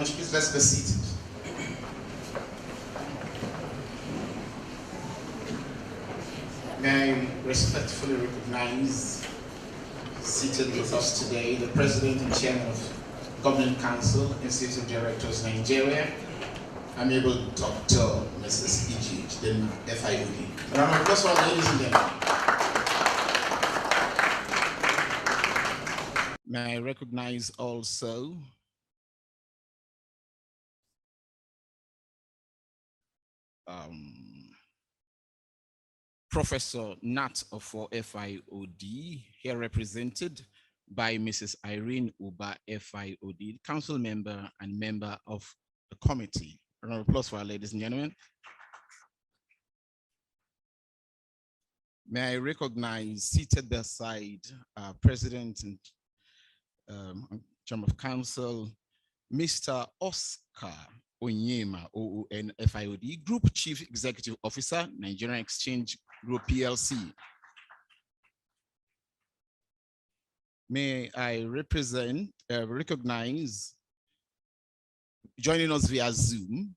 much. Please let's be seated. May I respectfully recognize, seated with us today, the President and Chairman of Government Council, Institute of Directors, Nigeria, Amiable Dr. Mrs. Iji, then FIOD. A round of applause for our ladies and gentlemen. May I recognize also Professor Nat for FIOD, here represented by Mrs. Irene Uba, FIOD, council member and member of the committee. A round of applause for our ladies and gentlemen. May I recognize, seated beside President and Chairman of Council, Mr. Oscar Onyema, OON FIOD, Group Chief Executive Officer, Nigerian Exchange Group PLC. May I recognize, joining us via Zoom,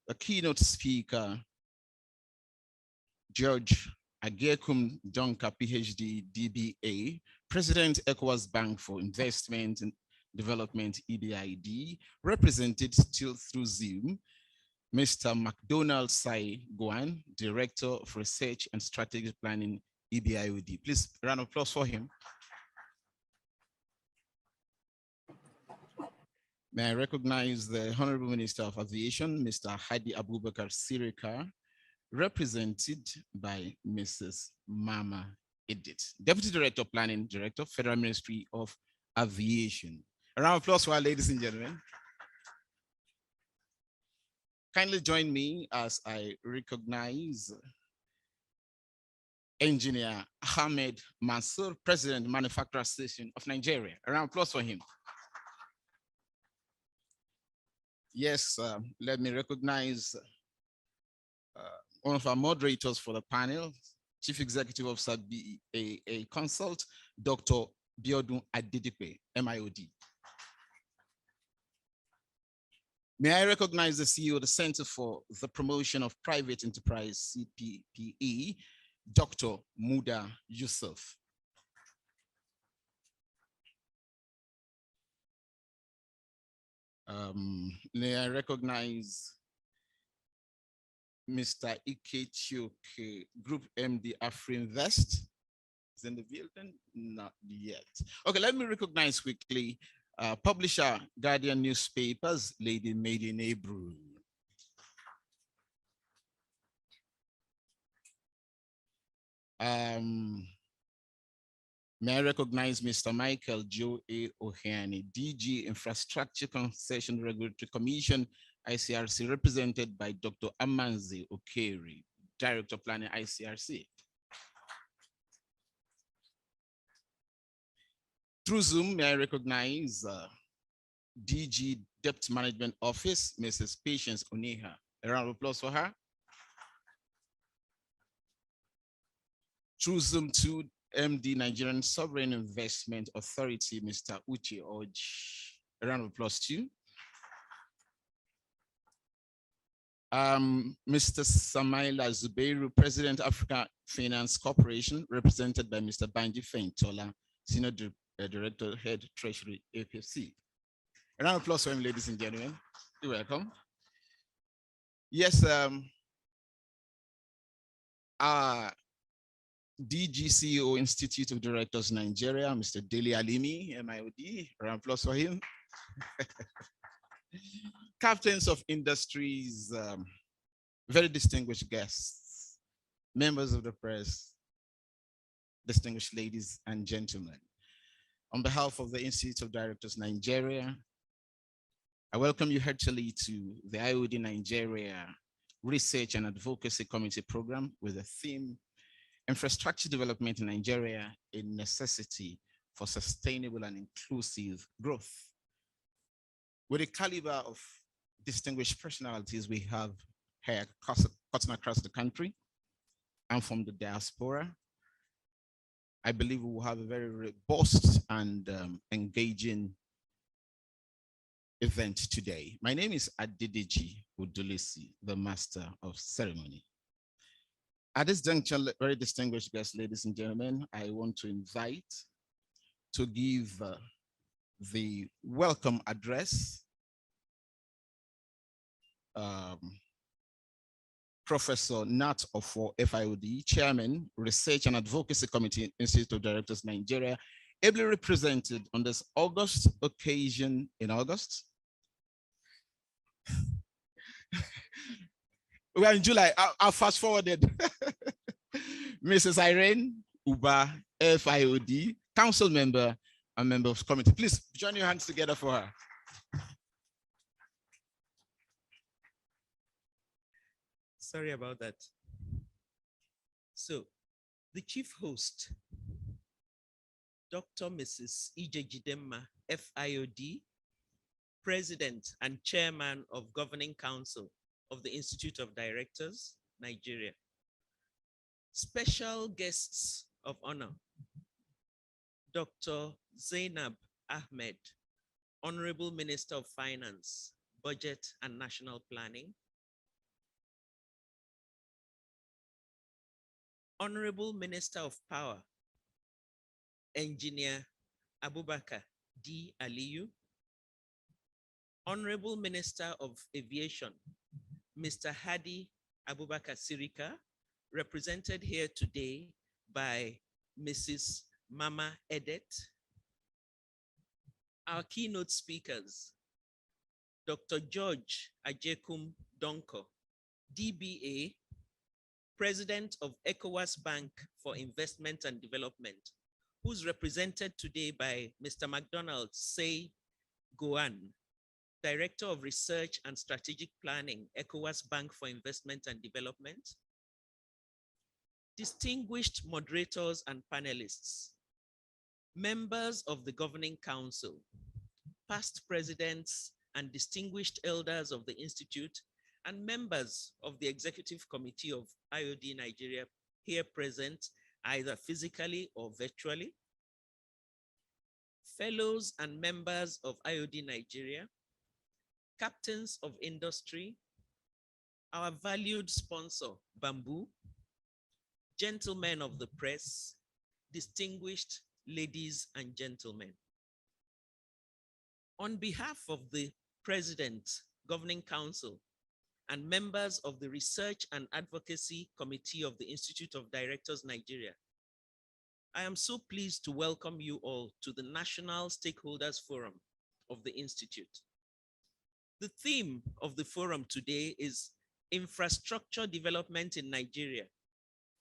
the keynote speaker, George Agekum Donka, PhD, DBA, President ECOWAS Bank for Investment and Development, EBID, represented still through Zoom, Mr. McDonald Sai Guan, Director of Research and Strategic Planning, EBIOD. Please, a round of applause for him. May I recognize the Honorable Minister of Aviation, Mr. Hadi Abubakar Sirika, represented by Mrs. Mama Edith, Deputy Director of Planning, Director, Federal Ministry of Aviation. A round of applause for our ladies and gentlemen. Kindly join me as I recognize Engineer Ahmed Mansour, President, Manufacturer Association of Nigeria. A round of applause for him. Yes, let me recognize one of our moderators for the panel, Chief Executive Officer BAA Consult, Dr. Biodun Adedipe, MIOD. May I recognize the CEO of the Center for the Promotion of Private Enterprise, CPPE, Dr. Muda Yusuf. May I recognize Mr. Ike Chioke, Group MD Afrinvest. Is in the building? Not yet. Okay, let me recognize quickly publisher, Guardian Newspapers, Lady Made in Hebrew. May I recognize Mr. Michael Joe A. Ohiani, DG Infrastructure Concession Regulatory Commission, ICRC, represented by Dr. Amanzi Okeri, Director of Planning, ICRC. Through Zoom, may I recognize DG Debt Management Office, Mrs. Patience Oneha. A round of applause for her. Through Zoom to MD Nigerian Sovereign Investment Authority, Mr. Uche Oj. A round of applause too. Mr. Samaila Zubeiru, President, Africa Finance Corporation, represented by Mr. Banji Feintola, Senior Director, Head Treasury, APC. A round of applause for him, ladies and gentlemen. You're welcome. Yes, our DG CEO, Institute of Directors, Nigeria, Mr. Dele Alimi, MIOD. A round of applause for him. Captains of industries, very distinguished guests, members of the press, distinguished ladies and gentlemen. On behalf of the Institute of Directors Nigeria, I welcome you heartily to the IoD Nigeria Research and Advocacy Committee program with the theme, Infrastructure Development in Nigeria, a Necessity for Sustainable and Inclusive Growth. With a caliber of distinguished personalities we have here cutting across the country and from the diaspora, I believe we will have a very robust and engaging event today. My name is Adedeji Udulisi, the Master of Ceremony. At this juncture, very distinguished guests, ladies and gentlemen, I want to invite to give the welcome address Professor Nat Ofo, FIOD, Chairman, Research and Advocacy Committee, Institute of Directors, Nigeria, ably represented on this August occasion in August. We are in July. I'll fast forwarded. Mrs. Irene Uba, FIOD, Council Member and Member of Committee. Please join your hands together for her. Sorry about that. So, the chief host, Dr. Mrs. Ijejidemma, FIOD, President and Chairman of Governing Council of the Institute of Directors, Nigeria. Special guests of honor, Dr. Zainab Ahmed, Honorable Minister of Finance, Budget and National Planning, Honorable Minister of Power, Engineer Abubakar D. Aliyu, Honorable Minister of Aviation, Mr. Hadi Abubakar Sirika, represented here today by Mrs. Mama Edet. Our keynote speakers, Dr. George Ajekum Donko, DBA, President of ECOWAS Bank for Investment and Development, who's represented today by Mr. McDonald Say Goan, Director of Research and Strategic Planning, ECOWAS Bank for Investment and Development. Distinguished moderators and panelists, members of the Governing Council, past presidents and distinguished elders of the Institute, and members of the Executive Committee of IoD Nigeria here present, either physically or virtually, fellows and members of IoD Nigeria, captains of industry, our valued sponsor, Bamboo, gentlemen of the press, distinguished ladies and gentlemen. On behalf of the President, Governing Council, and members of the Research and Advocacy Committee of the Institute of Directors, Nigeria, I am so pleased to welcome you all to the National Stakeholders Forum of the Institute. The theme of the forum today is Infrastructure Development in Nigeria,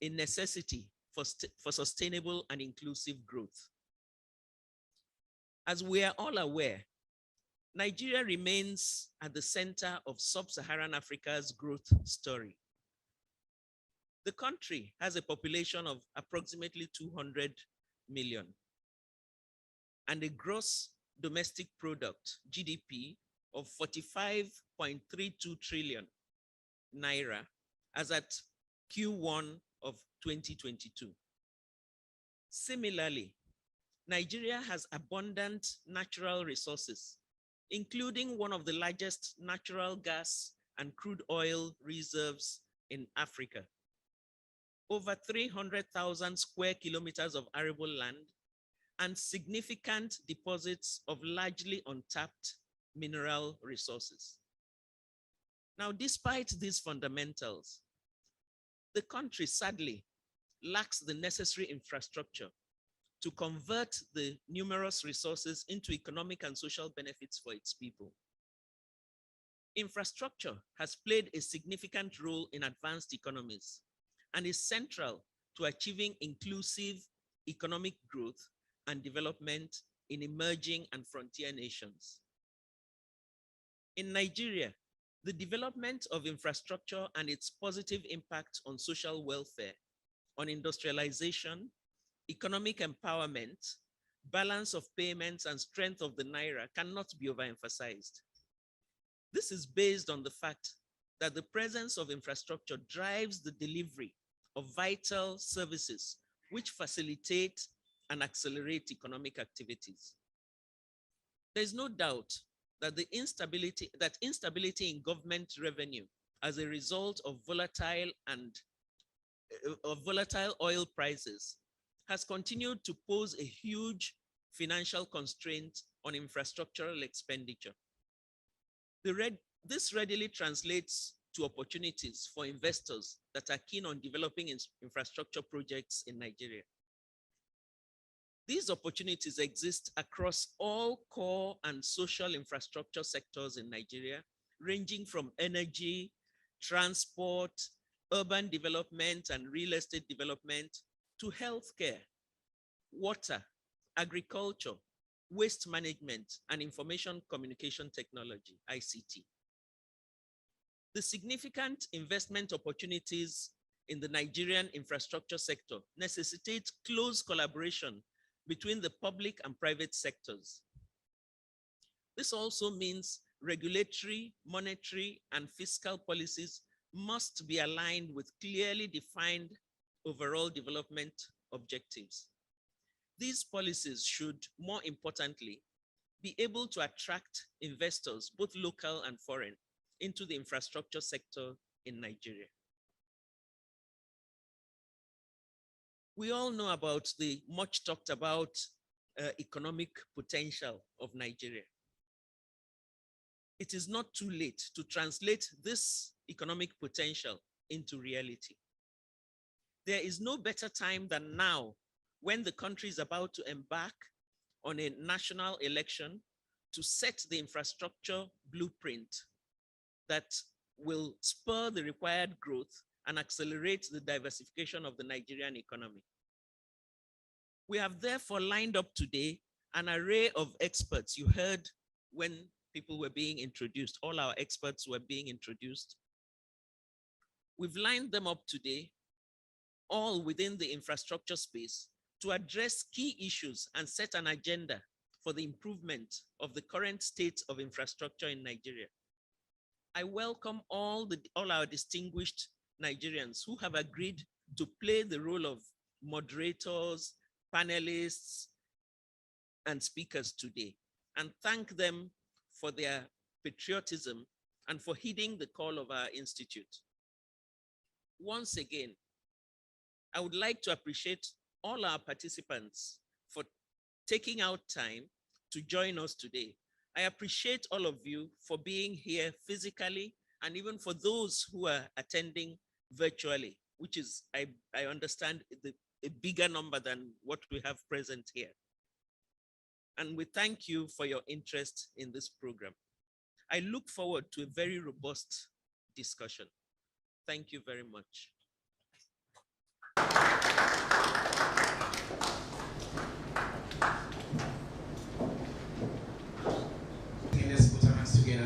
a necessity for sustainable and inclusive growth. As we are all aware, Nigeria remains at the center of sub-Saharan Africa's growth story. The country has a population of approximately 200 million and a gross domestic product, GDP, of 45.32 trillion naira as at Q1 of 2022. Similarly, Nigeria has abundant natural resources, including one of the largest natural gas and crude oil reserves in Africa, over 300,000 square kilometers of arable land, and significant deposits of largely untapped mineral resources. Now, despite these fundamentals, the country sadly lacks the necessary infrastructure to convert the numerous resources into economic and social benefits for its people. Infrastructure has played a significant role in advanced economies and is central to achieving inclusive economic growth and development in emerging and frontier nations. In Nigeria, the development of infrastructure and its positive impact on social welfare, on industrialization, economic empowerment, balance of payments, and strength of the Naira cannot be overemphasized. This is based on the fact that the presence of infrastructure drives the delivery of vital services which facilitate and accelerate economic activities. There's no doubt that instability in government revenue as a result of volatile oil prices has continued to pose a huge financial constraint on infrastructural expenditure. This readily translates to opportunities for investors that are keen on developing infrastructure projects in Nigeria. These opportunities exist across all core and social infrastructure sectors in Nigeria, ranging from energy, transport, urban development and real estate development, to healthcare, water, agriculture, waste management, and information communication technology, ICT. The significant investment opportunities in the Nigerian infrastructure sector necessitate close collaboration between the public and private sectors. This also means regulatory, monetary, and fiscal policies must be aligned with clearly defined overall development objectives. These policies should, more importantly, be able to attract investors, both local and foreign, into the infrastructure sector in Nigeria. We all know about the much talked about economic potential of Nigeria. It is not too late to translate this economic potential into reality. There is no better time than now, when the country is about to embark on a national election, to set the infrastructure blueprint that will spur the required growth and accelerate the diversification of the Nigerian economy. We have therefore lined up today an array of experts. You heard when people were being introduced, all our experts were being introduced. We've lined them up today, all within the infrastructure space, to address key issues and set an agenda for the improvement of the current state of infrastructure in Nigeria. I welcome all our distinguished Nigerians who have agreed to play the role of moderators, panelists, and speakers today, and thank them for their patriotism and for heeding the call of our institute. Once again, I would like to appreciate all our participants for taking out time to join us today. I appreciate all of you for being here physically, and even for those who are attending virtually, which is, I understand, a bigger number than what we have present here. And we thank you for your interest in this program. I look forward to a very robust discussion. Thank you very much.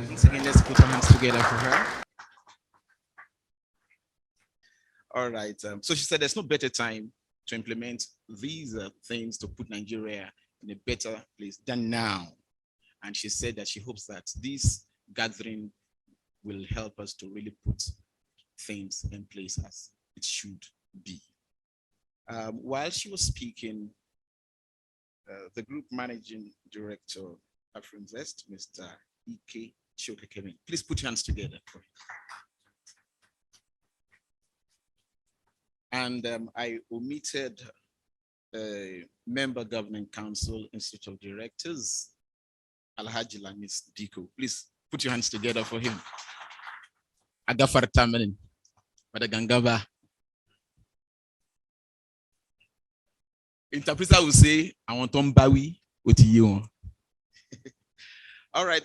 Once again, let's put our hands together for her. All right. So she said there's no better time to implement these things to put Nigeria in a better place than now. And she said that she hopes that this gathering will help us to really put things in place as it should be. While she was speaking, the group managing director of AfroInvest, Mr. Ike Chokekemi, please put your hands together for him. And I omitted member governing council, Institute of Directors, Alhaji Lamis Diko. Please put your hands together for him. Agafar Tamanin, Madagangaba. Interpreter will say, I want to Mbawi, what you. All right,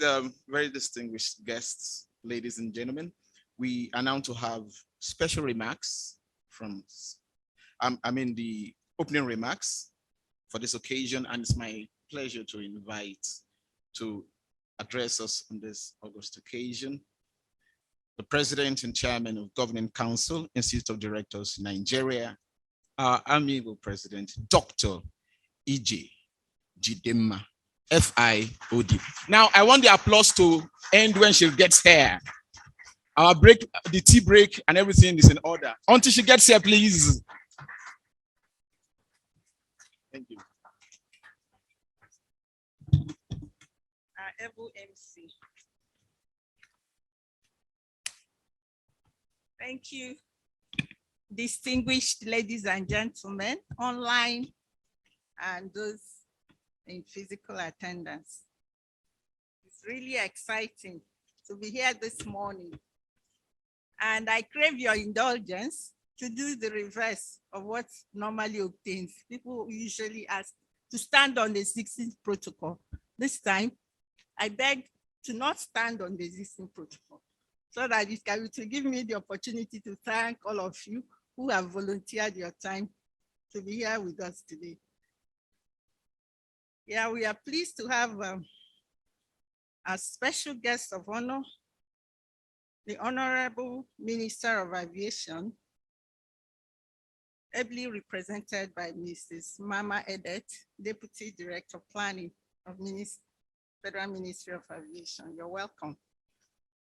very distinguished guests, ladies and gentlemen. We are now to have special remarks from, the opening remarks for this occasion, and it's my pleasure to invite to address us on this August occasion the President and Chairman of Governing Council, Institute of Directors, Nigeria, our amiable President, Dr. E.J. Jidema, FIOD. Now, I want the applause to end when she gets here. Our break, the tea break and everything is in order. Until she gets here, please. Thank you. able MC. Thank you, distinguished ladies and gentlemen, online and those in physical attendance. It's really exciting to be here this morning. And I crave your indulgence to do the reverse of what normally obtains. People usually ask to stand on the 16th protocol. This time, I beg to not stand on the existing protocol so that it will give me the opportunity to thank all of you who have volunteered your time to be here with us today. Yeah, we are pleased to have a special guest of honor, the Honorable Minister of Aviation, ably represented by Mrs. Mama Edet, Deputy Director of Planning of Federal Ministry of Aviation. You're welcome.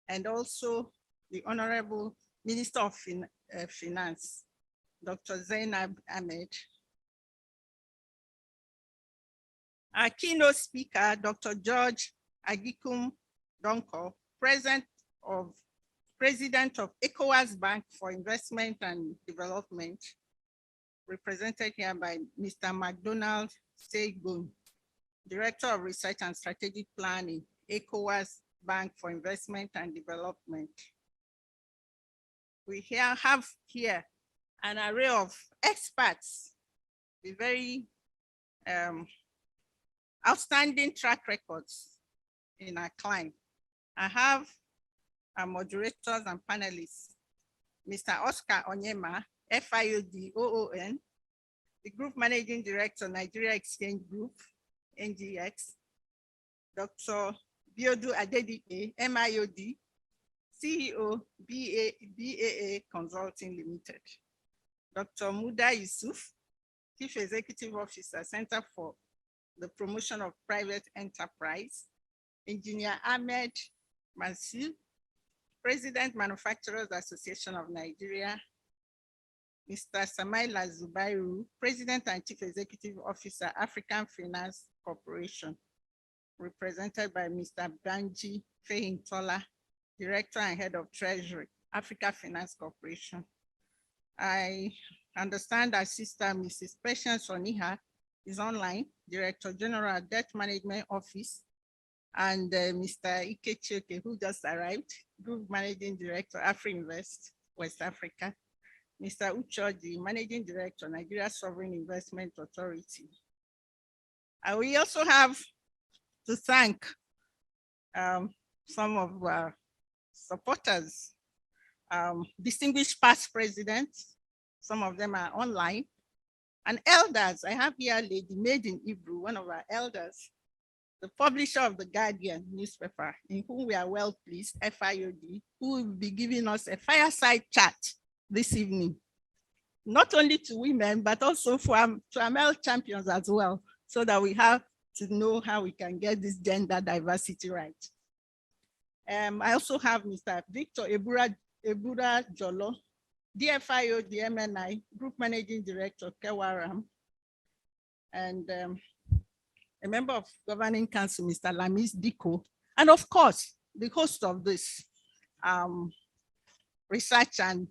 And also the Honorable Minister of Finance, Dr. Zainab Ahmed. Our keynote speaker, Dr. George Agikum Donko, President of ECOWAS Bank for Investment and Development, represented here by Mr. McDonald Segun, Director of Research and Strategic Planning, ECOWAS Bank for Investment and Development. We have here an array of experts with very outstanding track records in our climb. I have our moderators and panelists, Mr. Oscar Onyema, FIOD OON, the Group Managing Director, Nigeria Exchange Group, NGX, Dr. Biodu Adedipe, MIOD, CEO, BAA Consulting Limited, Dr. Muda Yusuf, Chief Executive Officer, Center for the Promotion of Private Enterprise, Engineer Ahmed Mansur, President, Manufacturers Association of Nigeria, Mr. Samaila Zubairu, President and Chief Executive Officer, African Finance Corporation, represented by Mr. Banji Feintola, Director and Head of Treasury, Africa Finance Corporation. I understand our sister, Mrs. Patience Oniha, is online, Director General Debt Management Office, and Mr. Ike Chioke, who just arrived, Group Managing Director, AfriInvest, West Africa, Mr. Uchoji, Managing Director, Nigeria Sovereign Investment Authority. We also have to thank some of our supporters, distinguished past presidents, some of them are online, and elders. I have here Lady Made in Hebrew, one of our elders, the publisher of the Guardian newspaper, in whom we are well pleased, FIOD, who will be giving us a fireside chat this evening, not only to women, but also to our male champions as well, so that we have to know how we can get this gender diversity right. I also have Mr. Victor Ebura Jolo, DFIO, DMNI, Group Managing Director, Kewaram, and a member of Governing Council, Mr. Lamis Diko, and of course, the host of this Research and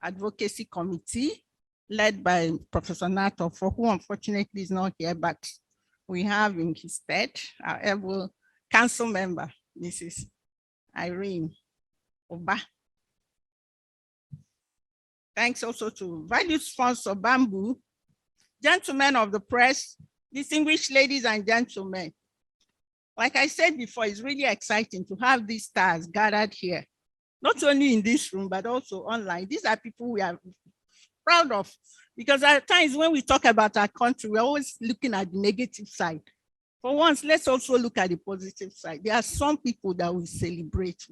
Advocacy Committee, led by Professor Nato, for who unfortunately is not here, but we have in his stead our able council member, Mrs. Irene Oba. Thanks also to valued sponsor Bamboo, gentlemen of the press, distinguished ladies and gentlemen. Like I said before, it's really exciting to have these stars gathered here, not only in this room, but also online. These are people we are proud of, because at times when we talk about our country, we're always looking at the negative side. For once, let's also look at the positive side. There are some people that we celebrate.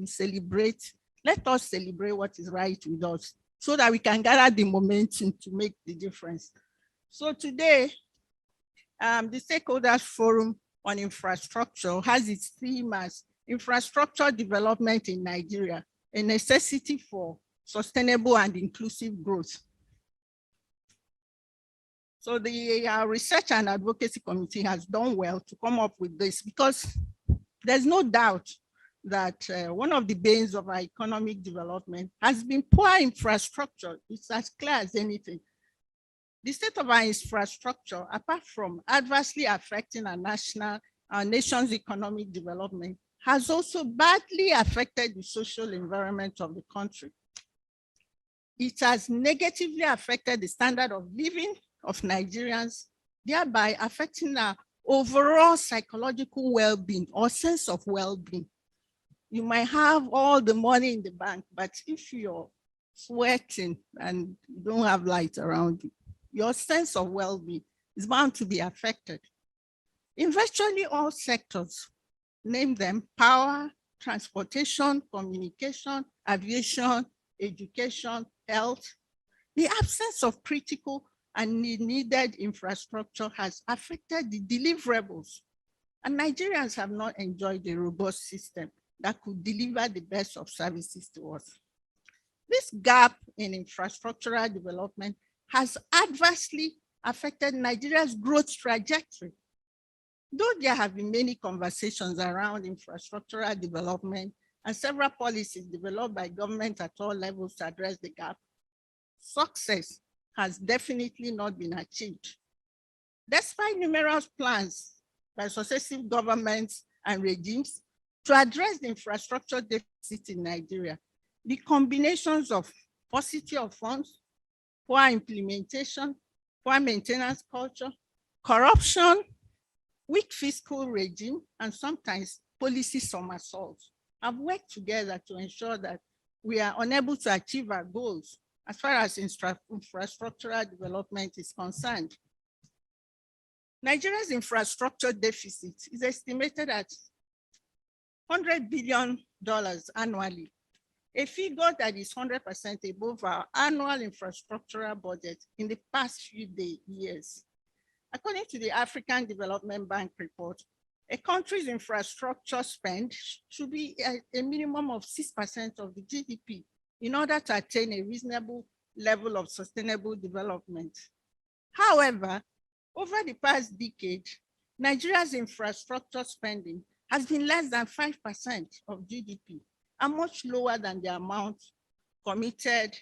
Let us celebrate what is right with us so that we can gather the momentum to make the difference. So today, the Stakeholders Forum on Infrastructure has its theme as Infrastructure Development in Nigeria, a necessity for sustainable and inclusive growth. So the Research and Advocacy Committee has done well to come up with this, because There's no doubt that one of the banes of our economic development has been poor infrastructure. It's as clear as anything. The state of our infrastructure, apart from adversely affecting our nation's economic development, has also badly affected the social environment of the country. It has negatively affected the standard of living of Nigerians, thereby affecting our overall psychological well-being or sense of well-being. You might have all the money in the bank, but if you're sweating and you don't have light around you, your sense of well-being is bound to be affected. In virtually all sectors, name them: power, transportation, communication, aviation, education, health, the absence of critical and needed infrastructure has affected the deliverables, and Nigerians have not enjoyed a robust system that could deliver the best of services to us. This gap in infrastructural development has adversely affected Nigeria's growth trajectory. Though there have been many conversations around infrastructural development and several policies developed by government at all levels to address the gap, success has definitely not been achieved. Despite numerous plans by successive governments and regimes to address the infrastructure deficit in Nigeria, the combinations of paucity of funds, poor implementation, poor maintenance culture, corruption, weak fiscal regime, and sometimes policy somersaults have worked together to ensure that we are unable to achieve our goals as far as infrastructural development is concerned. Nigeria's infrastructure deficit is estimated at $100 billion annually, a figure that is 100% above our annual infrastructural budget in the past few years. According to the African Development Bank report, a country's infrastructure spend should be a minimum of 6% of the GDP in order to attain a reasonable level of sustainable development. However, over the past decade, Nigeria's infrastructure spending has been less than 5% of GDP, and much lower than the amount committed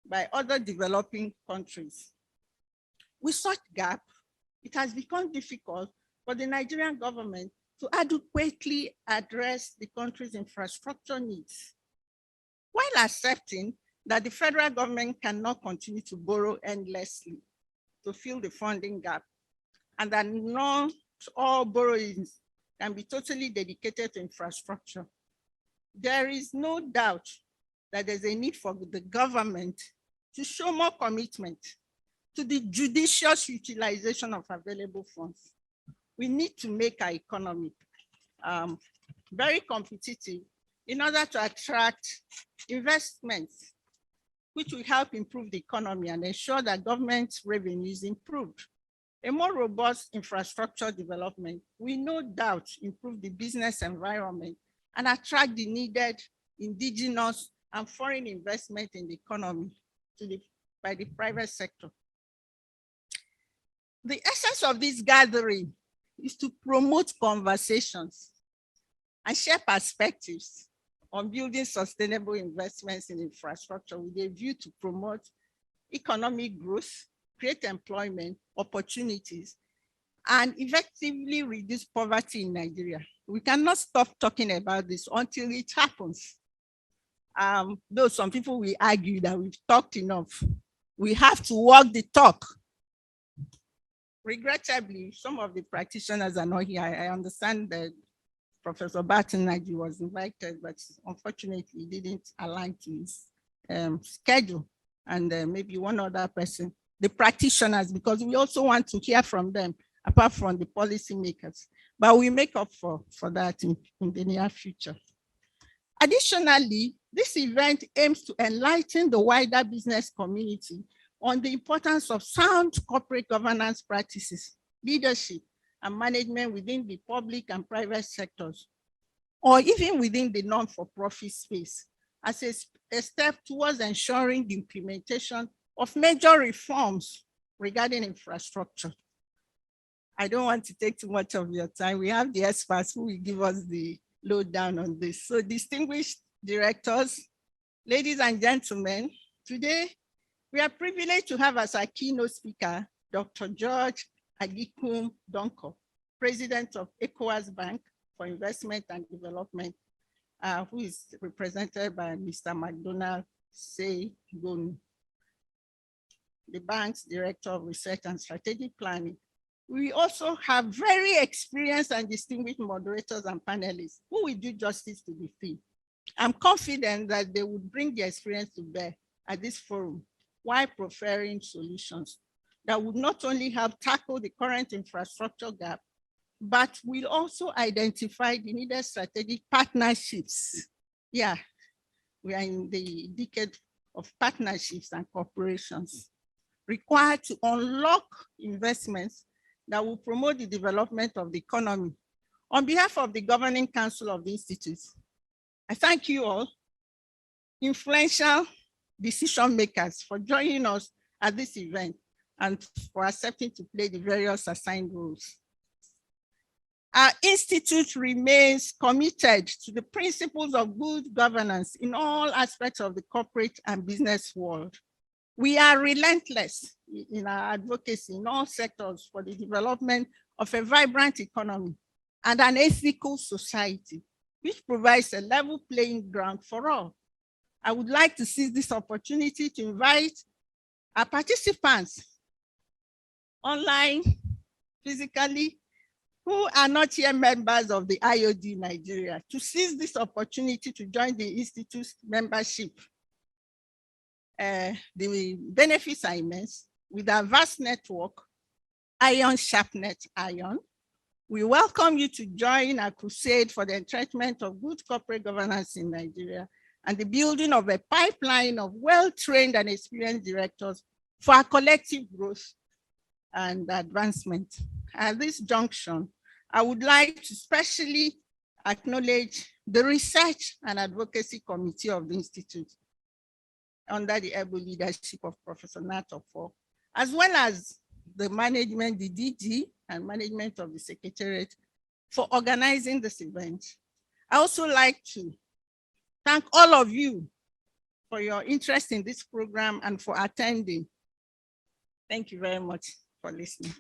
by other developing countries. With such gap, it has become difficult for the Nigerian government to adequately address the country's infrastructure needs, while accepting that the federal government cannot continue to borrow endlessly to fill the funding gap, and that not all borrowings can be totally dedicated to infrastructure. There is no doubt that there's a need for the government to show more commitment to the judicious utilization of available funds. We need to make our economy very competitive in order to attract investments, which will help improve the economy and ensure that government revenue is improved. A more robust infrastructure development will no doubt improve the business environment and attract the needed indigenous and foreign investment in the economy by the private sector. The essence of this gathering is to promote conversations and share perspectives on building sustainable investments in infrastructure with a view to promote economic growth, create employment opportunities, and effectively reduce poverty in Nigeria. We cannot stop talking about this until it happens. Though some people will argue that we've talked enough, we have to walk the talk. Regrettably, some of the practitioners are not here. I understand that Professor Barton Nagy was invited, but unfortunately he didn't align to his schedule, and maybe one other person, the practitioners, because we also want to hear from them, apart from the policymakers. But we make up for that in the near future. Additionally, this event aims to enlighten the wider business community on the importance of sound corporate governance practices, leadership, and management within the public and private sectors, or even within the non-for-profit space, as a step towards ensuring the implementation of major reforms regarding infrastructure. I don't want to take too much of your time. We have the experts who will give us the low down on this. So distinguished directors, ladies and gentlemen, today we are privileged to have as our keynote speaker, Dr. George Agikum Donko, President of ECOWAS Bank for Investment and Development, who is represented by Mr. McDonald Seigonu, the bank's Director of Research and Strategic Planning. We also have very experienced and distinguished moderators and panelists who will do justice to the theme. I'm confident that they would bring their experience to bear at this forum while preferring solutions that would not only help tackle the current infrastructure gap, but will also identify the needed strategic partnerships. Yeah, we are in the decade of partnerships and cooperations required to unlock investments that will promote the development of the economy. On behalf of the Governing Council of the Institute, I thank you all, influential decision makers, for joining us at this event and for accepting to play the various assigned roles. Our institute remains committed to the principles of good governance in all aspects of the corporate and business world. We are relentless in our advocacy in all sectors for the development of a vibrant economy and an ethical society, which provides a level playing ground for all. I would like to seize this opportunity to invite our participants online, physically, who are not yet members of the IoD Nigeria, to seize this opportunity to join the Institute's membership. The benefits are immense. With our vast network, Ion Sharpnet Ion, we welcome you to join our crusade for the entrenchment of good corporate governance in Nigeria and the building of a pipeline of well-trained and experienced directors for our collective growth and advancement. At this junction, I would like to specially acknowledge the Research and Advocacy Committee of the Institute under the able leadership of Professor Natofo, as well as the management, the DG and management of the Secretariat for organizing this event. I also like to thank all of you for your interest in this program and for attending. Thank you very much for listening.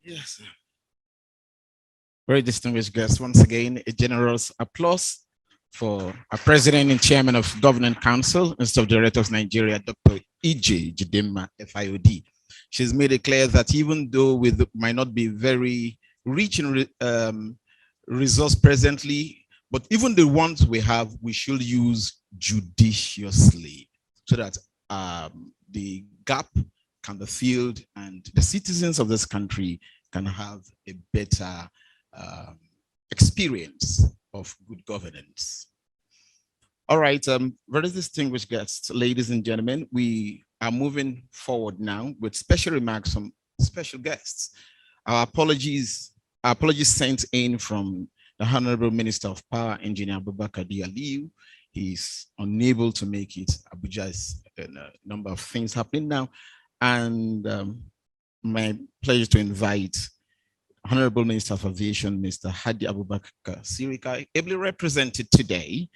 Yes. Very distinguished guests. Once again, a generous applause for our President and Chairman of Governing Council, Institute of Directors Nigeria, Dr. E.J. Jidema, FIOD. She's made it clear that even though we might not be very rich in resource presently, but even the ones we have, we should use judiciously so that the gap can be filled and the citizens of this country can have a better experience of good governance. All right, very distinguished guests, ladies and gentlemen, we are moving forward now with special remarks from special guests. Our apologies sent in from the Honorable Minister of Power, Engineer Abubakar Aliyu. He's unable to make it. Abuja is a number of things happening now. And my pleasure to invite Honorable Minister of Aviation, Mr. Hadi Abubakar Sirika, ably represented today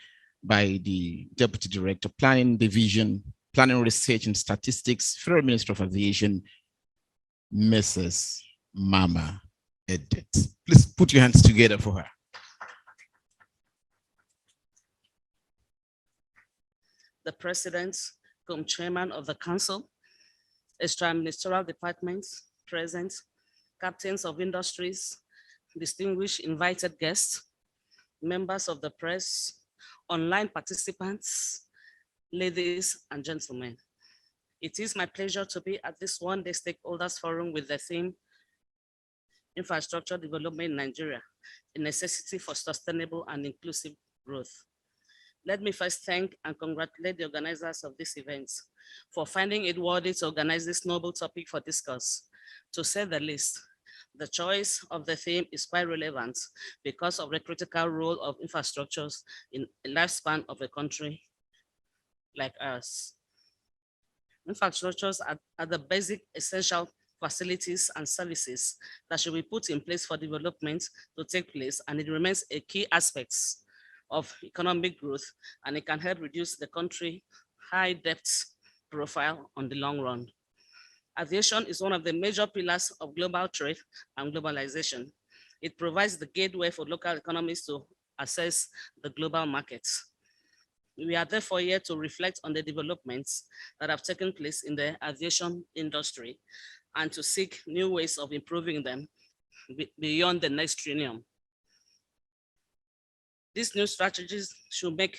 by the Deputy Director, Planning Division, Planning Research and Statistics, Federal Minister of Aviation, Mrs. Mama Edith. Please put your hands together for her. The President, Chairman of the Council, extra-ministerial departments present, captains of industries, distinguished invited guests, members of the press, online participants, ladies and gentlemen. It is my pleasure to be at this one-day stakeholders forum with the theme, Infrastructure Development in Nigeria, a necessity for sustainable and inclusive growth. Let me first thank and congratulate the organizers of this event for finding it worthy to organize this noble topic for discourse. To say the least, the choice of the theme is quite relevant because of the critical role of infrastructures in the lifespan of a country like ours. Infrastructures are the basic essential facilities and services that should be put in place for development to take place, and it remains a key aspect of economic growth, and it can help reduce the country high debt profile on the long run. Aviation is one of the major pillars of global trade and globalization. It provides the gateway for local economies to access the global markets. We are therefore here to reflect on the developments that have taken place in the aviation industry and to seek new ways of improving them beyond the next triennium. These new strategies should make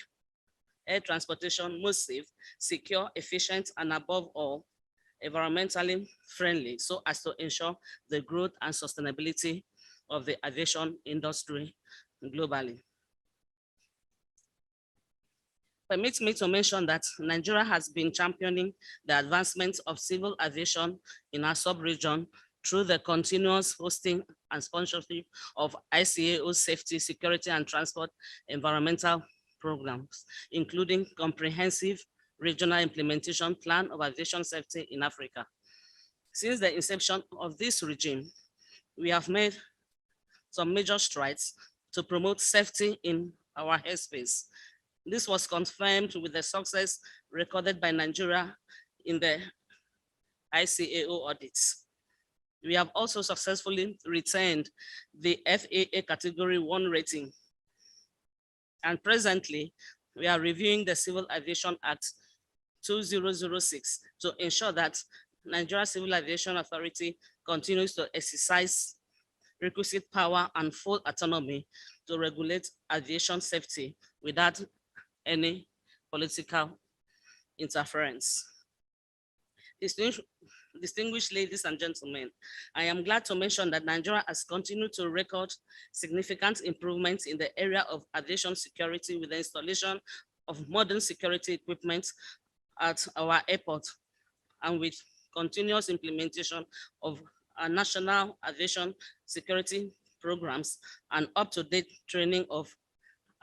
air transportation more safe, secure, efficient, and above all, environmentally friendly, so as to ensure the growth and sustainability of the aviation industry globally. Permit me to mention that Nigeria has been championing the advancement of civil aviation in our sub-region through the continuous hosting and sponsorship of ICAO safety, security, and transport environmental programs, including comprehensive regional implementation plan of aviation safety in Africa. Since the inception of this regime, we have made some major strides to promote safety in our airspace. This was confirmed with the success recorded by Nigeria in the ICAO audits. We have also successfully retained the FAA Category 1 rating. And presently, we are reviewing the Civil Aviation Act 2006 to ensure that Nigeria Civil Aviation Authority continues to exercise requisite power and full autonomy to regulate aviation safety without any political interference. Distinguished ladies and gentlemen, I am glad to mention that Nigeria has continued to record significant improvements in the area of aviation security with the installation of modern security equipment at our airport and with continuous implementation of our national aviation security programs and up-to-date training of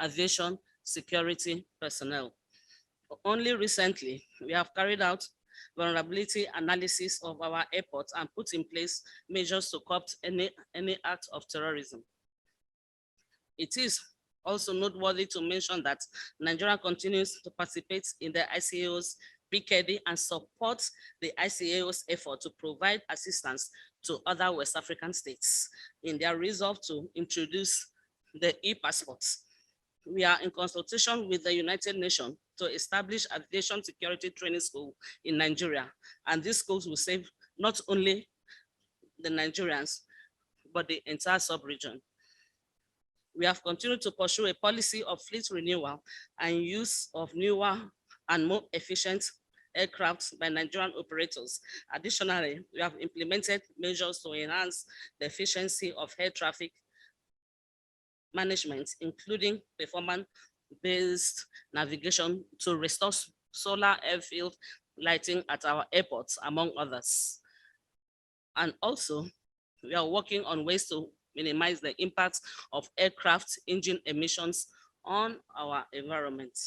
aviation security personnel. Only recently, we have carried out vulnerability analysis of our airports and put in place measures to curb any act of terrorism. It is also noteworthy to mention that Nigeria continues to participate in the ICAO's PKD and supports the ICAO's effort to provide assistance to other West African states in their resolve to introduce the e-passports. We are in consultation with the United Nations to establish aviation security training school in Nigeria. And these schools will save not only the Nigerians, but the entire sub-region. We have continued to pursue a policy of fleet renewal and use of newer and more efficient aircraft by Nigerian operators. Additionally, we have implemented measures to enhance the efficiency of air traffic management, including performance-based navigation to restore solar airfield lighting at our airports, among others. And also, we are working on ways to minimize the impact of aircraft engine emissions on our environment.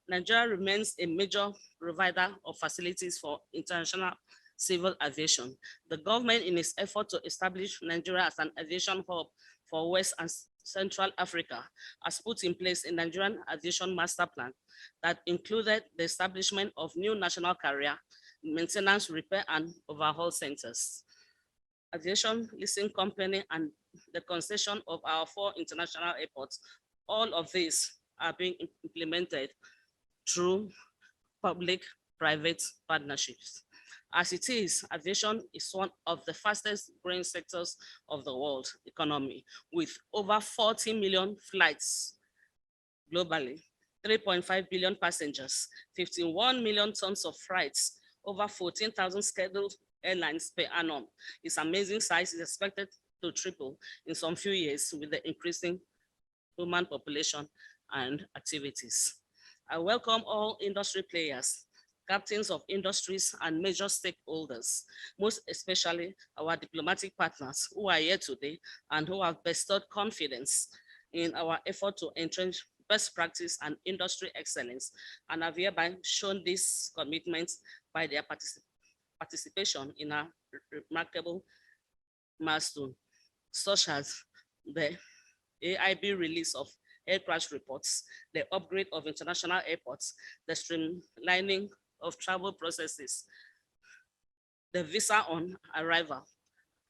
Nigeria remains a major provider of facilities for international civil aviation. The government, in its effort to establish Nigeria as an aviation hub for West and Central Africa, has put in place a Nigerian Aviation Master Plan that included the establishment of new national carrier, maintenance, repair, and overhaul centers, aviation leasing company, and the concession of our 4 international airports. All of these are being implemented through public-private partnerships. As it is, aviation is one of the fastest growing sectors of the world economy, with over 40 million flights globally, 3.5 billion passengers, 51 million tons of freights, over 14,000 scheduled airlines per annum. Its amazing size is expected to triple in some few years with the increasing human population and activities. I welcome all industry players, captains of industries, and major stakeholders, most especially our diplomatic partners who are here today and who have bestowed confidence in our effort to entrench best practice and industry excellence, and have hereby shown this commitment by their participation in a remarkable milestone, such as the AIB release of air crash reports, the upgrade of international airports, the streamlining of travel processes, the visa on arrival,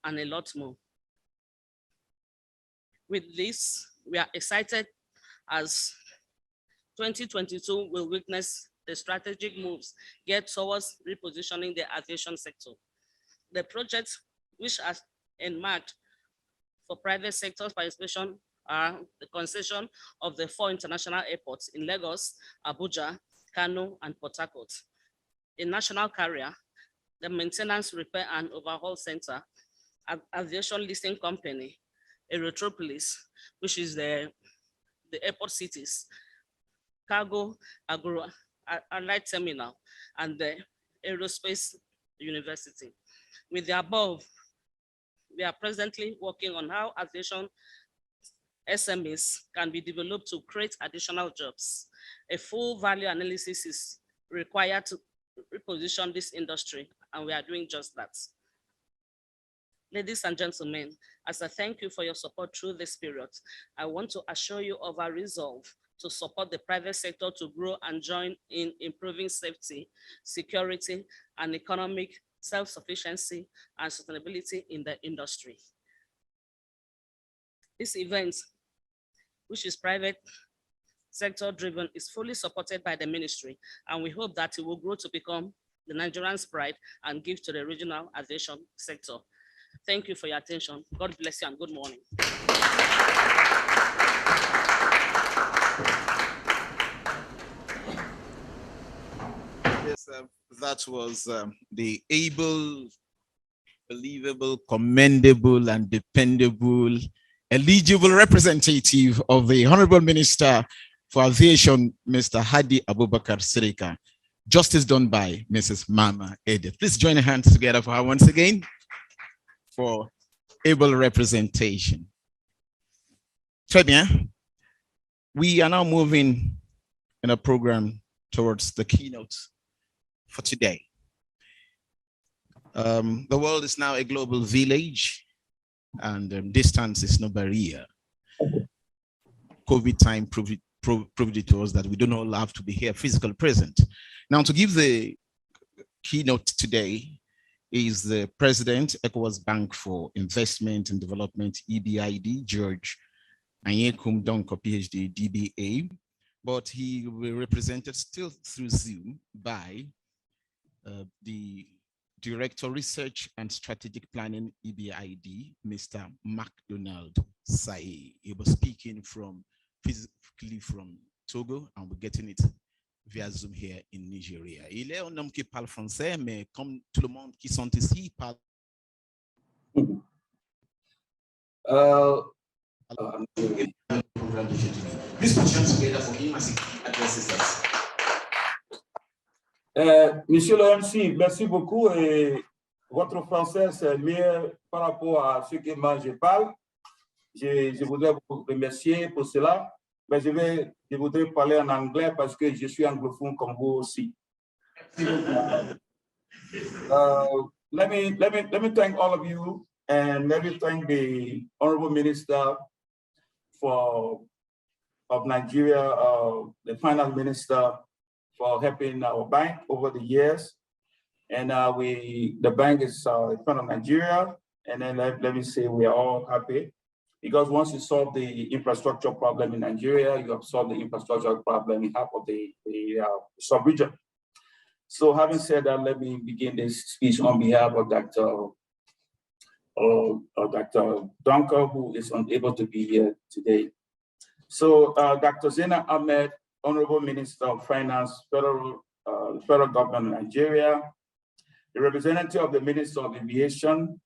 and a lot more. With this, we are excited as 2022 will witness the strategic moves geared towards repositioning the aviation sector. The projects which are earmarked for private sector participation are the concession of the 4 international airports in Lagos, Abuja, Kano, and Port Harcourt, a national carrier, the maintenance, repair, and overhaul center, aviation leasing company, a Retropolis, which is the airport cities, cargo, agro, allied terminal, and the aerospace university. With the above, we are presently working on how aviation SMEs can be developed to create additional jobs. A full value analysis is required to reposition this industry, and we are doing just that. Ladies and gentlemen, as a thank you for your support through this period, I want to assure you of our resolve to support the private sector to grow and join in improving safety, security, and economic self-sufficiency and sustainability in the industry. This event, which is private sector driven, is fully supported by the ministry, and we hope that it will grow to become the Nigerian's pride and give to the regional aviation sector. Thank you for your attention. God bless you and good morning. Yes, that was the able, believable, commendable, and dependable, eligible representative of the Honorable Minister for Aviation, Mr. Hadi Abubakar Sirika. Justice done by Mrs. Mama Edith. Please join your hands together for her once again for able representation. Très bien. We are now moving in a program towards the keynote for today. The world is now a global village, and distance is no barrier. COVID time proved it to us that we don't all have to be here physically present. Now, to give the keynote today is the President, ECOWAS Bank for Investment and Development, EBID, George Anyekum Donko, PhD, DBA, but he will be represented still through Zoom by the Director Research and Strategic Planning, EBID, Mr. MacDonald Sae. He was speaking physically from Togo, and we're getting it via Zoom here in Nigeria. Il est un homme qui parle français, mais comme tout le monde qui sont ici parle. Please put hands together for him as he addresses us. Monsieur le MC, merci beaucoup. Et votre français, c'est mieux par rapport à ce que moi je parle. Je voudrais vous remercier pour cela. Mais je voudrais parler en anglais parce que je suis anglophone comme vous aussi. Let me thank all of you, and let me thank the Honorable Minister of Nigeria, the Finance Minister, for helping our bank over the years. And the bank is in front of Nigeria. And then let me say we are all happy, because once you solve the infrastructure problem in Nigeria, you have solved the infrastructure problem in half of the sub-region. So having said that, let me begin this speech on behalf of Dr. Donko, who is unable to be here today. So Dr. Zena Ahmed, Honorable Minister of Finance, Federal Government of Nigeria, the representative of the Minister of Aviation,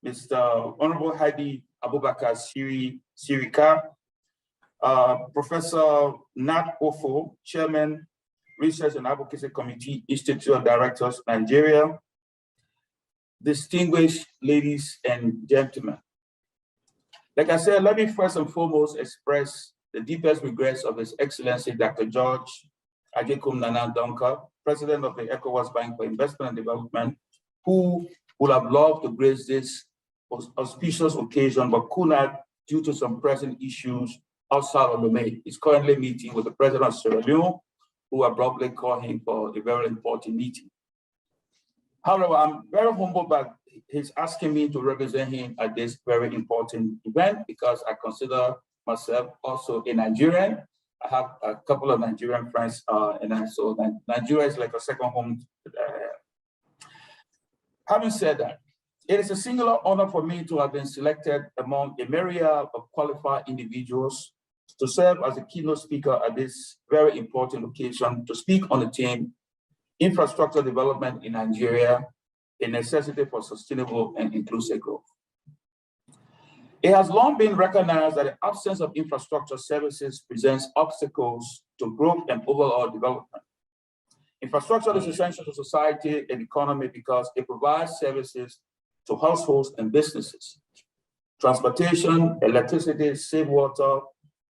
Mr. Honorable Hadi Abubakar Sirika, Professor Nat Ofo, Chairman, Research and Advocacy Committee, Institute of Directors, Nigeria, distinguished ladies and gentlemen. Like I said, let me first and foremost express the deepest regrets of His Excellency Dr. George Ajekum Nana Donka, President of the ECOWAS Bank for Investment and Development, who would have loved to grace this auspicious occasion, but could not due to some pressing issues outside of Lomé. He's currently meeting with the President of Sierra Leone, who abruptly called him for a very important meeting. However, I'm very humbled by his asking me to represent him at this very important event because I consider myself also a Nigerian. I have a couple of Nigerian friends, and so Nigeria is like a second home. Having said that, it is a singular honor for me to have been selected among a myriad of qualified individuals to serve as a keynote speaker at this very important occasion to speak on the theme, infrastructure development in Nigeria, a necessity for sustainable and inclusive growth. It has long been recognized that the absence of infrastructure services presents obstacles to growth and overall development. Infrastructure is essential to society and economy because it provides services to households and businesses. Transportation, electricity, safe water,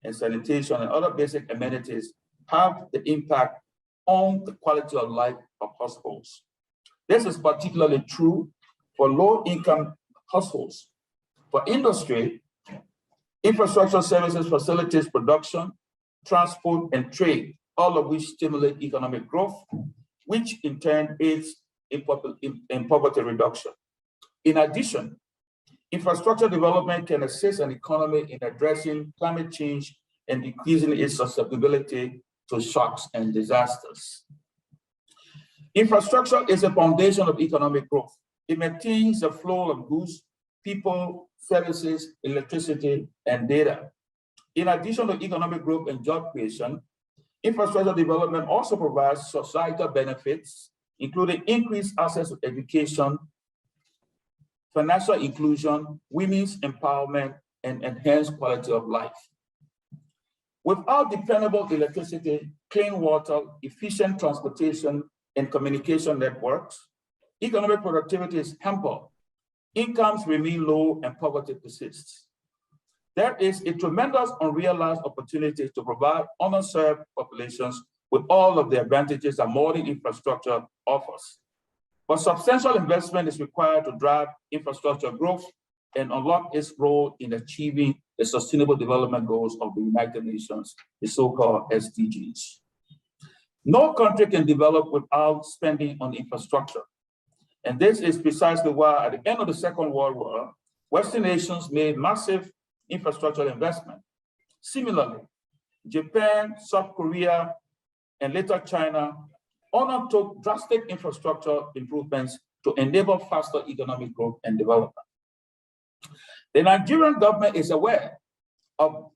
and sanitation and other basic amenities have the impact on the quality of life of households. This is particularly true for low-income households. For industry, infrastructure services facilitates production, transport, and trade, all of which stimulate economic growth, which in turn aids in poverty reduction. In addition, infrastructure development can assist an economy in addressing climate change and decreasing its susceptibility to shocks and disasters. Infrastructure is a foundation of economic growth. It maintains the flow of goods, people, services, electricity, and data. In addition to economic growth and job creation, infrastructure development also provides societal benefits, including increased access to education, financial inclusion, women's empowerment, and enhanced quality of life. Without dependable electricity, clean water, efficient transportation, and communication networks, economic productivity is hampered, incomes remain low, and poverty persists. There is a tremendous unrealized opportunity to provide underserved populations with all of the advantages that modern infrastructure offers. But substantial investment is required to drive infrastructure growth and unlock its role in achieving the Sustainable Development Goals of the United Nations, the so-called SDGs. No country can develop without spending on infrastructure. And this is precisely why at the end of the Second World War, Western nations made massive infrastructure investment. Similarly, Japan, South Korea, and later China undertook drastic infrastructure improvements to enable faster economic growth and development. The Nigerian government is aware of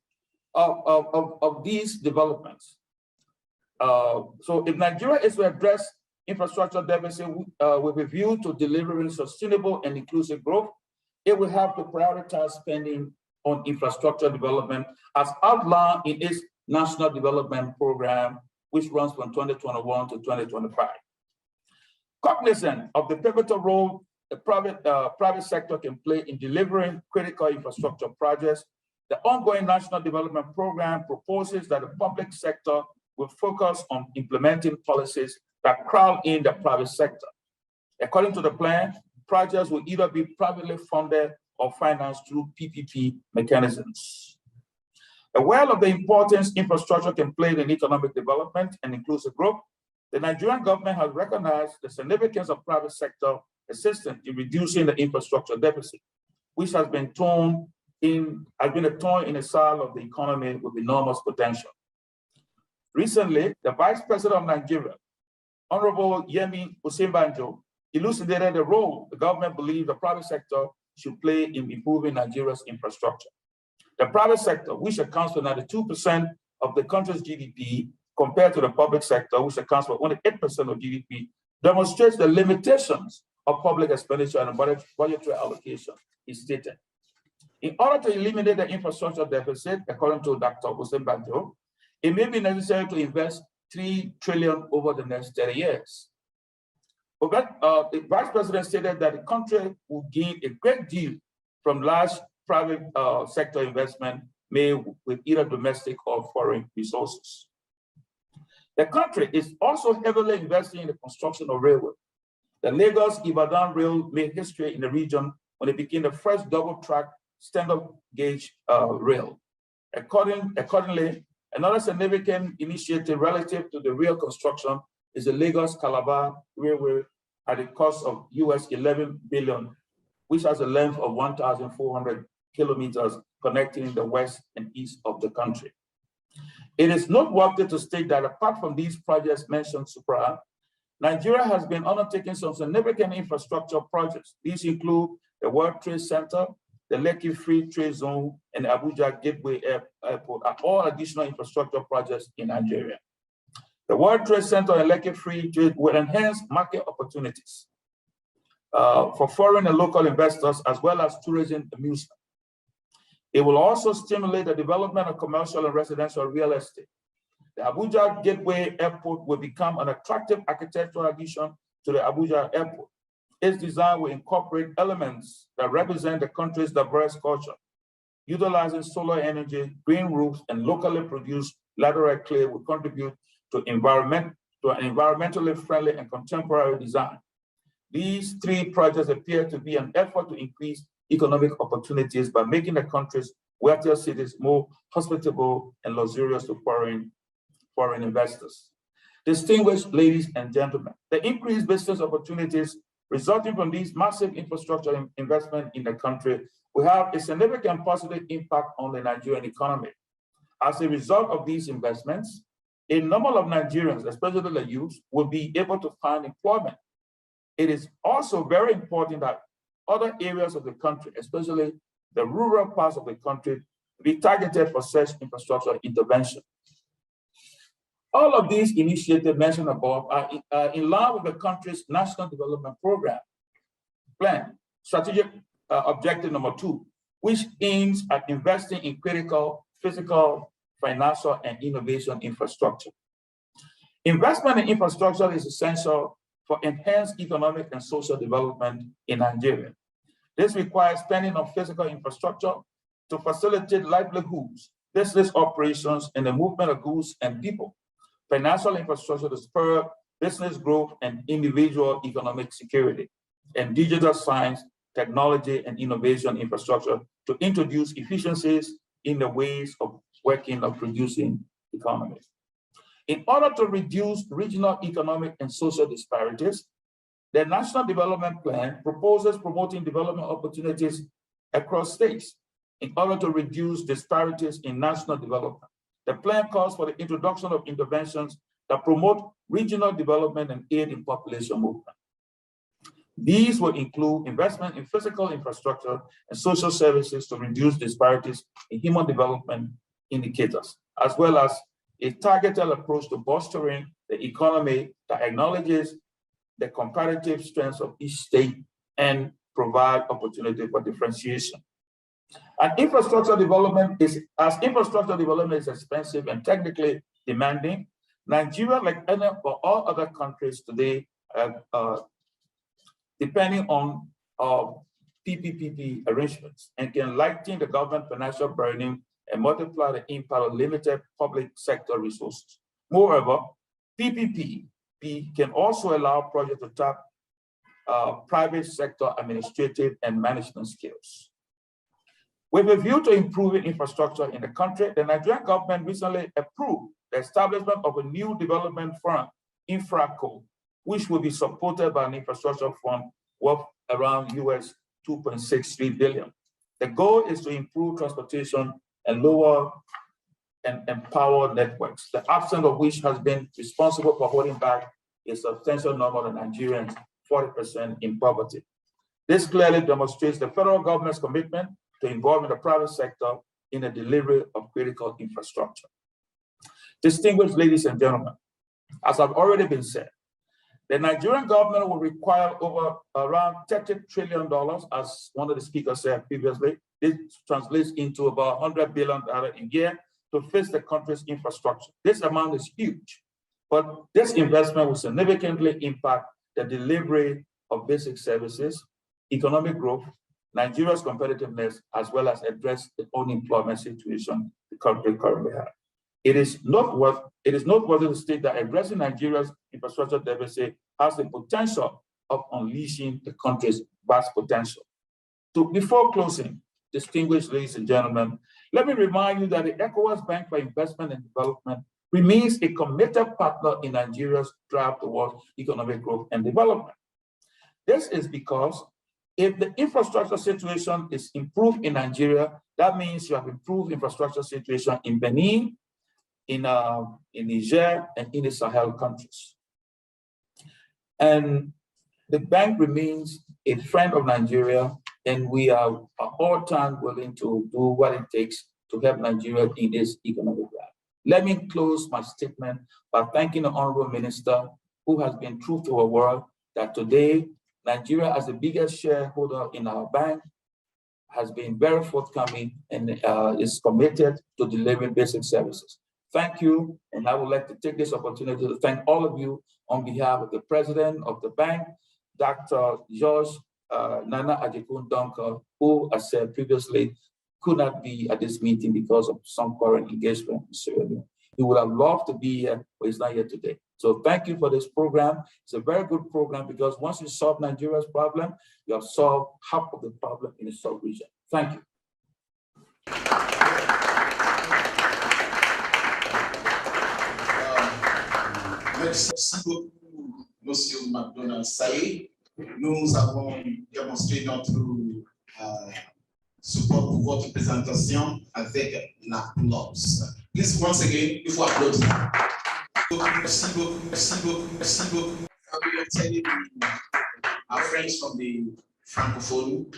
these developments. So if Nigeria is to address infrastructure deficit with a view to delivering sustainable and inclusive growth, it will have to prioritize spending on infrastructure development as outlined in its National Development Program, which runs from 2021 to 2025. Cognizant of the pivotal role the private sector can play in delivering critical infrastructure projects, the ongoing National Development Program proposes that the public sector will focus on implementing policies that crowd in the private sector. According to the plan, projects will either be privately funded or financed through PPP mechanisms. Aware of the importance infrastructure can play in economic development and inclusive growth, the Nigerian government has recognized the significance of private sector assistance in reducing the infrastructure deficit, which has been a thorn in the side of the economy with enormous potential. Recently, the Vice President of Nigeria, Honorable Yemi Osinbajo, elucidated the role the government believes the private sector should play in improving Nigeria's infrastructure. The private sector, which accounts for 92% of the country's GDP, compared to the public sector, which accounts for only 8% of GDP, demonstrates the limitations of public expenditure and budgetary allocation, he stated. In order to eliminate the infrastructure deficit, according to Dr. Osinbajo, it may be necessary to invest $3 trillion over the next 30 years. The Vice President stated that the country will gain a great deal from large private sector investment, made with either domestic or foreign resources. The country is also heavily investing in the construction of railway. The Lagos-Ibadan rail made history in the region when it became the first double-track standard gauge rail. Accordingly, another significant initiative relative to the rail construction is the Lagos-Calabar Railway at a cost of US 11 billion, which has a length of 1,400 kilometers connecting the west and east of the country. It is noteworthy to state that apart from these projects mentioned supra, Nigeria has been undertaking some significant infrastructure projects. These include the World Trade Center, the Lekki Free Trade Zone, and the Abuja Gateway Airport are all additional infrastructure projects in Nigeria. The World Trade Center and Lekki Free Trade will enhance market opportunities for foreign and local investors, as well as tourism amusement. It will also stimulate the development of commercial and residential real estate. The Abuja Gateway Airport will become an attractive architectural addition to the Abuja Airport. Its design will incorporate elements that represent the country's diverse culture, utilizing solar energy, green roofs, and locally produced laterite clay will contribute to an environmentally friendly and contemporary design. These three projects appear to be an effort to increase economic opportunities by making the country's wealthier cities more hospitable and luxurious to foreign investors. Distinguished ladies and gentlemen, the increased business opportunities resulting from these massive infrastructure investment in the country will have a significant positive impact on the Nigerian economy. As a result of these investments, a number of Nigerians, especially the youth, will be able to find employment. It is also very important that other areas of the country, especially the rural parts of the country, be targeted for such infrastructure intervention. All of these initiatives mentioned above are in line with the country's National Development Plan, strategic objective number 2, which aims at investing in critical physical, financial, and innovation infrastructure. Investment in infrastructure is essential for enhanced economic and social development in Nigeria. This requires spending on physical infrastructure to facilitate livelihoods, business operations, and the movement of goods and people. Financial infrastructure to spur business growth and individual economic security, and digital science, technology, and innovation infrastructure to introduce efficiencies in the ways of working or producing economies. In order to reduce regional economic and social disparities, the National Development Plan proposes promoting development opportunities across states in order to reduce disparities in national development. The plan calls for the introduction of interventions that promote regional development and aid in population movement. These will include investment in physical infrastructure and social services to reduce disparities in human development indicators, as well as a targeted approach to bolstering the economy that acknowledges the comparative strengths of each state and provide opportunity for differentiation. And infrastructure development is expensive and technically demanding. Nigeria, like all other countries today, depending on PPP arrangements, and can lighten the government financial burden and multiply the impact of limited public sector resources. Moreover, PPP can also allow projects to tap private sector administrative and management skills. With a view to improving infrastructure in the country, the Nigerian government recently approved the establishment of a new development fund, InfraCo, which will be supported by an infrastructure fund worth around US 2.63 billion. The goal is to improve transportation and lower and empower networks, the absence of which has been responsible for holding back a substantial number of Nigerians, 40% in poverty. This clearly demonstrates the federal government's commitment to involving the private sector in the delivery of critical infrastructure. Distinguished ladies and gentlemen, as I've already been said, the Nigerian government will require over around $30 trillion, as one of the speakers said previously. This translates into about $100 billion a year to fix the country's infrastructure. This amount is huge, but this investment will significantly impact the delivery of basic services, economic growth, Nigeria's competitiveness, as well as address the unemployment situation the country currently has. It is noteworthy to state that addressing Nigeria's infrastructure deficit has the potential of unleashing the country's vast potential. So before closing, distinguished ladies and gentlemen, let me remind you that the ECOWAS Bank for Investment and Development remains a committed partner in Nigeria's drive towards economic growth and development. This is because if the infrastructure situation is improved in Nigeria, that means you have improved infrastructure situation in Benin, in Niger, and in the Sahel countries. And the bank remains a friend of Nigeria, and we are at all times willing to do what it takes to help Nigeria in this economic drive. Let me close my statement by thanking the Honorable Minister, who has been true to her word that today, Nigeria, as the biggest shareholder in our bank, has been very forthcoming and is committed to delivering basic services. Thank you, and I would like to take this opportunity to thank all of you on behalf of the President of the bank, Dr. George Nana Ajikun Duncan, who, as said previously, could not be at this meeting because of some current engagement in Sierra Leone. He would have loved to be here, but he's not here today. So thank you for this program. It's a very good program because once you solve Nigeria's problem, you have solved half of the problem in the sub-region. Thank you. Merci beaucoup, Monsieur McDonald Salé. Nous avons démontré notre support pour votre présentation avec l'applause. Please, once again, il faut applaudir. Merci beaucoup, merci beaucoup, merci beaucoup. We are telling our friends from the Francophone,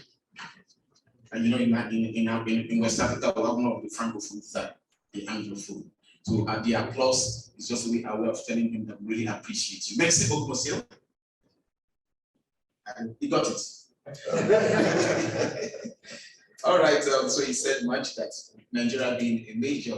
and you know, in West Africa, we have one of the Francophone side, the Anglophone. So the applause is just a way of telling him that we really appreciate you. Merci beaucoup, monsieur. And he got it. All right, so he said much that Nigeria being a major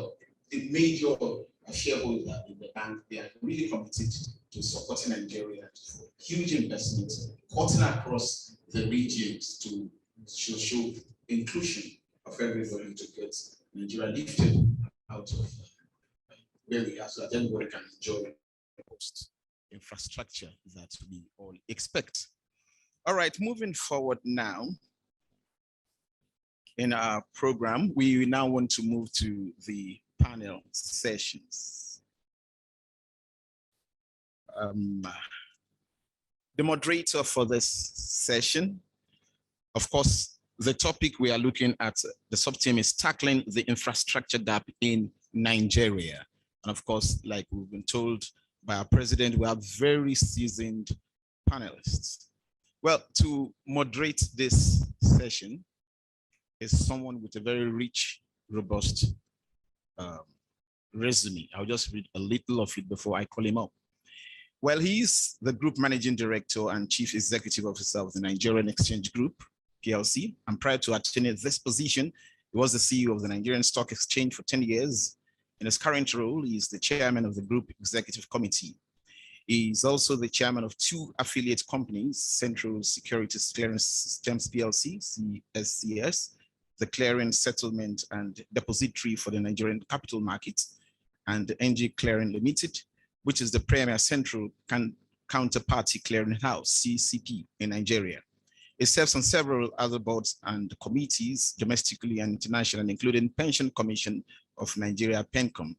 shareholder in the bank, they are really committed to supporting Nigeria for huge investments, cutting across the regions to show inclusion of everybody to get Nigeria lifted out of where we are, so that everybody can enjoy the post infrastructure that we all expect. All right, moving forward now in our program, we now want to move to the panel sessions. The moderator for this session, of course, the topic we are looking at, the sub-team is tackling the infrastructure gap in Nigeria. And of course, like we've been told by our president, we have very seasoned panelists. Well, to moderate this session is someone with a very rich, robust resume. I'll just read a little of it before I call him up. Well, he is the Group Managing Director and Chief Executive Officer of the Nigerian Exchange Group, PLC. And prior to attaining this position, he was the CEO of the Nigerian Stock Exchange for 10 years. In his current role, he is the chairman of the Group Executive Committee. He is also the chairman of two affiliate companies, Central Securities Clearance Systems PLC, CSCS, the Clearing, Settlement and Depository for the Nigerian Capital Markets, and the NG Clearing Limited, which is the premier central counterparty clearing house, CCP, in Nigeria. It serves on several other boards and committees, domestically and internationally, including Pension Commission of Nigeria, PENCOM,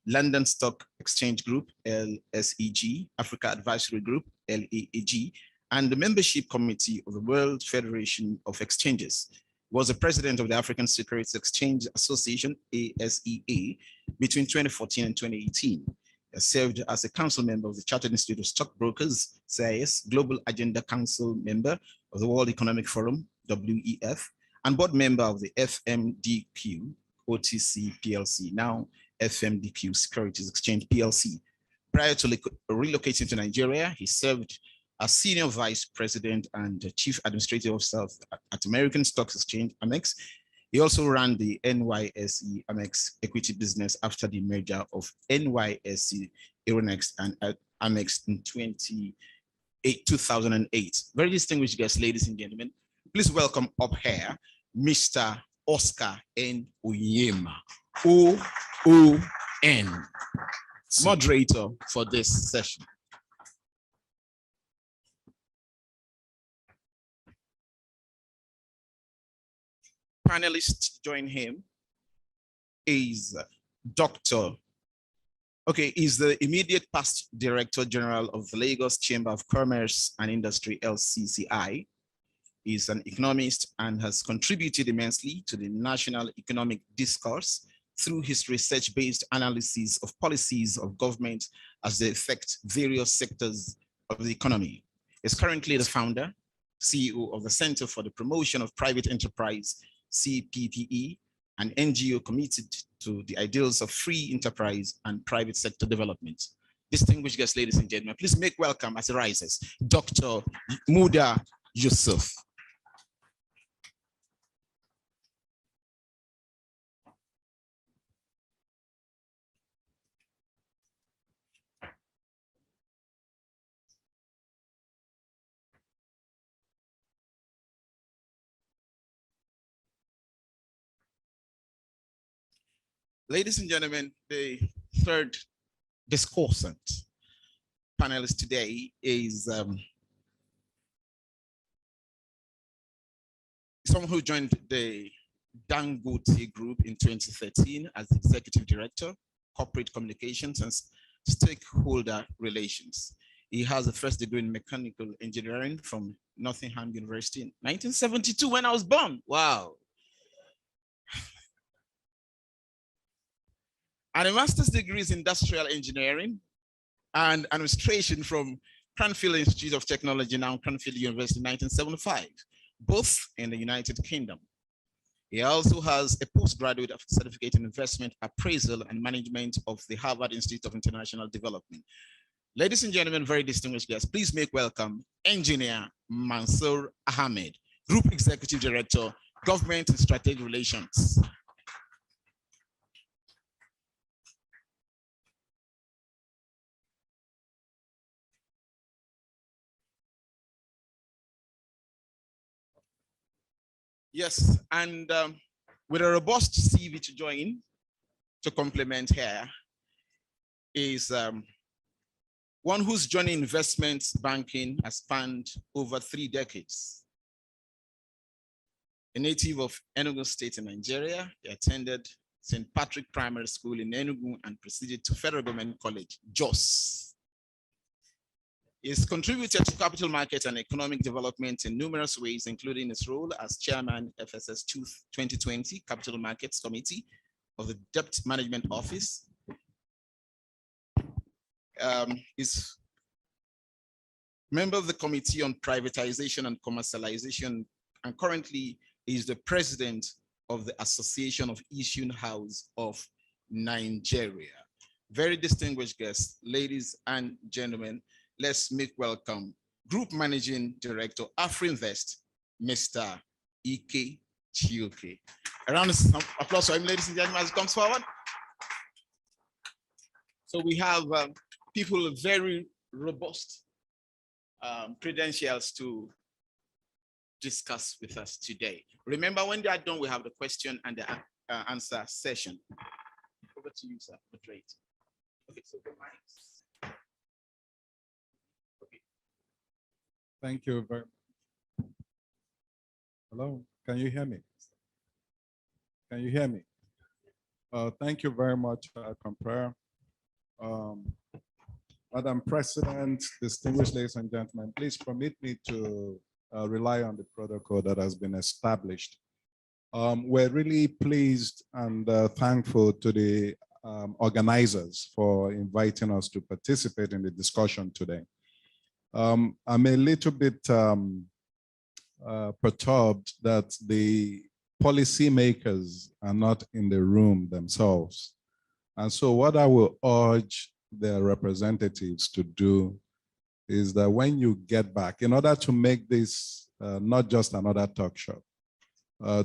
London Stock Exchange Group, LSEG, Africa Advisory Group, LAAG, and the membership committee of the World Federation of Exchanges. Was the president of the African Securities Exchange Association, ASEA, between 2014 and 2018. He served as a council member of the Chartered Institute of Stockbrokers, CIS, Global Agenda Council member of the World Economic Forum, WEF, and board member of the FMDQ, OTC PLC, now FMDQ Securities Exchange PLC. Prior to relocating to Nigeria, he served as Senior Vice President and Chief Administrative Officer at American Stock Exchange, Amex. He also ran the NYSE Amex equity business after the merger of NYSE Euronext and Amex in 2008. Very distinguished guests, ladies and gentlemen, Please welcome up here, Mr. Oscar N. Onyema, OON, moderator for this session. Panelists join him is is the immediate past Director General of the Lagos Chamber of Commerce and Industry, LCCI. He's an economist and has contributed immensely to the national economic discourse through his research-based analysis of policies of government as they affect various sectors of the economy. He's currently the founder, CEO of the Center for the Promotion of Private Enterprise, CPPE, an NGO committed to the ideals of free enterprise and private sector development. Distinguished guests, ladies and gentlemen, please make welcome as he rises, Dr. Muda Yusuf. Ladies and gentlemen, the third discoursant panelist today is someone who joined the Dangote Group in 2013 as Executive Director, Corporate Communications and Stakeholder Relations. He has a first degree in Mechanical Engineering from Nottingham University in 1972 when I was born. Wow. And a master's degree in Industrial Engineering and Administration from Cranfield Institute of Technology, now Cranfield University in 1975, both in the United Kingdom. He also has a postgraduate certificate in investment appraisal and management of the Harvard Institute of International Development. Ladies and gentlemen, very distinguished guests, please make welcome Engineer Mansour Ahmed, Group Executive Director, Government and Strategic Relations. Yes, and with a robust CV to join, to complement here, is one whose journey in investment banking has spanned over 3 decades. A native of Enugu State in Nigeria, he attended St. Patrick Primary School in Enugu and proceeded to Federal Government College, Jos. He's contributed to capital markets and economic development in numerous ways, including his role as chairman FSS 2020 Capital Markets Committee of the Debt Management Office. He's member of the Committee on Privatization and Commercialization, and currently is the president of the Association of Issuing House of Nigeria. Very distinguished guests, ladies and gentlemen, let's make welcome Group Managing Director, AfriInvest, Mr. Ike Chioke. A round of applause for him, ladies and gentlemen, as he comes forward. So we have people with very robust credentials to discuss with us today. Remember, when they are done, we have the question and the answer session. Over to you, sir. Moderate. Okay, so the mics. Thank you very much. Hello, can you hear me? Can you hear me? Thank you very much, Compare. Madam President, distinguished ladies and gentlemen, please permit me to rely on the protocol that has been established. We're really pleased and thankful to the organizers for inviting us to participate in the discussion today. I'm a little bit perturbed that the policymakers are not in the room themselves. And so what I will urge their representatives to do is that when you get back, in order to make this not just another talk show,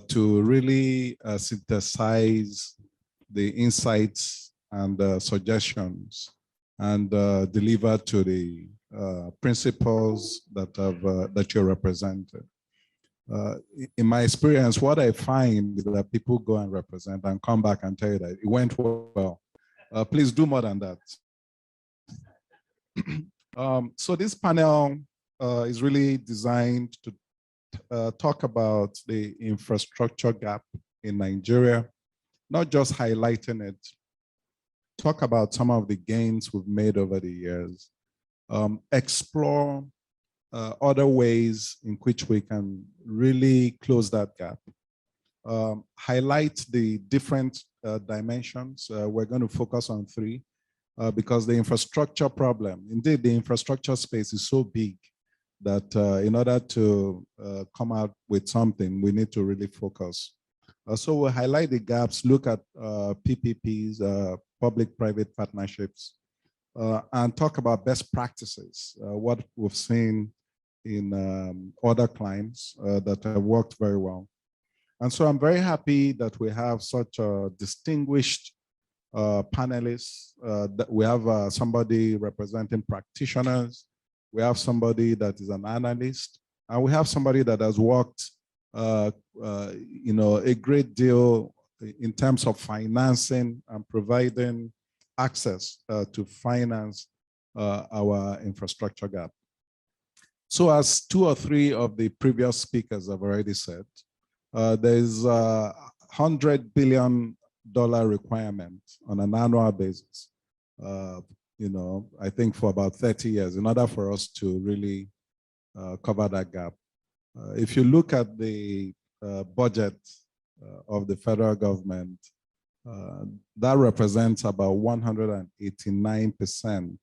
to really synthesize the insights and suggestions and deliver to the principles that you're represented. In my experience, what I find is that people go and represent and come back and tell you that it went well. Please do more than that. So this panel is really designed to talk about the infrastructure gap in Nigeria, not just highlighting it, talk about some of the gains we've made over the years, explore other ways in which we can really close that gap, highlight the different dimensions. We're going to focus on three because the infrastructure problem, indeed the infrastructure space is so big that in order to come out with something, we need to really focus. So we'll highlight the gaps, look at PPPs, public-private partnerships, and talk about best practices, what we've seen in other clients that have worked very well. And so I'm very happy that we have such a distinguished panelists. That we have somebody representing practitioners, we have somebody that is an analyst, and we have somebody that has worked a great deal in terms of financing and providing access to finance our infrastructure gap. So as two or three of the previous speakers have already said, there's a $100 billion requirement on an annual basis, I think for about 30 years in order for us to really cover that gap. If you look at the budget of the federal government, that represents about 189%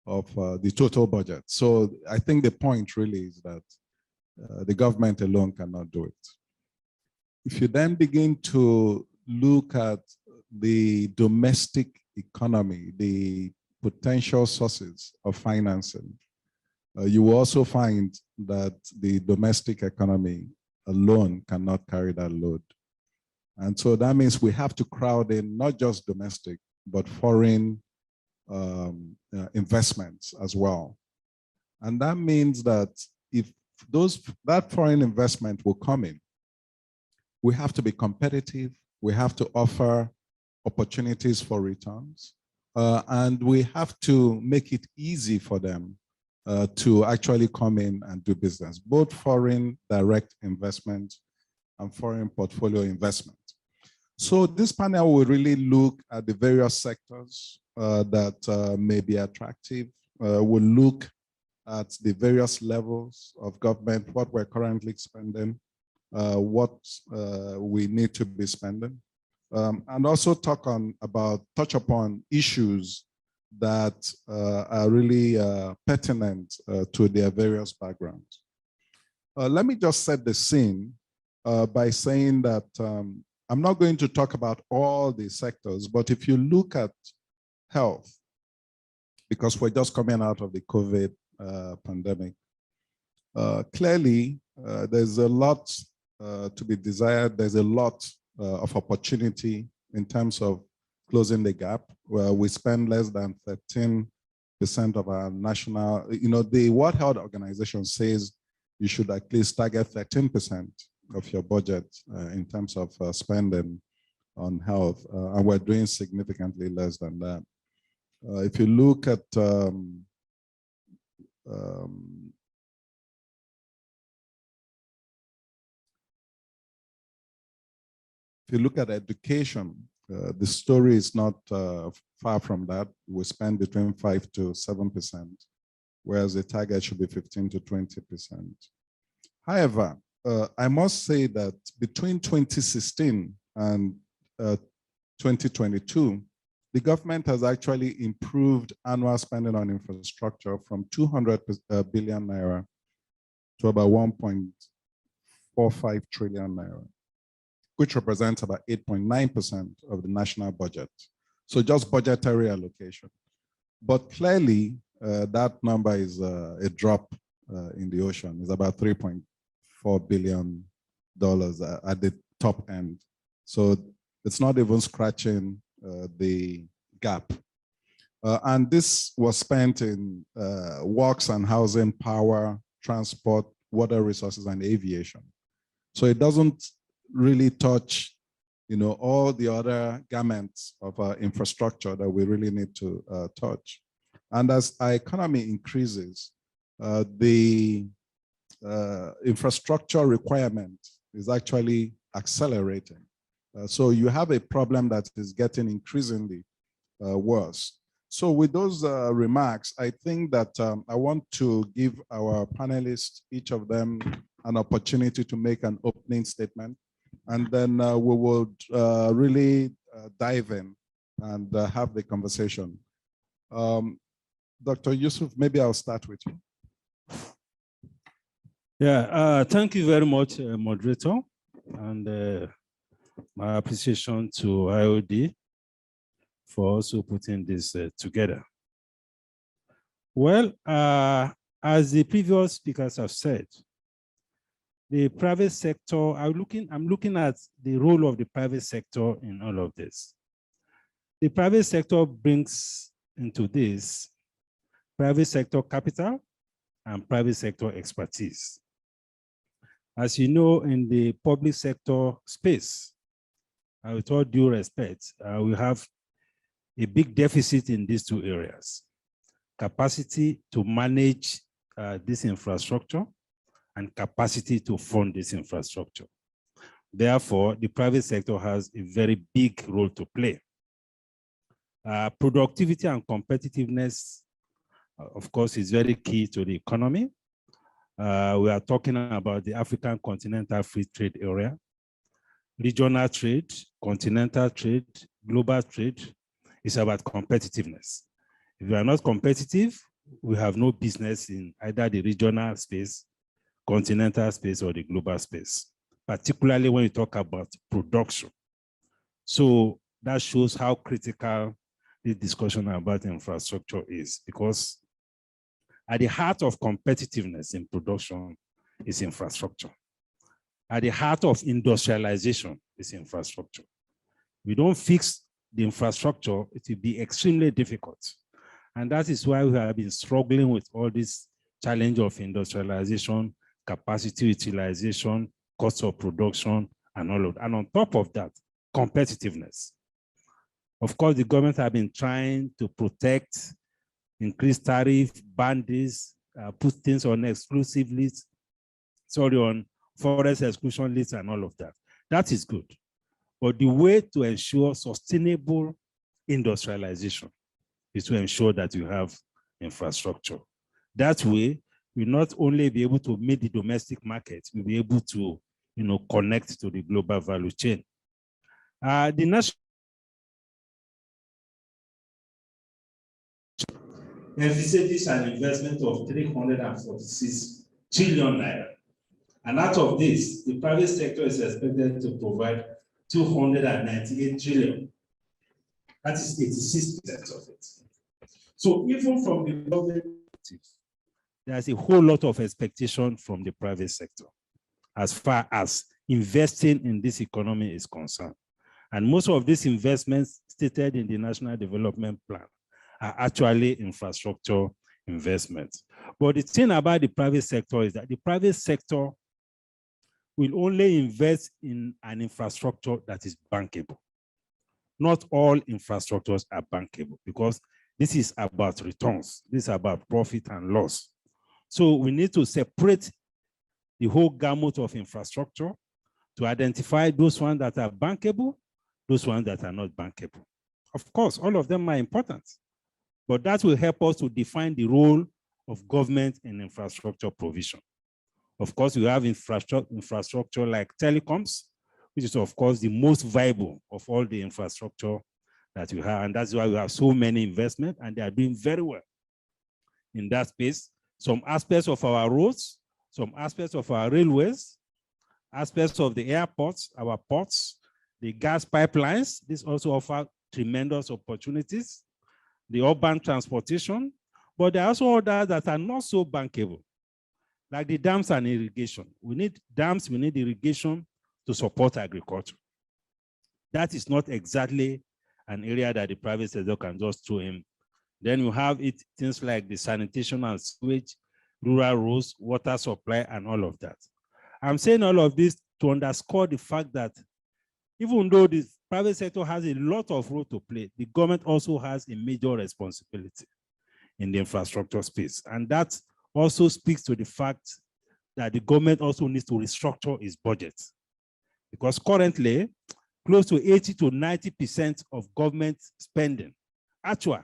of the total budget. So I think the point really is that the government alone cannot do it. If you then begin to look at the domestic economy, the potential sources of financing, you will also find that the domestic economy alone cannot carry that load. And so that means we have to crowd in not just domestic, but foreign investments as well. And that means that if that foreign investment will come in, we have to be competitive, we have to offer opportunities for returns, and we have to make it easy for them to actually come in and do business, both foreign direct investment and foreign portfolio investment. So this panel will really look at the various sectors that may be attractive. We'll look at the various levels of government, what we're currently spending, what we need to be spending, and also touch upon issues that are really pertinent to their various backgrounds. Let me just set the scene by saying that I'm not going to talk about all the sectors, but if you look at health, because we're just coming out of the COVID pandemic, clearly there's a lot to be desired. There's a lot of opportunity in terms of closing the gap, where we spend less than 13% of our national, the World Health Organization says you should at least target 13% of your budget in terms of spending on health, and we're doing significantly less than that. If you look at education, the story is not far from that. We spend between 5 to 7%, whereas the target should be 15 to 20%. However, I must say that between 2016 and 2022, the government has actually improved annual spending on infrastructure from 200 billion naira to about 1.45 trillion naira, which represents about 8.9% of the national budget. So just budgetary allocation. But clearly, that number is a drop in the ocean. It's about $3.4 billion at the top end. So it's not even scratching the gap. And this was spent in works and housing, power, transport, water resources, and aviation. So it doesn't really touch, all the other garments of our infrastructure that we really need to touch. And as our economy increases, the infrastructure requirement is actually accelerating. So you have a problem that is getting increasingly worse. So with those remarks, I think that I want to give our panelists, each of them, an opportunity to make an opening statement. And then we will really dive in and have the conversation. Dr. Yusuf, maybe I'll start with you. Yeah, thank you very much, moderator, and my appreciation to IoD for also putting this together. Well, as the previous speakers have said, the private sector, I'm looking at the role of the private sector in all of this. The private sector brings into this private sector capital and private sector expertise. As you know, in the public sector space, with all due respect, we have a big deficit in these two areas: capacity to manage this infrastructure and capacity to fund this infrastructure. Therefore, the private sector has a very big role to play. Productivity and competitiveness, of course, is very key to the economy. We are talking about the African Continental Free Trade Area, regional trade, continental trade, global trade. Is about competitiveness. If we are not competitive, we have no business in either the regional space, continental space, or the global space, particularly when you talk about production. So that shows how critical the discussion about infrastructure is, because at the heart of competitiveness in production is infrastructure. At the heart of industrialization is infrastructure. We don't fix the infrastructure, it will be extremely difficult. And that is why we have been struggling with all this challenge of industrialization, capacity utilization, cost of production, and all of that. And on top of that, competitiveness. Of course, the government have been trying to protect, increase tariff, ban this, put things on exclusive lists, on forest exclusion lists and all of that. That is good. But the way to ensure sustainable industrialization is to ensure that you have infrastructure. That way, we'll not only be able to meet the domestic market, we'll be able to connect to the global value chain. The national envisages an investment of 346 trillion naira. And out of this, the private sector is expected to provide 298 trillion. That is 86% of it. So even from the government perspective, there's a whole lot of expectation from the private sector as far as investing in this economy is concerned. And most of these investments stated in the National Development Plan are actually infrastructure investments. But the thing about the private sector is that the private sector will only invest in an infrastructure that is bankable. Not all infrastructures are bankable, because this is about returns. This is about profit and loss. So we need to separate the whole gamut of infrastructure to identify those ones that are bankable, those ones that are not bankable. Of course, all of them are important, but that will help us to define the role of government in infrastructure provision. Of course, we have infrastructure like telecoms, which is, of course, the most viable of all the infrastructure that we have. And that's why we have so many investments, and they are doing very well in that space. Some aspects of our roads, some aspects of our railways, aspects of the airports, our ports, the gas pipelines. This also offers tremendous opportunities. The urban transportation, but there are also others that are not so bankable, like the dams and irrigation. We need dams, we need irrigation to support agriculture. That is not exactly an area that the private sector can just throw in. Then you have things like the sanitation and sewage, rural roads, water supply, and all of that. I'm saying all of this to underscore the fact that even though the private sector has a lot of role to play, the government also has a major responsibility in the infrastructure space. And that also speaks to the fact that the government also needs to restructure its budget. Because currently, close to 80 to 90% of government spending, actual,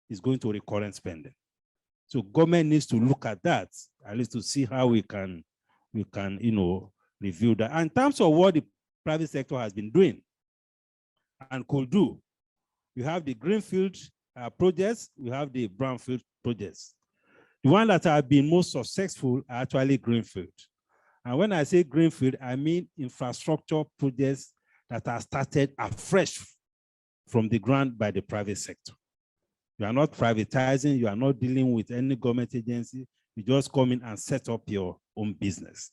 is going to recurrent spending. So government needs to look at that, at least to see how we can review that. And in terms of what the private sector has been doing and could do, we have the greenfield projects, we have the brownfield projects. The ones that have been most successful are actually greenfield. And when I say greenfield, I mean infrastructure projects that are started afresh from the ground by the private sector. You are not privatizing, you are not dealing with any government agency, you just come in and set up your own business.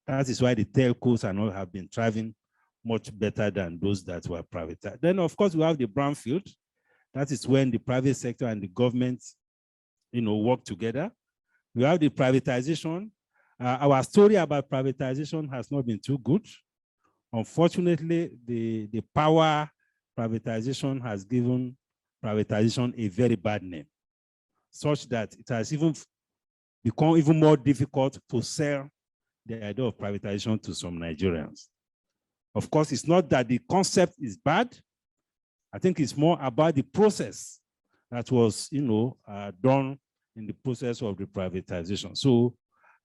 That is why the telcos and all have been thriving much better than those that were privatized. Then, of course, we have the brownfield. That is when the private sector and the government, work together. We have the privatization. Our story about privatization has not been too good. Unfortunately, the power privatization has given privatization a very bad name, such that it has even become even more difficult to sell the idea of privatization to some Nigerians. Of course, it's not that the concept is bad. I think it's more about the process that was, done in the process of the privatization. So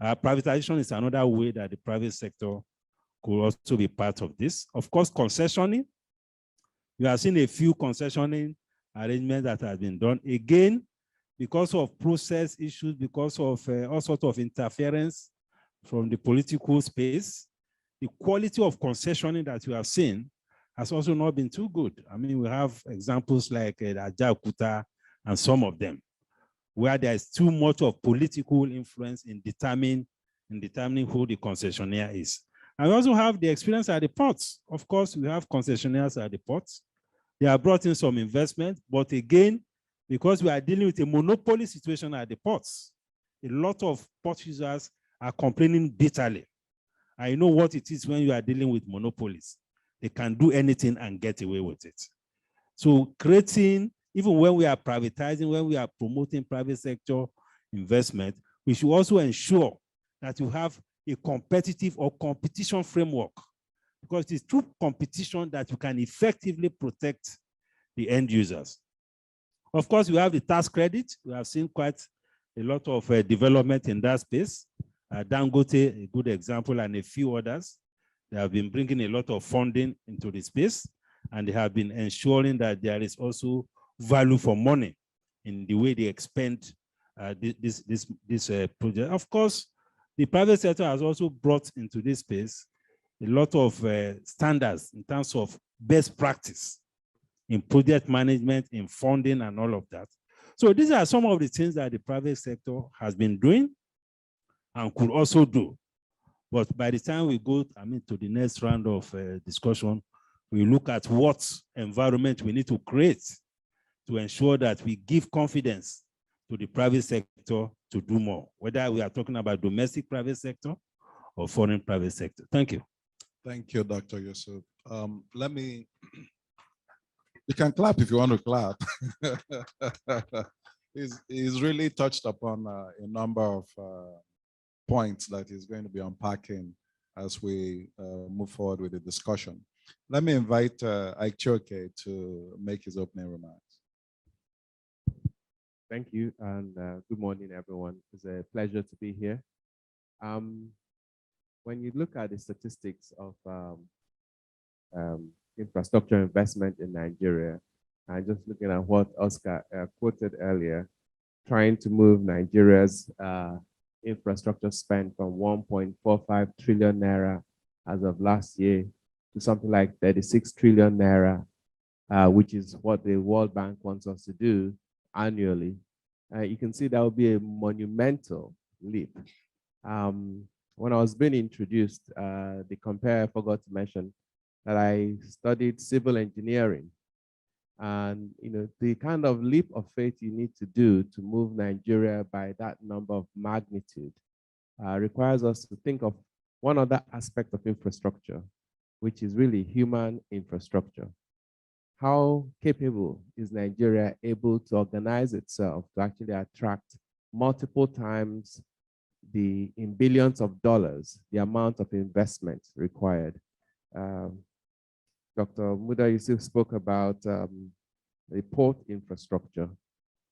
privatization is another way that the private sector could also be part of this. Of course, concessioning. We have seen a few concessioning arrangements that have been done. Again, because of process issues, because of all sorts of interference from the political space, the quality of concessioning that you have seen has also not been too good. I mean, we have examples like Ajaokuta and some of them, where there is too much of political influence in determining who the concessionaire is. And we also have the experience at the ports. Of course, we have concessionaires at the ports. They have brought in some investment, but again, because we are dealing with a monopoly situation at the ports, a lot of port users are complaining bitterly. I know what it is when you are dealing with monopolies. They can do anything and get away with it. So creating, even when we are privatizing, when we are promoting private sector investment, we should also ensure that you have a competitive or competition framework, because it's through competition that you can effectively protect the end users. Of course, we have the tax credit. We have seen quite a lot of development in that space. Dangote, a good example, and a few others. They have been bringing a lot of funding into the space, and they have been ensuring that there is also value for money in the way they expend this project. Of course, the private sector has also brought into this space a lot of standards in terms of best practice in project management, in funding, and all of that. So these are some of the things that the private sector has been doing and could also do. But by the time we go, to the next round of discussion, we look at what environment we need to create to ensure that we give confidence to the private sector to do more, whether we are talking about domestic private sector or foreign private sector. Thank you. Thank you, Dr. Yusuf. You can clap if you want to clap. He's really touched upon a number of points that he's going to be unpacking as we move forward with the discussion. Let me invite Ike Choke to make his opening remarks. Thank you, and good morning, everyone. It's a pleasure to be here. When you look at the statistics of infrastructure investment in Nigeria, and just looking at what Oscar quoted earlier, trying to move Nigeria's infrastructure spend from 1.45 trillion naira as of last year to something like 36 trillion naira, which is what the World Bank wants us to do annually. You can see that will be a monumental leap. When I was being introduced, the compare forgot to mention that I studied civil engineering. And the kind of leap of faith you need to do to move Nigeria by that number of magnitude requires us to think of one other aspect of infrastructure, which is really human infrastructure. How capable is Nigeria able to organize itself to actually attract multiple times in billions of dollars, the amount of investment required? Dr. Muda Yusuf spoke about the port infrastructure.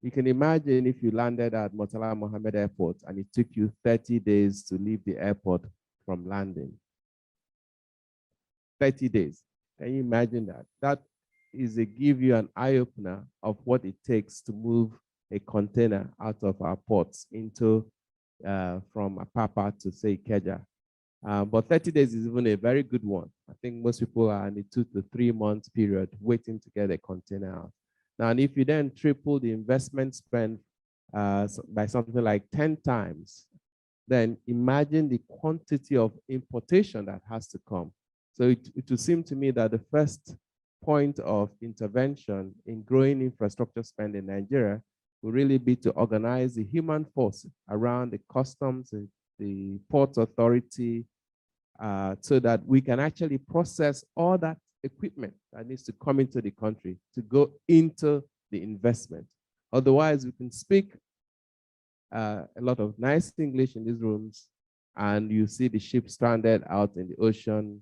You can imagine if you landed at Murtala Mohammed Airport and it took you 30 days to leave the airport from landing. 30 days. Can you imagine that? That is to give you an eye-opener of what it takes to move a container out of our ports into from Apapa to say Ikeja. But 30 days is even a very good one. I think most people are in a 2 to 3 months period waiting to get a container out. Now, and if you then triple the investment spend by something like 10 times, then imagine the quantity of importation that has to come. So it would seem to me that the first point of intervention in growing infrastructure spend in Nigeria will really be to organize the human force around the customs, the port authority, so that we can actually process all that equipment that needs to come into the country to go into the investment. Otherwise, we can speak a lot of nice English in these rooms, and you see the ship stranded out in the ocean,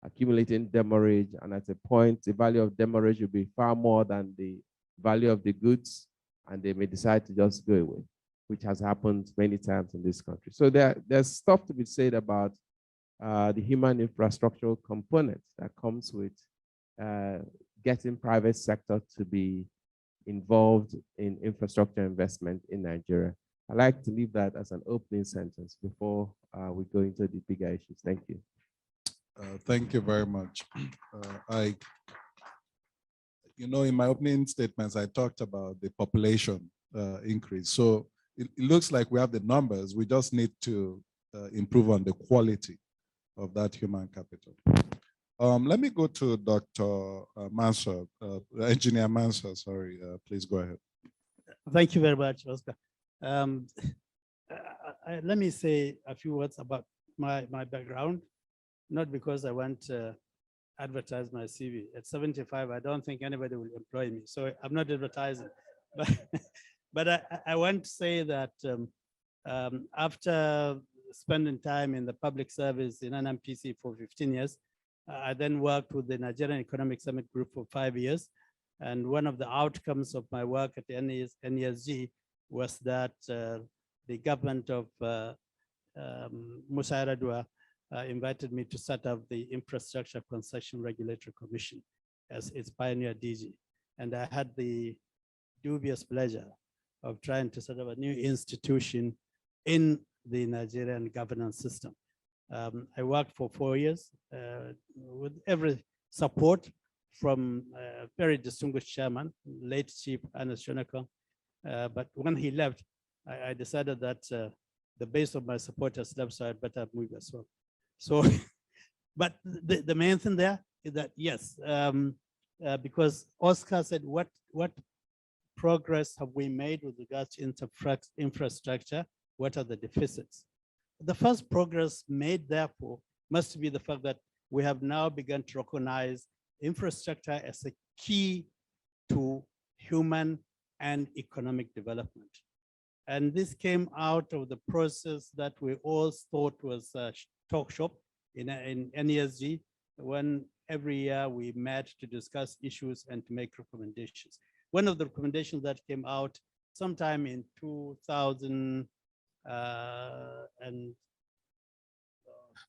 accumulating demurrage, and at a point, the value of demurrage will be far more than the value of the goods, and they may decide to just go away, which has happened many times in this country. So there's stuff to be said about the human infrastructural component that comes with getting private sector to be involved in infrastructure investment in Nigeria. I'd like to leave that as an opening sentence before we go into the bigger issues. Thank you. Thank you very much. In my opening statements, I talked about the population increase. So it looks like we have the numbers. We just need to improve on the quality of that human capital. Let me go to Dr. Mansour, Engineer Mansour, sorry, please go ahead. Thank you very much, Oscar. Let me say a few words about my background, not because I want to advertise my CV. At 75, I don't think anybody will employ me, so I'm not advertising. But I want to say that after spending time in the public service in NMPC for 15 years, I then worked with the Nigerian Economic Summit Group for 5 years. And one of the outcomes of my work at the NESG was that the government of Musa Yar'Adua invited me to set up the Infrastructure Concession Regulatory Commission as its pioneer DG. And I had the dubious pleasure of trying to set up a new institution in the Nigerian governance system. I worked for 4 years with every support from a very distinguished chairman, late Chief Ernest Shonekan. But when he left, I decided that the base of my support has left, so I better move as well. So, but the main thing there is that, yes, because Oscar said, what progress have we made with regards to infrastructure? What are the deficits? The first progress made, therefore, must be the fact that we have now begun to recognize infrastructure as a key to human and economic development. And this came out of the process that we all thought was a talk shop in NESG, when every year we met to discuss issues and to make recommendations. One of the recommendations that came out sometime in 2000, and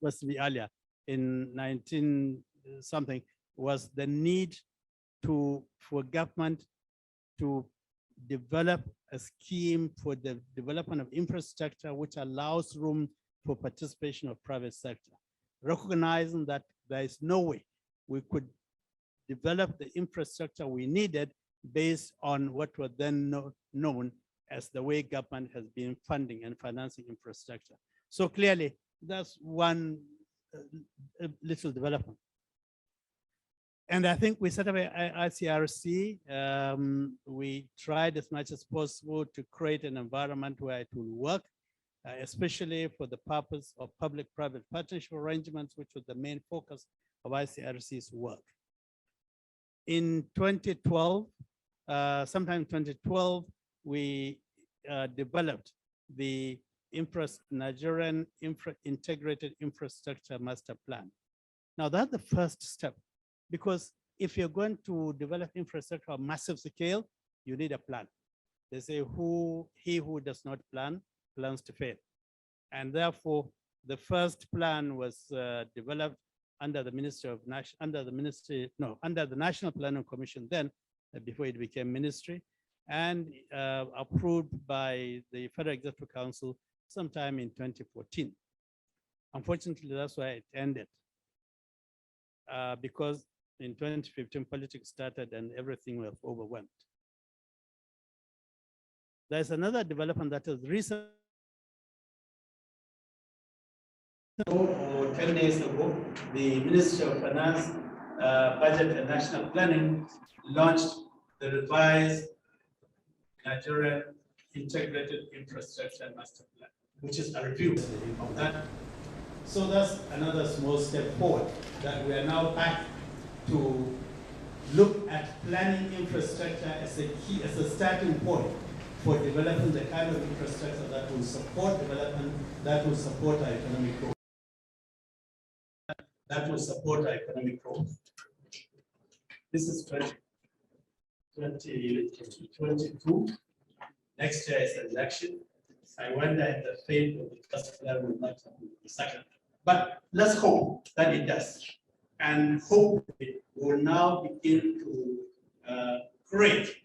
must be earlier, in 19 something, was the need for government to develop a scheme for the development of infrastructure which allows room for participation of private sector, recognizing that there is no way we could develop the infrastructure we needed based on what was then known as the way government has been funding and financing infrastructure. So clearly, that's one little development. And I think we set up a ICRC. We tried as much as possible to create an environment where it will work. especially for the purpose of public-private partnership arrangements, which was the main focus of ICRC's work. In 2012, sometime in 2012, we developed the Nigerian Integrated Infrastructure Master Plan. Now that's the first step, because if you're going to develop infrastructure on massive scale, you need a plan. They say he who does not plan plans to fail. And therefore, the first plan was developed under the National Planning Commission then, before it became ministry, and approved by the Federal Executive Council sometime in 2014. Unfortunately, that's why it ended, because in 2015, politics started and everything was overwhelmed. There's another development that is recent. Or 10 days ago, the Ministry of Finance, Budget and National Planning launched the revised Nigerian Integrated Infrastructure Master Plan, which is a review of that. So that's another small step forward, that we are now back to look at planning infrastructure as a key, as a starting point for developing the kind of infrastructure that will support development, that will support our economic growth. That will support our economic growth. This is 2022. Next year is election. I wonder if the fate of the first plan will not be the second. But let's hope that it does. And hope it will now begin to create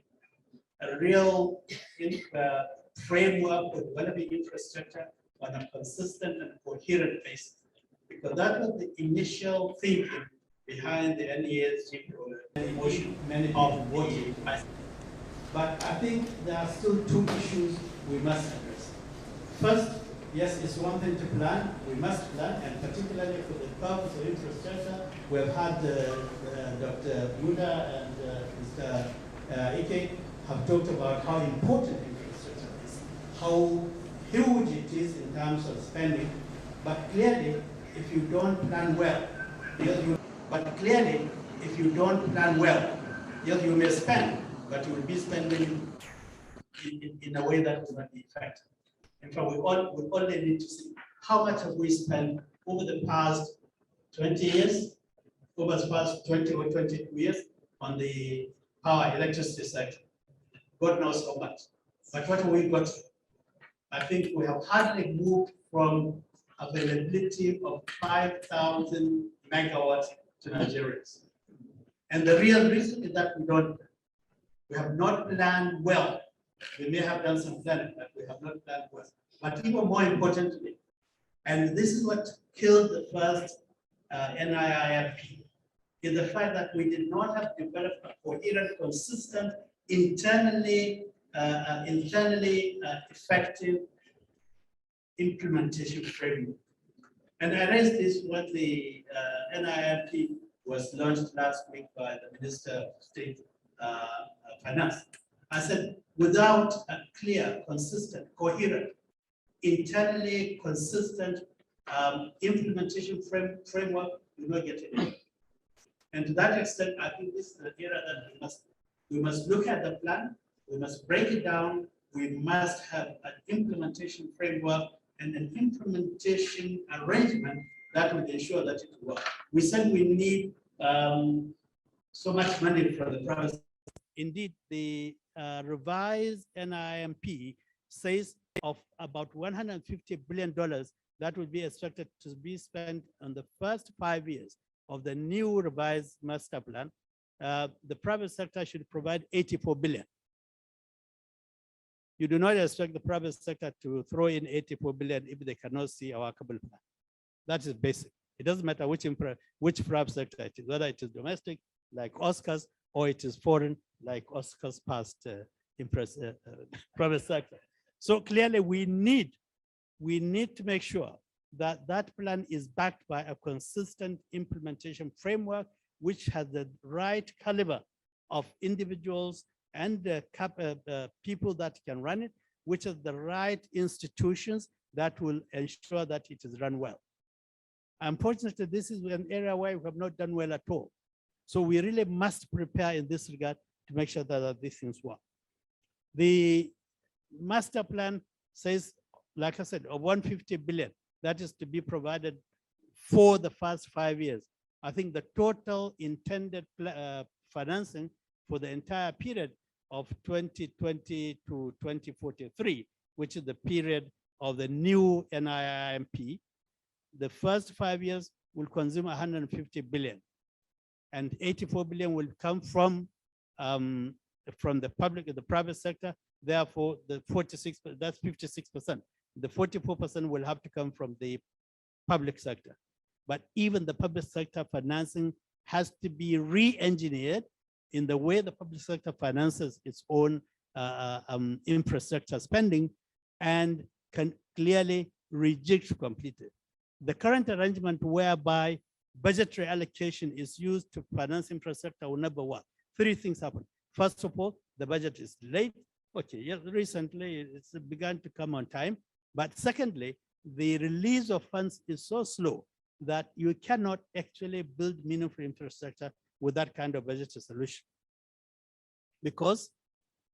a real framework for developing infrastructure on a consistent and coherent basis. Because that was the initial thinking behind the NESG motion of voting. But I think there are still two issues we must address. First, yes, it's one thing to plan. We must plan, and particularly for the purpose of infrastructure, we have had Dr. Buda and Mr. Ike have talked about how important infrastructure is, how huge it is in terms of spending. But clearly, if you don't plan well, you may spend, but you will be spending in a way that will not be effective. In fact, we only need to see how much have we spent over the past 20 years, over the past 20 or 22 years on the power electricity sector. God knows how much. But what have we got? I think we have hardly moved from availability of 5,000 megawatts to Nigerians. And the real reason is that we have not planned well. We may have done some planning, but we have not planned well. But even more importantly, and this is what killed the first NIIFP, is the fact that we did not have developed a coherent, consistent, internally effective implementation framework. And I raised this when the NIIFP was launched last week by the Minister of State Finance. I said, without a clear, consistent, coherent, internally consistent implementation framework, we will not get anywhere. And to that extent, I think this is the area that we must look at the plan, we must break it down, we must have an implementation framework and an implementation arrangement that will ensure that it will work. We said we need so much money from the private. Indeed, the revised NIMP says of about $150 billion that will be expected to be spent on the first 5 years of the new revised master plan. The private sector should provide 84 billion. You do not expect the private sector to throw in 84 billion if they cannot see a workable plan. That is basic. It doesn't matter which private sector it is, whether it is domestic, like Oscars, or it is foreign, like Oscars past private sector. So clearly we need to make sure that that plan is backed by a consistent implementation framework, which has the right caliber of individuals and people that can run it, which are the right institutions that will ensure that it is run well. Unfortunately, this is an area where we have not done well at all. So we really must prepare in this regard to make sure that these things work. The master plan says, like I said, of 150 billion, that is to be provided for the first 5 years. I think the total intended financing for the entire period of 2020 to 2043, which is the period of the new NIIMP, the first 5 years will consume 150 billion, and 84 billion will come from the private sector. Therefore, the 46, that's 56%. The 44% will have to come from the public sector. But even the public sector financing has to be re-engineered in the way the public sector finances its own infrastructure spending, and can clearly reject completely. The current arrangement whereby budgetary allocation is used to finance infrastructure will never work. Three things happen. First of all, the budget is late. Okay, yes, recently it's begun to come on time. But secondly, the release of funds is so slow that you cannot actually build meaningful infrastructure with that kind of budgetary solution. Because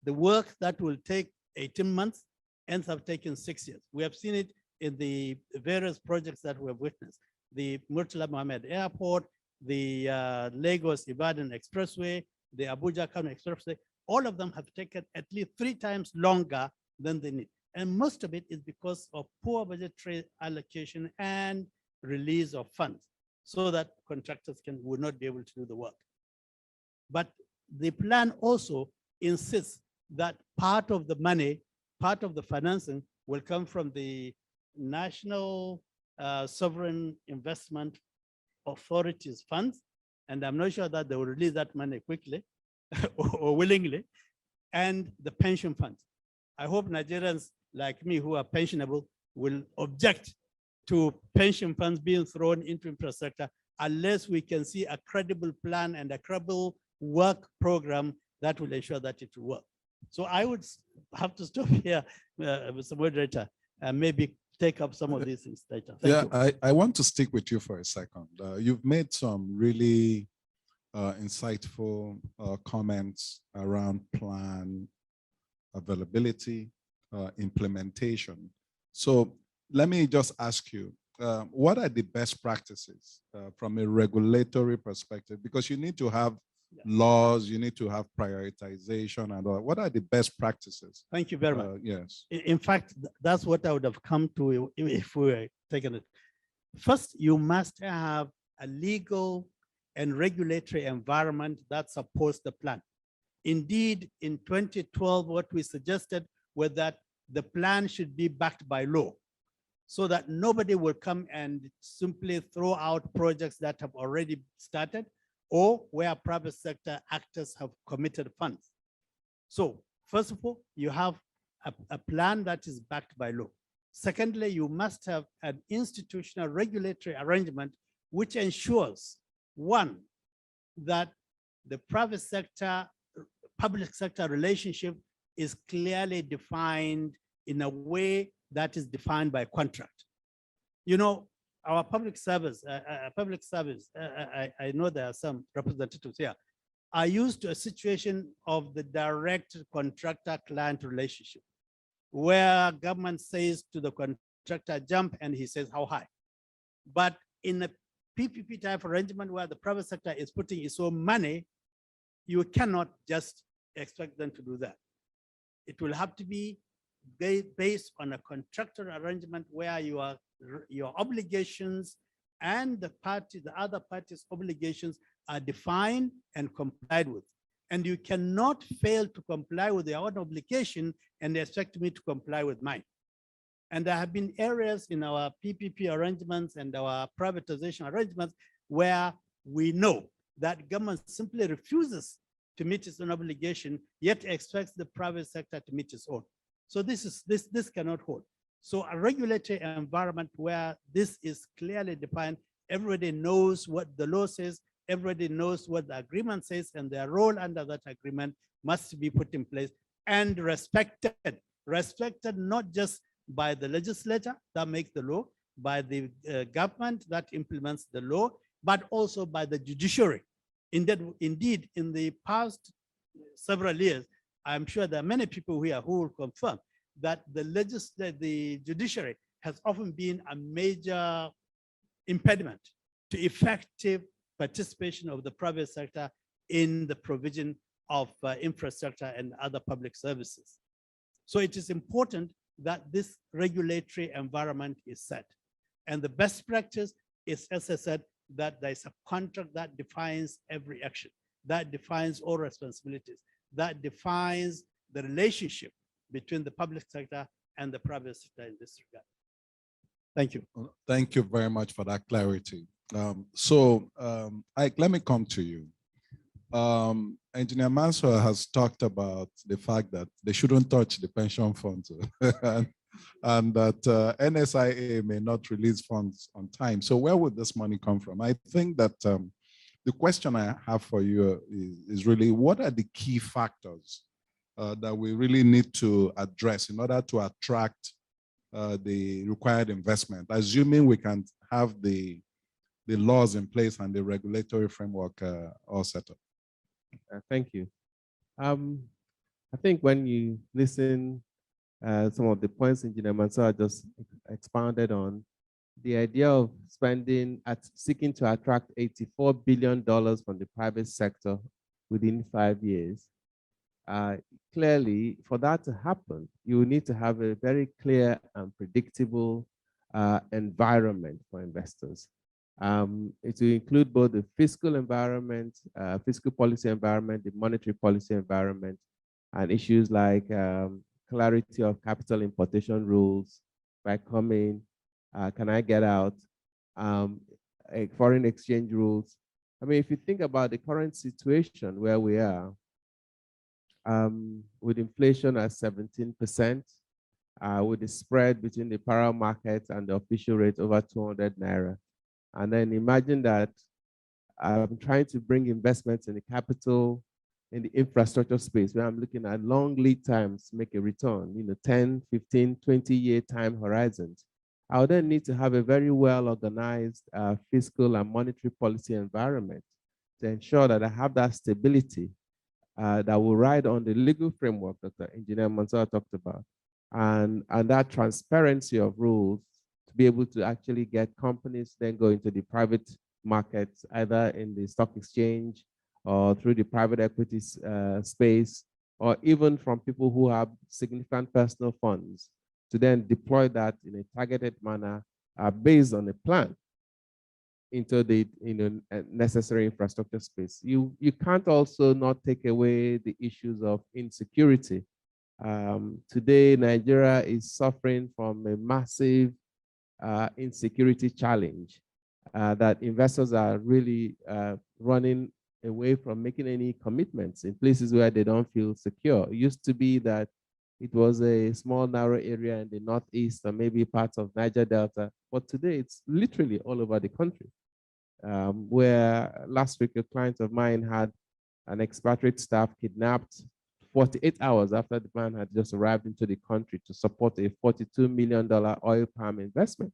the work that will take 18 months ends up taking 6 years. We have seen it in the various projects that we have witnessed. The Murtala Mohammed Airport, the Lagos Ibadan Expressway, the Abuja Kano Expressway, all of them have taken at least 3 times longer than they need. And most of it is because of poor budgetary allocation and release of funds, so that contractors would not be able to do the work. But the plan also insists that part of the money, part of the financing will come from the National Sovereign Investment Authorities funds. And I'm not sure that they will release that money quickly or willingly, and the pension funds. I hope Nigerians like me who are pensionable will object to pension funds being thrown into infrastructure unless we can see a credible plan and a credible work program that will ensure that it will work. So I would have to stop here, Mr. Moderator, and maybe take up some of these things later. Thank you. I want to stick with you for a second. You've made some really insightful comments around plan availability, implementation. So let me just ask you, what are the best practices from a regulatory perspective? Because you need to have laws, you need to have prioritization and all. What are the best practices? Thank you very much. Yes. In fact, that's what I would have come to if we were taking it. First, you must have a legal and regulatory environment that supports the plan. Indeed, in 2012, what we suggested was that the plan should be backed by law, so that nobody will come and simply throw out projects that have already started or where private sector actors have committed funds. So first of all, you have a plan that is backed by law. Secondly, you must have an institutional regulatory arrangement which ensures, one, that the private sector, public sector relationship is clearly defined in a way that is defined by contract. You know, our public service, I know there are some representatives here, are used to a situation of the direct contractor-client relationship, where government says to the contractor, jump, and he says, how high? But in a PPP type arrangement where the private sector is putting its own money, you cannot just expect them to do that. It will have to be based on a contractual arrangement where your obligations and the other party's obligations are defined and complied with. And you cannot fail to comply with your own obligation and expect me to comply with mine. And there have been areas in our PPP arrangements and our privatization arrangements where we know that government simply refuses to meet its own obligation, yet expects the private sector to meet its own. So this cannot hold. So a regulatory environment where this is clearly defined, everybody knows what the law says, everybody knows what the agreement says, and their role under that agreement must be put in place and respected not just by the legislature that makes the law, by the government that implements the law, but also by the judiciary. Indeed, in the past several years, I'm sure there are many people here who will confirm that the judiciary has often been a major impediment to effective participation of the private sector in the provision of infrastructure and other public services. So it is important that this regulatory environment is set. And the best practice is, as I said, that there's a contract that defines every action, that defines all responsibilities, that defines the relationship between the public sector and the private sector in this regard. Thank you. Thank you very much for that clarity. Ike, let me come to you. Engineer Mansour has talked about the fact that they shouldn't touch the pension funds and that NSIA may not release funds on time. So where would this money come from? I think that the question I have for you is really, what are the key factors that we really need to address in order to attract the required investment, assuming we can have the laws in place and the regulatory framework all set up? Thank you. I think when you listen, some of the points Engineer Mansour just expounded on, the idea of seeking to attract $84 billion from the private sector within 5 years. Clearly, for that to happen, you will need to have a very clear and predictable environment for investors. It will include both the fiscal environment, fiscal policy environment, the monetary policy environment, and issues like clarity of capital importation rules. If I come in, can I get out? Foreign exchange rules. I mean, if you think about the current situation where we are, with inflation at 17%, with the spread between the parallel market and the official rate over 200 Naira. And then imagine that I'm trying to bring investments in the capital, in the infrastructure space, where I'm looking at long lead times to make a return, 10, 15, 20-year time horizons. I would then need to have a very well-organized fiscal and monetary policy environment to ensure that I have that stability that will ride on the legal framework that the Engineer Mansour talked about, and that transparency of rules to be able to actually get companies then go into the private markets, either in the stock exchange or through the private equity space, or even from people who have significant personal funds, to then deploy that in a targeted manner based on a plan into the necessary infrastructure space. You can't also not take away the issues of insecurity. Today, Nigeria is suffering from a massive insecurity challenge that investors are really running away from making any commitments in places where they don't feel secure. It used to be that it was a small, narrow area in the Northeast or maybe parts of Niger Delta, but today it's literally all over the country. Where last week a client of mine had an expatriate staff kidnapped 48 hours after the man had just arrived into the country to support a $42 million oil palm investment.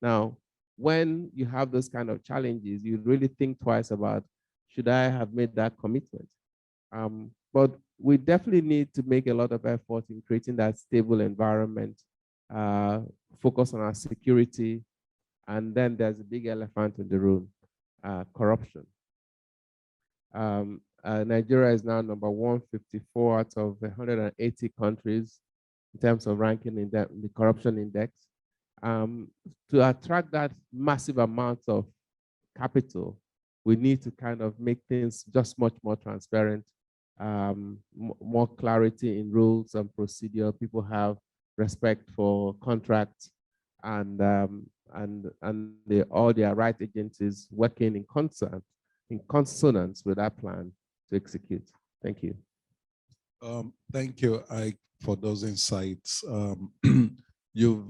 Now, when you have those kind of challenges, you really think twice about, should I have made that commitment? But we definitely need to make a lot of effort in creating that stable environment, focus on our security, and then there's a big elephant in the room, corruption. Nigeria is now number 154 out of 180 countries in terms of ranking in the corruption index. To attract that massive amount of capital, we need to kind of make things just much more transparent, more clarity in rules and procedure. People have respect for contracts, and all their right agencies working in consonance with that plan to execute. Thank you. Thank you, Ike, for those insights. You've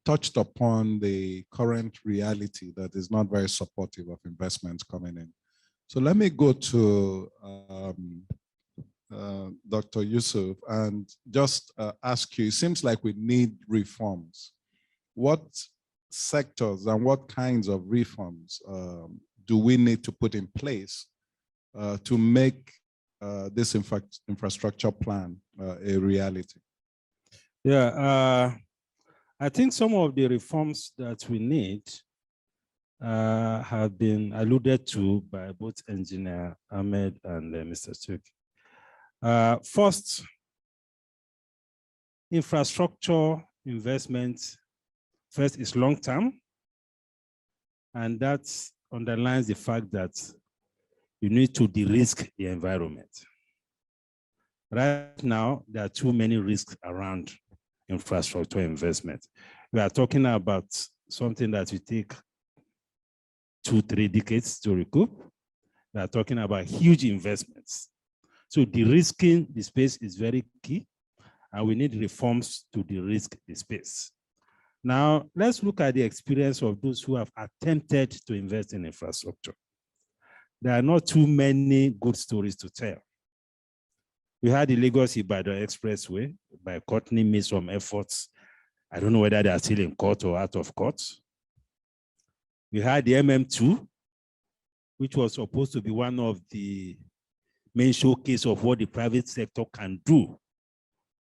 touched upon the current reality that is not very supportive of investments coming in. So let me go to Dr. Yusuf, and just ask you, it seems like we need reforms. What sectors and what kinds of reforms do we need to put in place to make this infrastructure plan a reality? Yeah, I think some of the reforms that we need have been alluded to by both Engineer Ahmed and Mr. Chuk. First, infrastructure investment first is long-term, and that underlines the fact that you need to de-risk the environment. Right now, there are too many risks around infrastructure investment. We are talking about something that will take 2-3 decades to recoup. We are talking about huge investments. So de-risking the space is very key, and we need reforms to de-risk the space. Now, let's look at the experience of those who have attempted to invest in infrastructure. There are not too many good stories to tell. We had the Lagos-Ibadan Expressway by Courtney made some efforts. I don't know whether they are still in court or out of court. We had the MM2, which was supposed to be one of the main showcase of what the private sector can do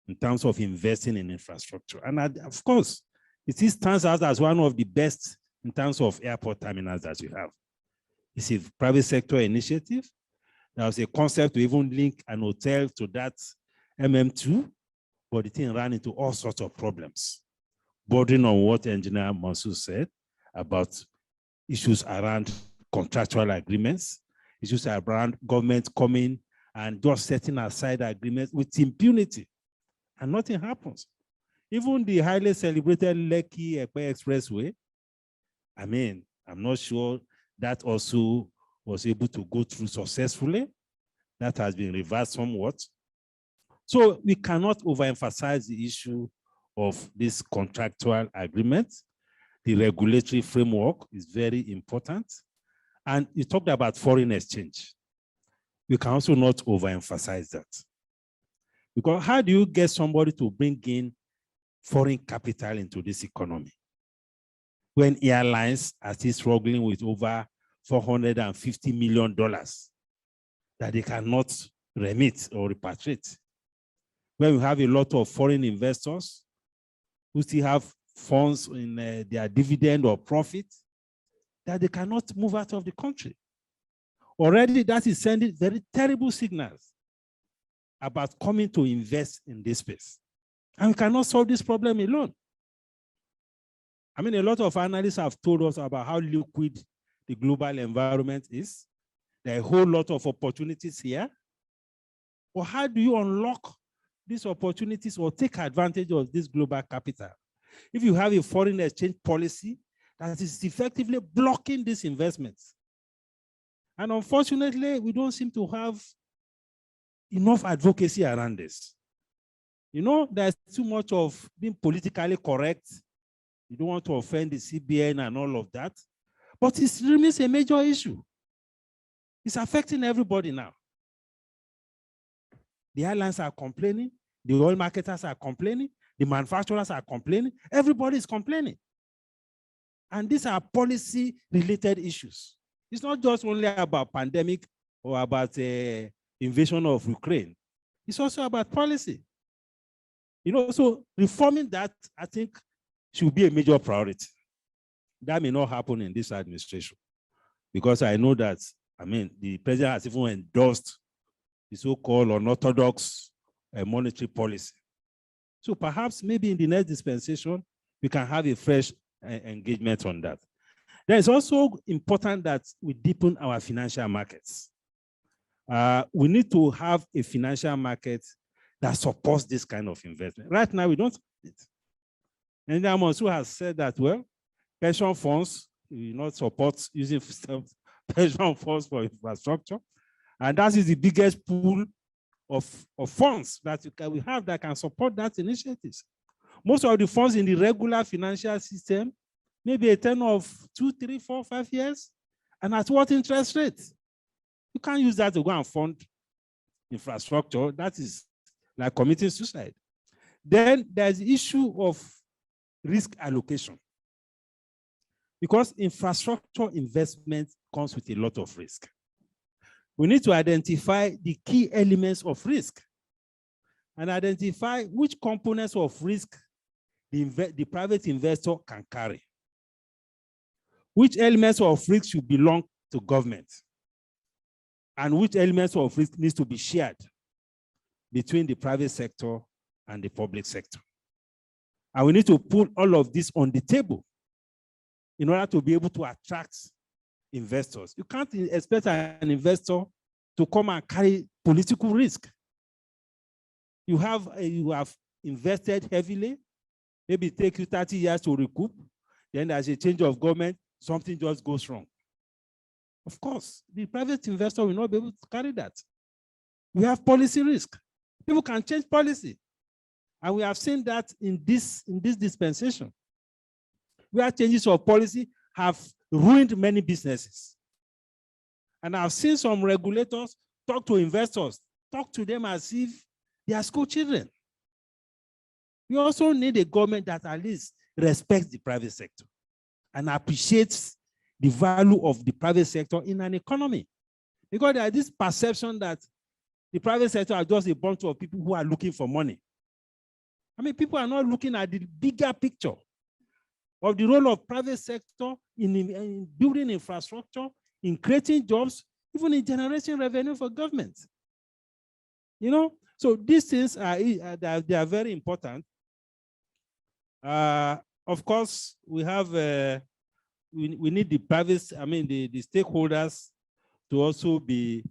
in terms of investing in infrastructure. And of course, it still stands out as one of the best in terms of airport terminals that we have. It's a private sector initiative. There was a concept to even link an hotel to that MM2, but the thing ran into all sorts of problems, bordering on what Engineer Mansour said about issues around contractual agreements, issues around government coming and just setting aside agreements with impunity, and nothing happens. Even the highly celebrated Lekki-Epe Expressway, I mean, I'm not sure that also was able to go through successfully. That has been reversed somewhat. So we cannot overemphasize the issue of this contractual agreement. The regulatory framework is very important. And you talked about foreign exchange. We can also not overemphasize that. Because how do you get somebody to bring in foreign capital into this economy when airlines are still struggling with over $450 million that they cannot remit or repatriate? When we have a lot of foreign investors who still have funds in their dividend or profit that they cannot move out of the country. Already that is sending very terrible signals about coming to invest in this space. And we cannot solve this problem alone. I mean, a lot of analysts have told us about how liquid the global environment is. There are a whole lot of opportunities here. But how do you unlock these opportunities or take advantage of this global capital if you have a foreign exchange policy that is effectively blocking these investments? And unfortunately, we don't seem to have enough advocacy around this. You know, there's too much of being politically correct. You don't want to offend the CBN and all of that. But it remains a major issue. It's affecting everybody now. The airlines are complaining. The oil marketers are complaining. The manufacturers are complaining. Everybody is complaining. And these are policy-related issues. It's not just only about pandemic or about invasion of Ukraine. It's also about policy. You know, so reforming that, I think, should be a major priority. That may not happen in this administration, because I know that, I mean, the president has even endorsed the so-called unorthodox monetary policy. So perhaps maybe in the next dispensation, we can have a fresh engagement on that. Then it's also important that we deepen our financial markets. We need to have a financial market that supports this kind of investment. Right now, we don't have it. And Mansour has said that, well, pension funds will not support using pension funds for infrastructure. And that is the biggest pool of funds that we have that can support that initiatives. Most of the funds in the regular financial system, maybe a tenure of 2, 3, 4, 5 years. And at what interest rate? You can't use that to go and fund infrastructure, that is like committing suicide. Then there's the issue of risk allocation. Because infrastructure investment comes with a lot of risk. We need to identify the key elements of risk and identify which components of risk the private investor can carry. Which elements of risk should belong to government and which elements of risk needs to be shared between the private sector and the public sector. And we need to put all of this on the table in order to be able to attract investors. You can't expect an investor to come and carry political risk. You have invested heavily, maybe it takes you 30 years to recoup, then there's a change of government, something just goes wrong. Of course, the private investor will not be able to carry that. We have policy risk. People can change policy. And we have seen that in this dispensation, where changes of policy have ruined many businesses. And I've seen some regulators talk to investors, talk to them as if they are school children. We also need a government that at least respects the private sector and appreciates the value of the private sector in an economy. Because there is this perception that the private sector are just a bunch of people who are looking for money. I mean, people are not looking at the bigger picture of the role of private sector in building infrastructure, in creating jobs, even in generating revenue for government. You know, so these things they are very important. Of course, we have we need the private, I mean, the stakeholders to also be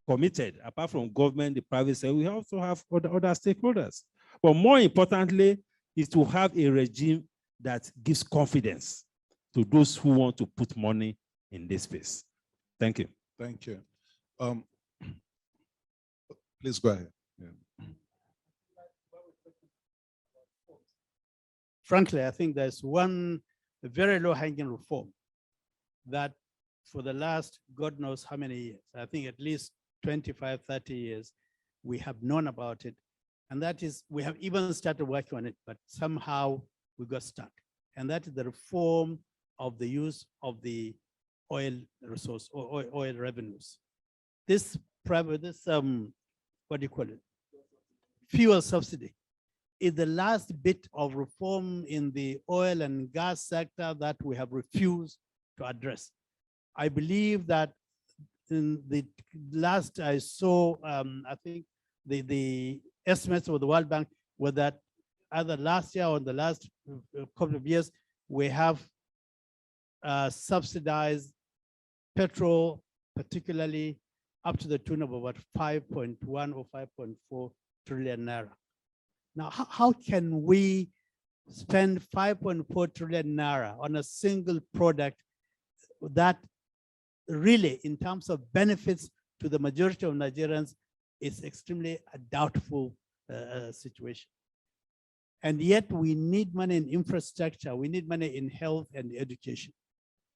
committed. Apart from government, the private sector, we also have other stakeholders. But more importantly, is to have a regime that gives confidence to those who want to put money in this space. Thank you. Thank you. Please go ahead. Yeah. Frankly, I think there's one very low-hanging reform that for the last God knows how many years, I think at least 25, 30 years, we have known about it. And that is, we have even started working on it, but somehow we got stuck. And that is the reform of the use of the oil resource or oil revenues. This private, what do you call it? Fuel subsidy is the last bit of reform in the oil and gas sector that we have refused to address. I believe that in the last I saw, I think the estimates of the World Bank were that either last year or in the last couple of years, we have subsidized petrol, particularly up to the tune of about 5.1 or 5.4 trillion naira. Now, how can we spend 5.4 trillion naira on a single product that really, in terms of benefits to the majority of Nigerians, is extremely a doubtful situation? And yet we need money in infrastructure, we need money in health and education.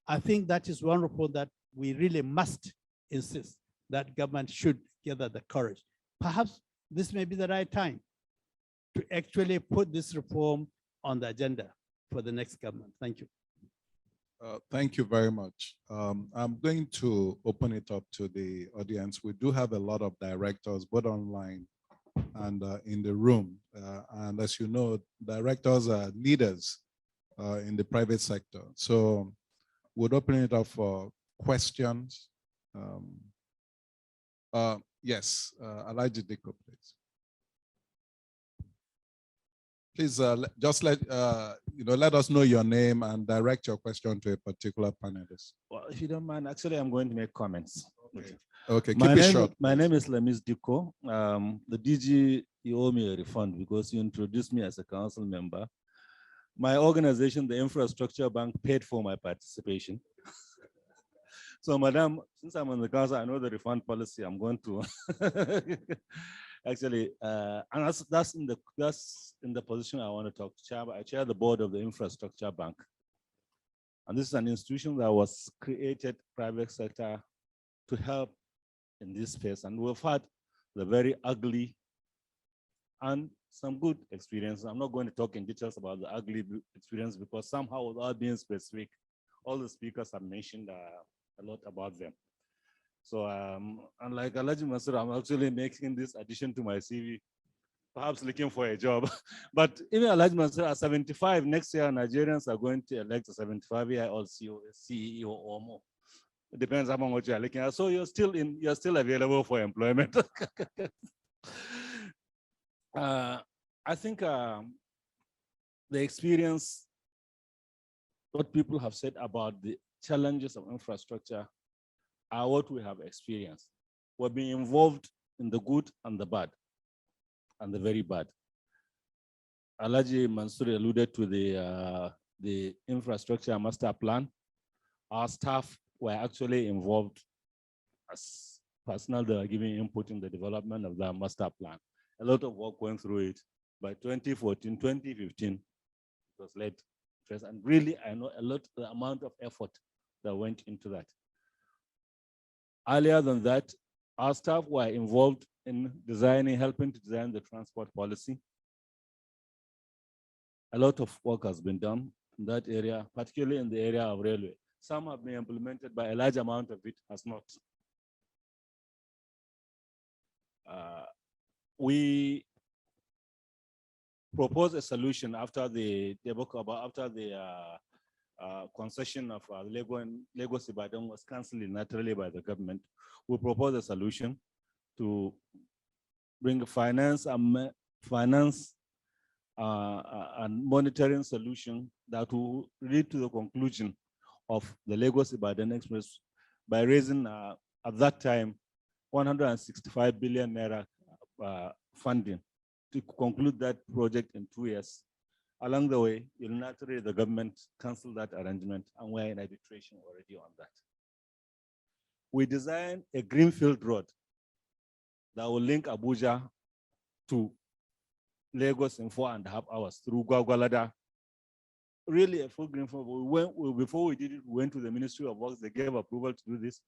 I think that is one report that we really must insist that government should gather the courage. Perhaps this may be the right time to actually put this reform on the agenda for the next government. Thank you. Thank you very much. I'm going to open it up to the audience. We do have a lot of directors, both online and in the room. And as you know, directors are leaders in the private sector. So we'll open it up for questions. Yes, Elijah Diko, please. Please just let us know your name and direct your question to a particular panelist. Well, if you don't mind, actually, I'm going to make comments. Okay, keep it short. My name is Lamis Diko. The DG, you owe me a refund because you introduced me as a council member. My organization, the Infrastructure Bank, paid for my participation. So, Madam, since I'm on the council, I know the refund policy. I'm going to actually, and that's in the position I want to talk to. I chair the board of the Infrastructure Bank, and this is an institution that was created private sector to help in this space. And we've had the very ugly, and some good experience. I'm not going to talk in details about the ugly experience because somehow, without being specific, all the speakers have mentioned a lot about them. So, unlike Alhaji Mansur, I'm actually making this addition to my CV, perhaps looking for a job. But even Alhaji Mansur at 75, next year, Nigerians are going to elect a 75-year-old CEO or more. It depends upon what you are looking at. So you're still available for employment. I think the experience, what people have said about the challenges of infrastructure are what we have experienced. We're being involved in the good and the bad, and the very bad. Alhaji Mansur alluded to the infrastructure master plan. Our staff were actually involved as personnel that are giving input in the development of the master plan. A lot of work went through it. By 2014, 2015, it was led first. And really, I know the amount of effort that went into that. Earlier than that, our staff were involved in helping to design the transport policy. A lot of work has been done in that area, particularly in the area of railway. Some have been implemented, but a large amount of it has not. We proposed a solution after the concession of Lagos Ibadan was cancelled unilaterally by the government. We proposed a solution to bring finance and monitoring solution that will lead to the conclusion of the Lagos Ibadan Express by raising at that time 165 billion naira funding to conclude that project in 2 years. Along the way, unilaterally, the government canceled that arrangement, and we're in arbitration already on that. We designed a greenfield road that will link Abuja to Lagos in 4.5 hours through Gwagwalada. Really a full greenfield. Before we did it, we went to the Ministry of Works. They gave approval to do this.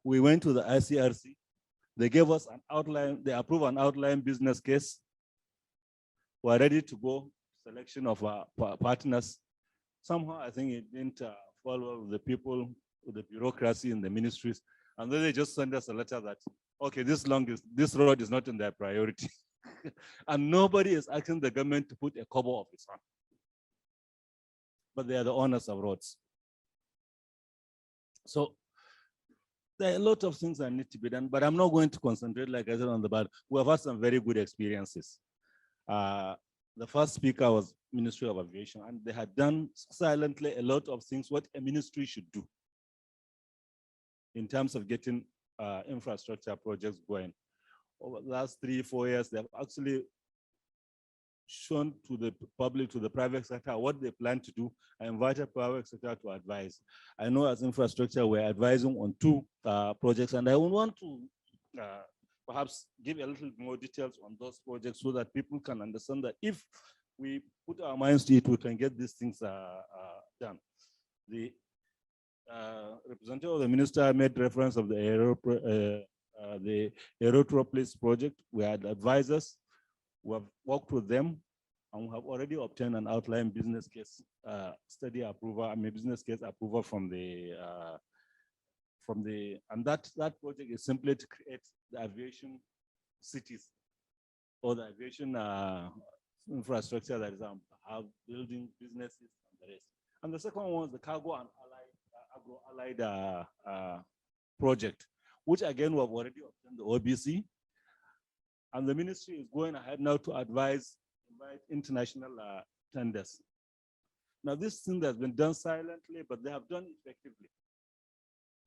We went to the ICRC. They gave us an outline. They approved an outline business case. We're ready to go. Selection of our partners. Somehow, I think it didn't follow the people with the bureaucracy in the ministries. And then they just sent us a letter that, okay, this road is not in their priority. And nobody is asking the government to put a cover of its own. But they are the owners of roads. So there are a lot of things that need to be done, but I'm not going to concentrate, like I said, on the bad. We have had some very good experiences. The first speaker was Ministry of Aviation, and they had done silently a lot of things what a ministry should do in terms of getting infrastructure projects going. Over the last 3-4 years, they've actually shown to the public, to the private sector, what they plan to do. I invited private sector to advise. I know as infrastructure, we're advising on 2 projects, and I would want to perhaps give a little more details on those projects so that people can understand that if we put our minds to it, we can get these things done. The representative of the minister made reference of the Aerotropolis project. We had advisors. We have worked with them, and we have already obtained an outline business case study approval, business case approval from the and that project is simply to create the aviation cities or the aviation infrastructure that is building businesses and the rest. And the second one was the cargo and agro-allied project, which again we have already obtained the OBC. And the ministry is going ahead now to invite international tenders. Now, this thing has been done silently, but they have done it effectively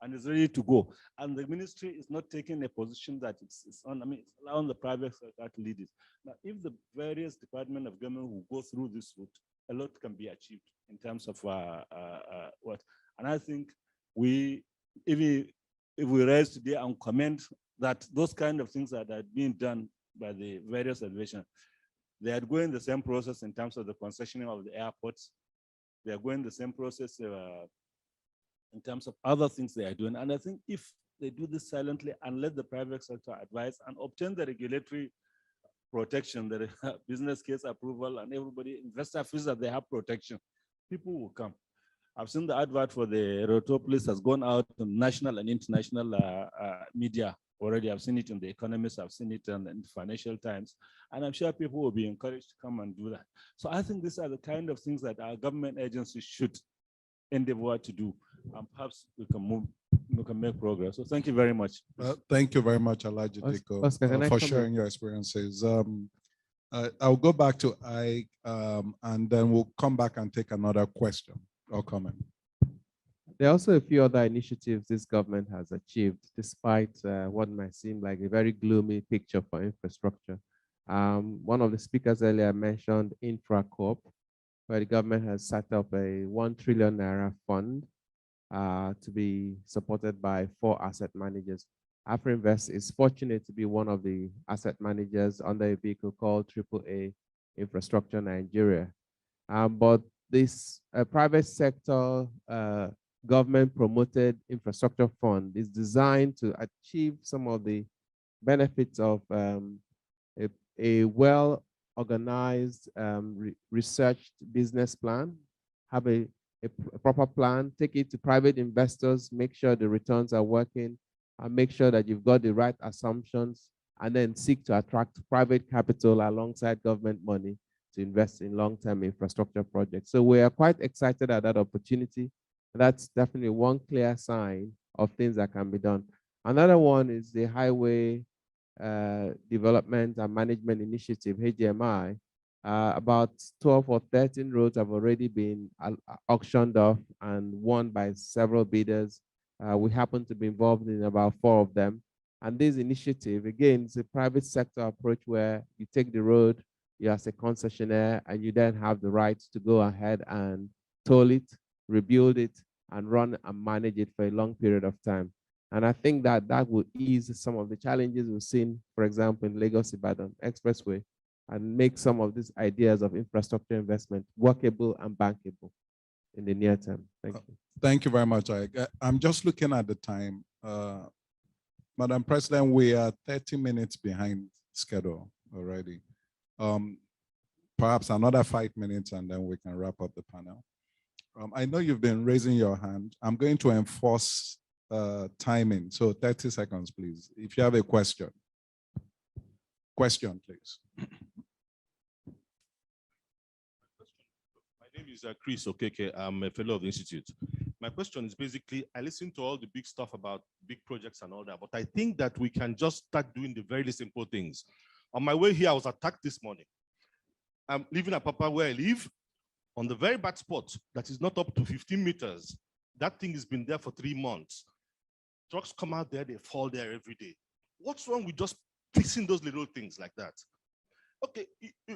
and is ready to go. And the ministry is not taking a position that it's it's allowing the private sector to lead it. Now, if the various departments of government will go through this route, a lot can be achieved in terms of what. And I think if we rise today and comment that those kind of things that are being done by the various aviation, they are going the same process in terms of the concessioning of the airports. They are going the same process in terms of other things they are doing. And I think if they do this silently and let the private sector advise and obtain the regulatory protection, the business case approval, and everybody, investor feels that they have protection, people will come. I've seen the advert for the Rotopolis has gone out on national and international media already. I've seen it in The Economist, I've seen it in Financial Times, and I'm sure people will be encouraged to come and do that. So I think these are the kind of things that our government agencies should endeavor to do, and perhaps we can make progress. So thank you very much. Thank you very much, Alhaji Diko, for sharing your experiences. I'll go back to Ike, and then we'll come back and take another question or comment. There are also a few other initiatives this government has achieved, despite what might seem like a very gloomy picture for infrastructure. One of the speakers earlier mentioned InfraCorp, where the government has set up a 1 trillion naira fund to be supported by 4 asset managers. AfriInvest is fortunate to be one of the asset managers under a vehicle called AAA Infrastructure Nigeria. But this private sector government promoted infrastructure fund is designed to achieve some of the benefits of a well-organized, researched business plan, have a proper plan, take it to private investors, make sure the returns are working, and make sure that you've got the right assumptions, and then seek to attract private capital alongside government money to invest in long-term infrastructure projects. So we are quite excited at that opportunity. That's definitely one clear sign of things that can be done. Another one is the Highway Development and Management Initiative, HDMI. About 12 or 13 roads have already been auctioned off and won by several bidders. We happen to be involved in about 4 of them. And this initiative, again, is a private sector approach where you take the road, you as a concessionaire, and you then have the right to go ahead and toll it, rebuild it, and run and manage it for a long period of time. And I think that that would ease some of the challenges we've seen, for example, in Lagos-Ibadan Expressway, and make some of these ideas of infrastructure investment workable and bankable in the near term. Thank you. Thank you very much, Ike. I'm just looking at the time. Madam President, we are 30 minutes behind schedule already. Perhaps another 5 minutes and then we can wrap up the panel. I know you've been raising your hand. I'm going to enforce timing. So 30 seconds, please. If you have a question. Question, please. My name is Chris Okeke. I'm a fellow of the Institute. My question is basically, I listen to all the big stuff about big projects and all that, but I think that we can just start doing the very simple things. On my way here, I was attacked this morning. I'm living at Papa where I live, on the very bad spot that is not up to 15 meters. That thing has been there for 3 months. Trucks come out there, they fall there every day. What's wrong with just fixing those little things like that? Okay,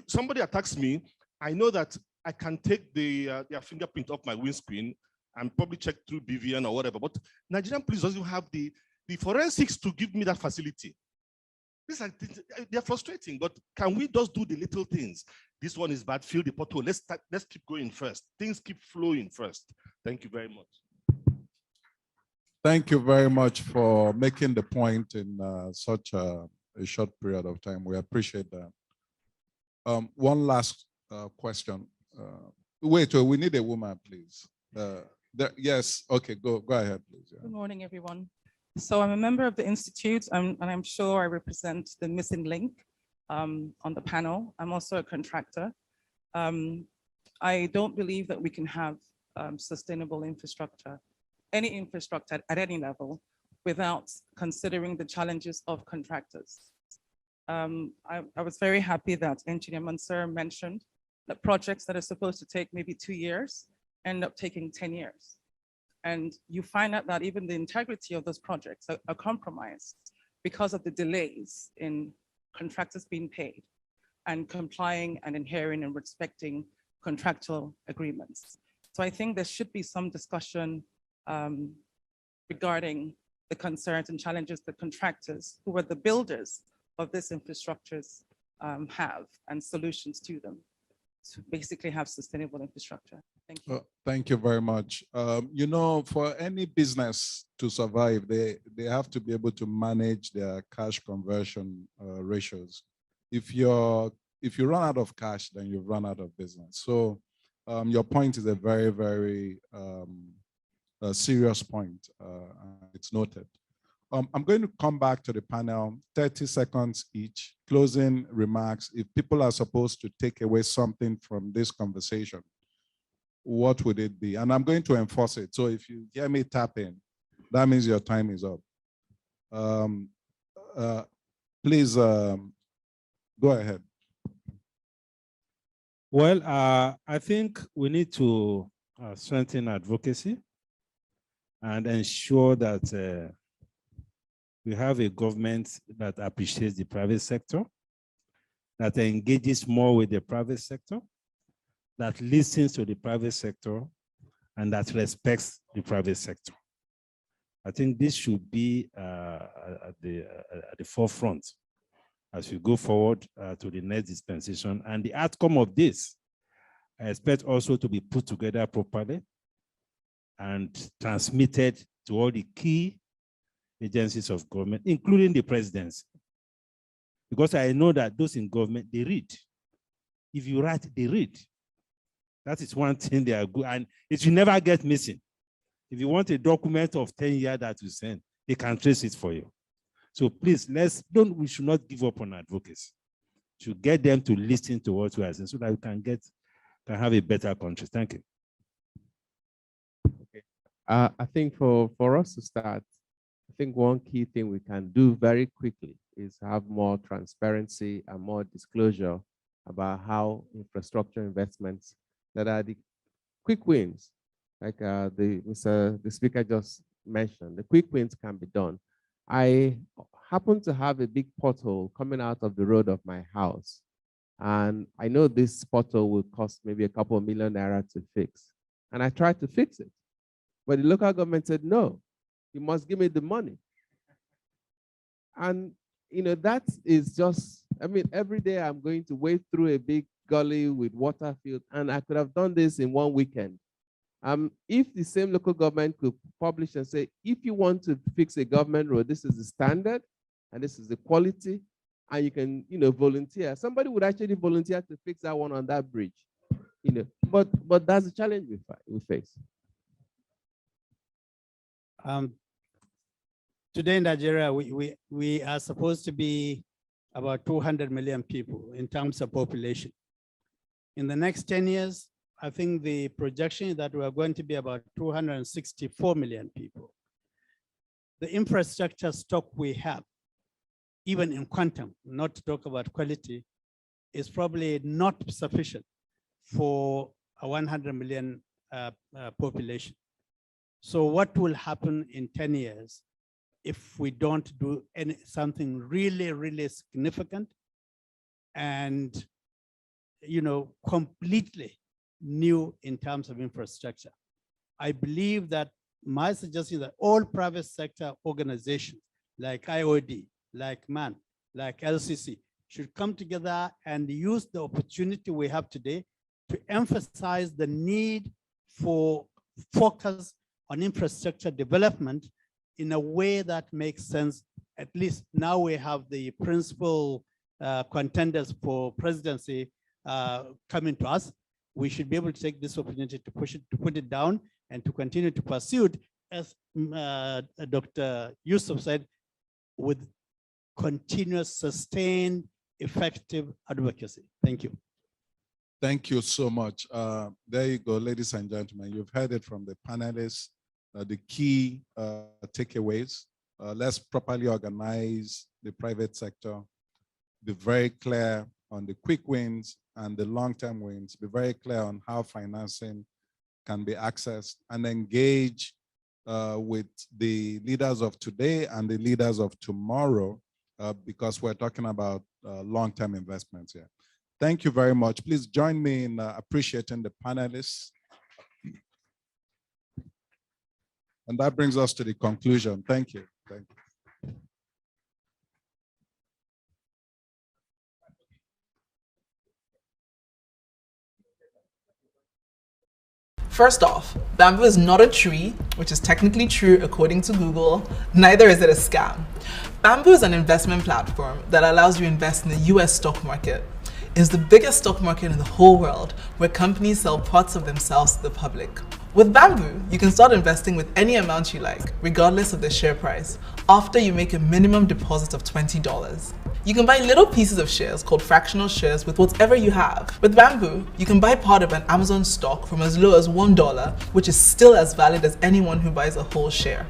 somebody attacks me. I know that I can take their fingerprint off my windscreen and probably check through BVN or whatever, but Nigerian police doesn't have the forensics to give me that facility. These are things, they're frustrating, but can we just do the little things? This one is bad, fill the pothole. Let's keep going first. Things keep flowing first. Thank you very much. Thank you very much for making the point in such a short period of time. We appreciate that. One last question. Wait, we need a woman, please. Yes, okay, go ahead, please. Yeah. Good morning, everyone. So I'm a member of the Institute, and I'm sure I represent the missing link on the panel. I'm also a contractor. I don't believe that we can have sustainable infrastructure, any infrastructure at any level, without considering the challenges of contractors. I was very happy that Engineer Mansour mentioned that projects that are supposed to take maybe 2 years end up taking 10 years. And you find out that even the integrity of those projects are compromised because of the delays in contractors being paid and complying and adhering and respecting contractual agreements. So I think there should be some discussion regarding the concerns and challenges that contractors, who are the builders of these infrastructures, have, and solutions to them to basically have sustainable infrastructure. Thank you. Thank you very much. You know, for any business to survive, they have to be able to manage their cash conversion ratios. If you run out of cash, then you've run out of business. So your point is a very, very serious point. It's noted. I'm going to come back to the panel, 30 seconds each, closing remarks. If people are supposed to take away something from this conversation, what would it be? And I'm going to enforce it. So if you hear me tapping, that means your time is up. Please go ahead. Well, I think we need to strengthen advocacy and ensure that we have a government that appreciates the private sector, that engages more with the private sector, that listens to the private sector, and that respects the private sector. I think this should be at the forefront as we go forward to the next dispensation. And the outcome of this, I expect also to be put together properly and transmitted to all the key agencies of government, including the presidency. Because I know that those in government, they read. If you write, they read. That is one thing they are good, and it will never get missing. If you want a document of 10 years that you send, they can trace it for you. So please, we should not give up on advocacy. To get them to listen to what we are saying so that we can have a better country. Thank you. Okay. I think for us to start, I think one key thing we can do very quickly is have more transparency and more disclosure about how infrastructure investments that are the quick wins, like the speaker just mentioned, the quick wins can be done. I happen to have a big pothole coming out of the road of my house. And I know this pothole will cost maybe a couple of million naira to fix. And I tried to fix it. But the local government said, no, you must give me the money. And that is just, every day I'm going to wade through a big gully with water field, and I could have done this in one weekend. If the same local government could publish and say, if you want to fix a government road, this is the standard, and this is the quality, and you can, volunteer. Somebody would actually volunteer to fix that one on that bridge, But that's the challenge we face. Today in Nigeria, we are supposed to be about 200 million people in terms of population. In the next 10 years, I think the projection is that we are going to be about 264 million people. The infrastructure stock we have, even in quantum, not to talk about quality, is probably not sufficient for a 100 million population. So what will happen in 10 years if we don't do something really, really significant and completely new in terms of infrastructure? I believe that my suggestion is that all private sector organizations like IoD, like MAN, like LCC should come together and use the opportunity we have today to emphasize the need for focus on infrastructure development in a way that makes sense. At least now we have the principal contenders for presidency coming to us. We should be able to take this opportunity to put it down and to continue to pursue it, as Dr. Yusuf said, with continuous, sustained, effective advocacy. Thank you. Thank you so much. There you go, ladies and gentlemen. You've heard it from the panelists, the key takeaways. Let's properly organize the private sector, be very clear on the quick wins and the long-term wins, be very clear on how financing can be accessed, and engage with the leaders of today and the leaders of tomorrow, because we're talking about long-term investments here. Thank you very much. Please join me in appreciating the panelists. And that brings us to the conclusion. Thank you. Thank you. First off, bamboo is not a tree, which is technically true according to Google, neither is it a scam. Bamboo is an investment platform that allows you to invest in the US stock market. It's the biggest stock market in the whole world where companies sell parts of themselves to the public. With Bamboo, you can start investing with any amount you like, regardless of the share price, after you make a minimum deposit of $20. You can buy little pieces of shares called fractional shares with whatever you have. With Bamboo, you can buy part of an Amazon stock from as low as $1, which is still as valid as anyone who buys a whole share.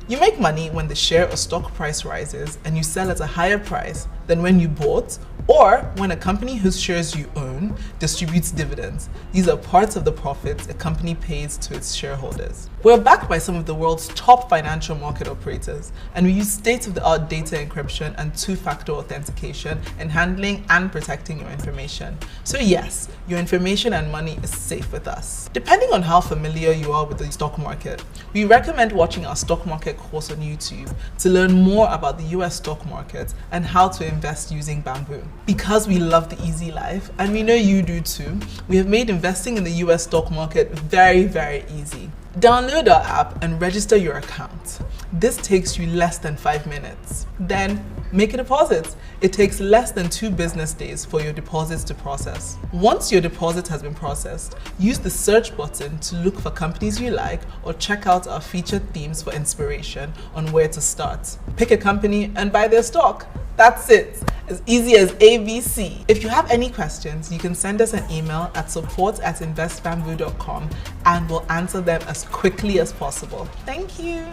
You make money when the share or stock price rises and you sell at a higher price than when you bought, or when a company whose shares you own distributes dividends. These are parts of the profits a company pays to its shareholders. We're backed by some of the world's top financial market operators, and we use state-of-the-art data encryption and two-factor authentication in handling and protecting your information. So yes, your information and money is safe with us. Depending on how familiar you are with the stock market, we recommend watching our stock market course on YouTube to learn more about the US stock market and how to invest using Bamboo. Because we love the easy life, and we know you do too, we have made investing in the US stock market very, very easy. Download our app and register your account. This takes you less than 5 minutes. Then make a deposit. It takes less than 2 business days for your deposits to process. Once your deposit has been processed, use the search button to look for companies you like or check out our featured themes for inspiration on where to start. Pick a company and buy their stock. That's it. As easy as ABC. If you have any questions, you can send us an email at support@investbamboo.com and we'll answer them as quickly as possible. Thank you.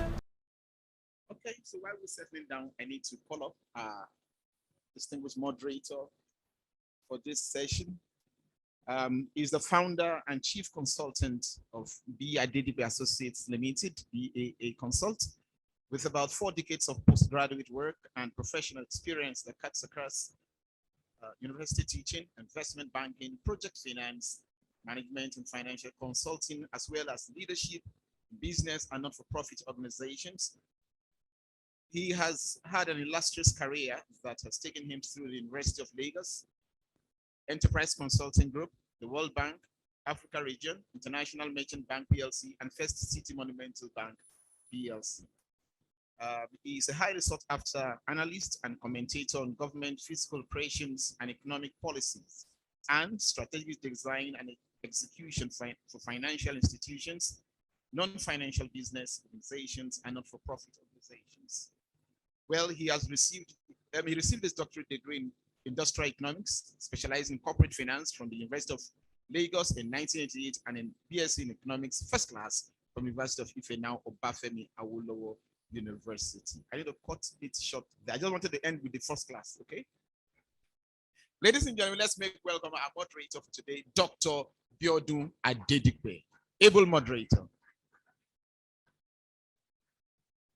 Okay, so while we're settling down, I need to call up our distinguished moderator for this session. He's the founder and chief consultant of Advocacy Associates Limited, BAA Consult, with about 4 decades of postgraduate work and professional experience that cuts across university teaching, investment banking, project finance, management and financial consulting, as well as leadership, business and not-for-profit organizations. He has had an illustrious career that has taken him through the University of Lagos, Enterprise Consulting Group, the World Bank, Africa Region, International Merchant Bank PLC, and First City Monumental Bank PLC. He is a highly sought after analyst and commentator on government fiscal operations and economic policies and strategic design and execution for financial institutions, non-financial business organizations, and not-for-profit organizations. Well, he received his doctorate degree in industrial economics, specializing in corporate finance from the University of Lagos in 1988, and in BSc in economics, first class from University of Ife, now Obafemi Awolowo University. I need to cut it short there. I just wanted to end with the first class, okay? Ladies and gentlemen, let's make welcome our moderator for today, Dr. Biodun Adedipe, able moderator.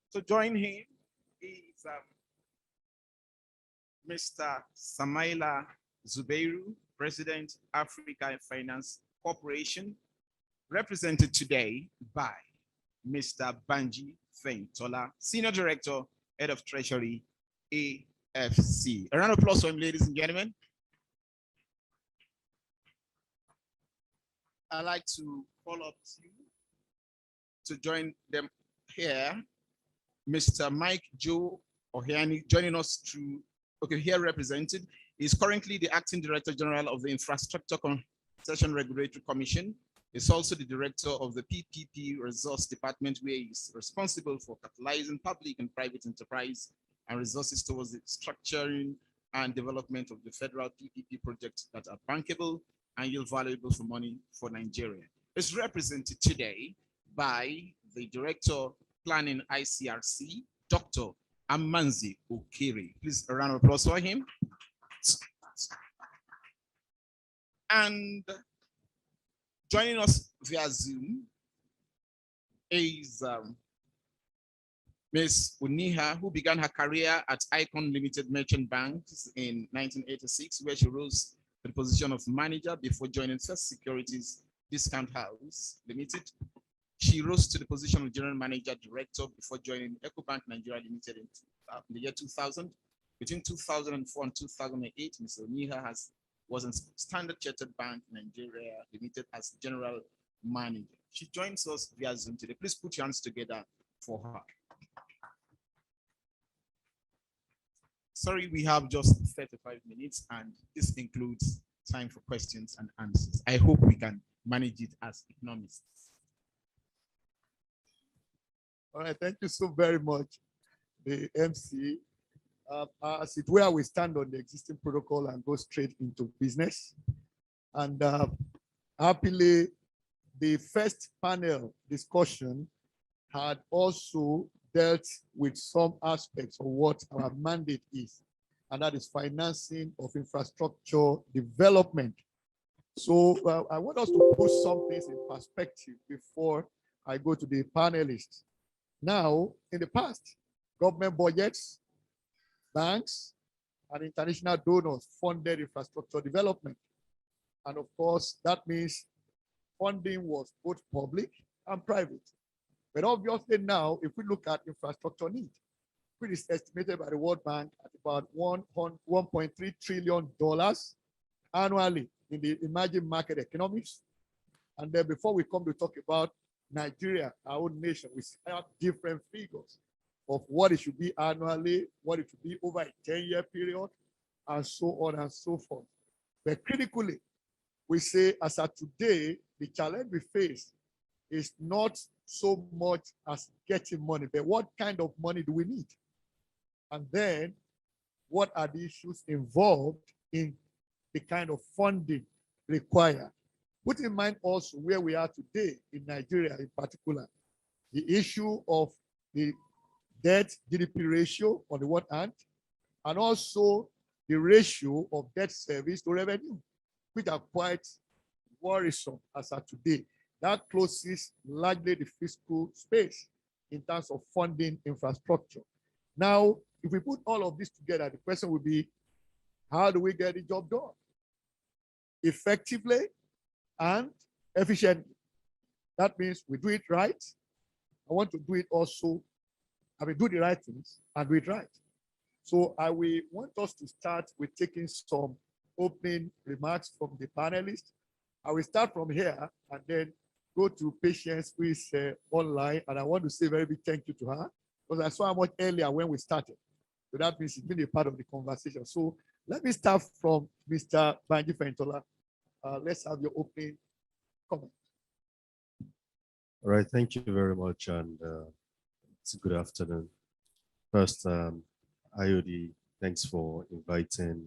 So join him is Mr. Samaila Zubeiru, President, Africa Finance Corporation, represented today by Mr. Banji Feintola, Senior Director, Head of Treasury, AFC. A round of applause for him, ladies and gentlemen. I'd like to call up to join them here, Mr. Mike Joe Ohiani, joining us through, here represented, is currently the Acting Director General of the Infrastructure Concession Regulatory Commission. Is also the director of the PPP Resource Department, where he's responsible for catalyzing public and private enterprise and resources towards the structuring and development of the federal PPP projects that are bankable and yield valuable for money for Nigeria. It's represented today by the Director Planning ICRC, Dr. Amanzi Okiri. Please a round of applause for him. And joining us via Zoom is Ms. Uniha, who began her career at Icon Limited Merchant Banks in 1986, where she rose to the position of manager before joining First Securities Discount House Limited. She rose to the position of general manager director before joining EcoBank Nigeria Limited in the year 2000. Between 2004 and 2008, Ms. Uniha was in Standard Chartered Bank Nigeria Limited as general manager. She joins us via Zoom today. Please put your hands together for her. Sorry, we have just 35 minutes, and this includes time for questions and answers. I hope we can manage it as economists. All right, thank you so very much, the MC. As it were, we stand on the existing protocol and go straight into business. And happily, the first panel discussion had also dealt with some aspects of what our mandate is, and that is financing of infrastructure development. So I want us to put some things in perspective before I go to the panelists. Now, in the past, government budgets, banks, and international donors funded infrastructure development. And of course, that means funding was both public and private. But obviously now, if we look at infrastructure need, which is estimated by the World Bank at about $1.3 trillion annually in the emerging market economies. And then before we come to talk about Nigeria, our own nation, we have different figures of what it should be annually, what it should be over a 10-year period, and so on and so forth. But critically, we say as of today, the challenge we face is not so much as getting money, but what kind of money do we need? And then what are the issues involved in the kind of funding required? Put in mind also where we are today in Nigeria in particular, the issue of the debt GDP ratio on the one hand, and also the ratio of debt service to revenue, which are quite worrisome as of today. That closes largely the fiscal space in terms of funding infrastructure. Now, if we put all of this together, the question would be, how do we get the job done? Effectively and efficiently. That means we do it right. I want to do it also, do the right things and do it right. So I will want us to start with taking some opening remarks from the panelists. I will start from here and then go to Patience, who is online. And I want to say a very big thank you to her, because I saw her much earlier when we started. So that means it's been a part of the conversation. So let me start from Mr. Banji Fentola. Let's have your opening comment. All right, thank you very much, and it's a good afternoon. First, IoD, thanks for inviting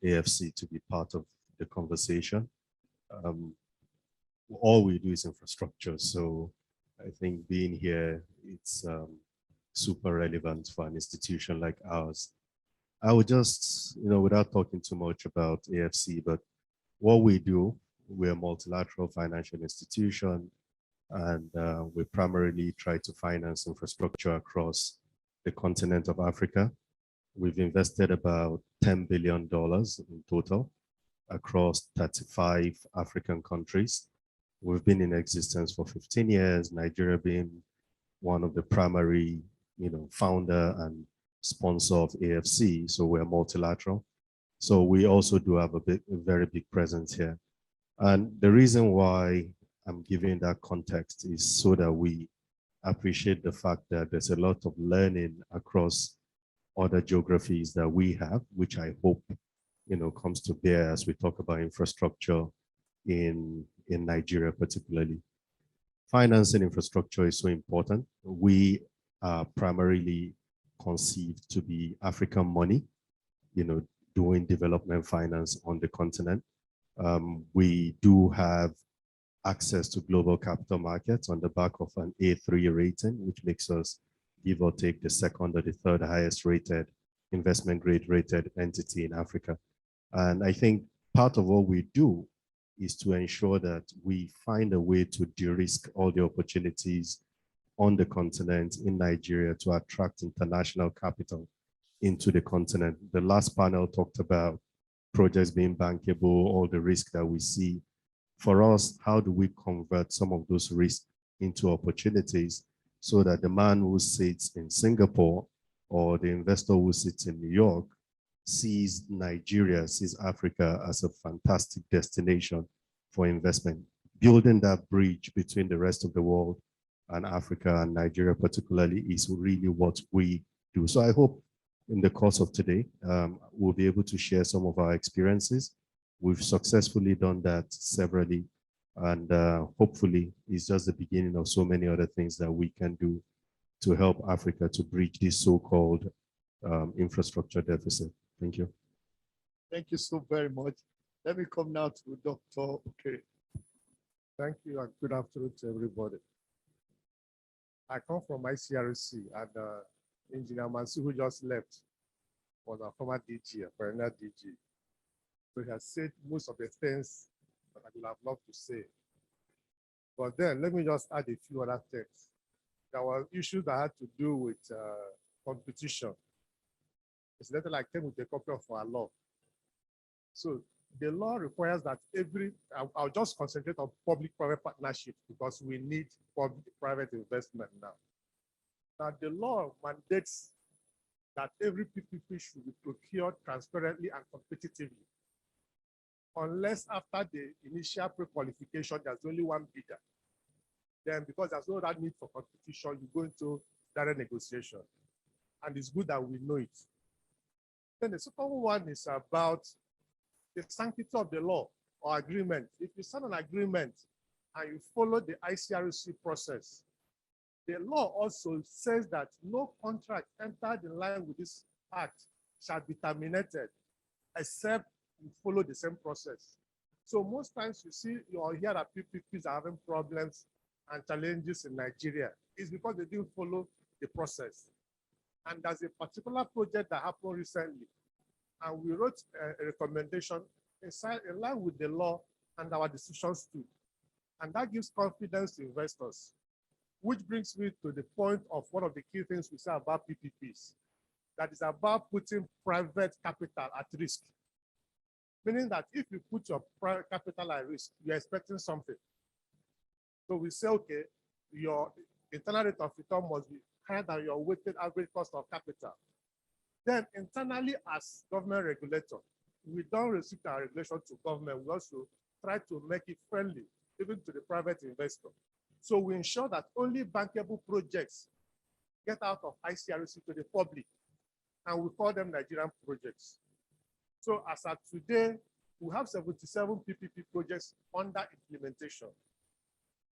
AFC to be part of the conversation. All we do is infrastructure, so I think being here, it's super relevant for an institution like ours. I would just, without talking too much about AFC, but what we do, we're a multilateral financial institution, and we primarily try to finance infrastructure across the continent of Africa. We've invested about $10 billion in total across 35 African countries. We've been in existence for 15 years, Nigeria being one of the primary, founder and sponsor of AFC, so we're multilateral. So we also do have a very big presence here. And the reason why I'm giving that context is so that we appreciate the fact that there's a lot of learning across other geographies that we have, which I hope, comes to bear as we talk about infrastructure in Nigeria particularly. Financing infrastructure is so important. We are primarily conceived to be African money, doing development finance on the continent. We do have access to global capital markets on the back of an A3 rating, which makes us, give or take, the second or the third highest rated investment grade rated entity in Africa. And I think part of what we do is to ensure that we find a way to de-risk all the opportunities on the continent in Nigeria to attract international capital into the continent. The last panel talked about projects being bankable, all the risk that we see. For us, how do we convert some of those risks into opportunities so that the man who sits in Singapore or the investor who sits in New York sees Nigeria, sees Africa as a fantastic destination for investment, building that bridge between the rest of the world and Africa and Nigeria particularly is really what we do. So I hope in the course of today, we'll be able to share some of our experiences. We've successfully done that severally, and hopefully it's just the beginning of so many other things that we can do to help Africa to bridge this so-called infrastructure deficit. Thank you. Thank you so very much. Let me come now to Dr. Okay. Thank you and good afternoon to everybody. I come from ICRC and Engineer Mansu, who just left, was our former DG, a perennial DG. So he has said most of the things that I would have loved to say. But then let me just add a few other things. There were issues that had to do with competition. It's later like came with a copy of our law. So the law requires that I'll just concentrate on public-private partnerships because we need public-private investment now. Now the law mandates that every PPP should be procured transparently and competitively. Unless after the initial pre-qualification, there's only one bidder. Then because there's no that need for competition, you go into direct negotiation. And it's good that we know it. Then the second one is about the sanctity of the law or agreement. If you sign an agreement and you follow the ICRC process, the law also says that no contract entered in line with this act shall be terminated except you follow the same process. So most times you see or hear that PPPs are having problems and challenges in Nigeria. It's because they didn't follow the process. And there's a particular project that happened recently, and we wrote a recommendation in line with the law and our decisions too. And that gives confidence to investors, which brings me to the point of one of the key things we say about PPPs. That is about putting private capital at risk. Meaning that if you put your private capital at risk, you're expecting something. So we say, okay, your internal rate of return must be higher than your weighted average cost of capital. Then internally as government regulator, we don't restrict our regulation to government. We also try to make it friendly, even to the private investor. So we ensure that only bankable projects get out of ICRC to the public, and we call them Nigerian projects. So as of today, we have 77 PPP projects under implementation.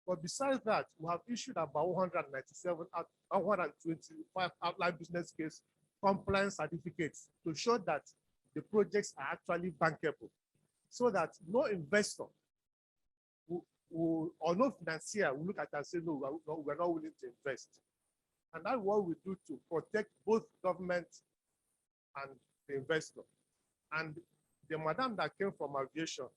But besides that, we have issued about 125 outline business case compliance certificates to show that the projects are actually bankable, so that no investor or no financier will look at and say, no, we're not willing to invest. And that's what we do to protect both government and the investor. And the madam that came from aviation,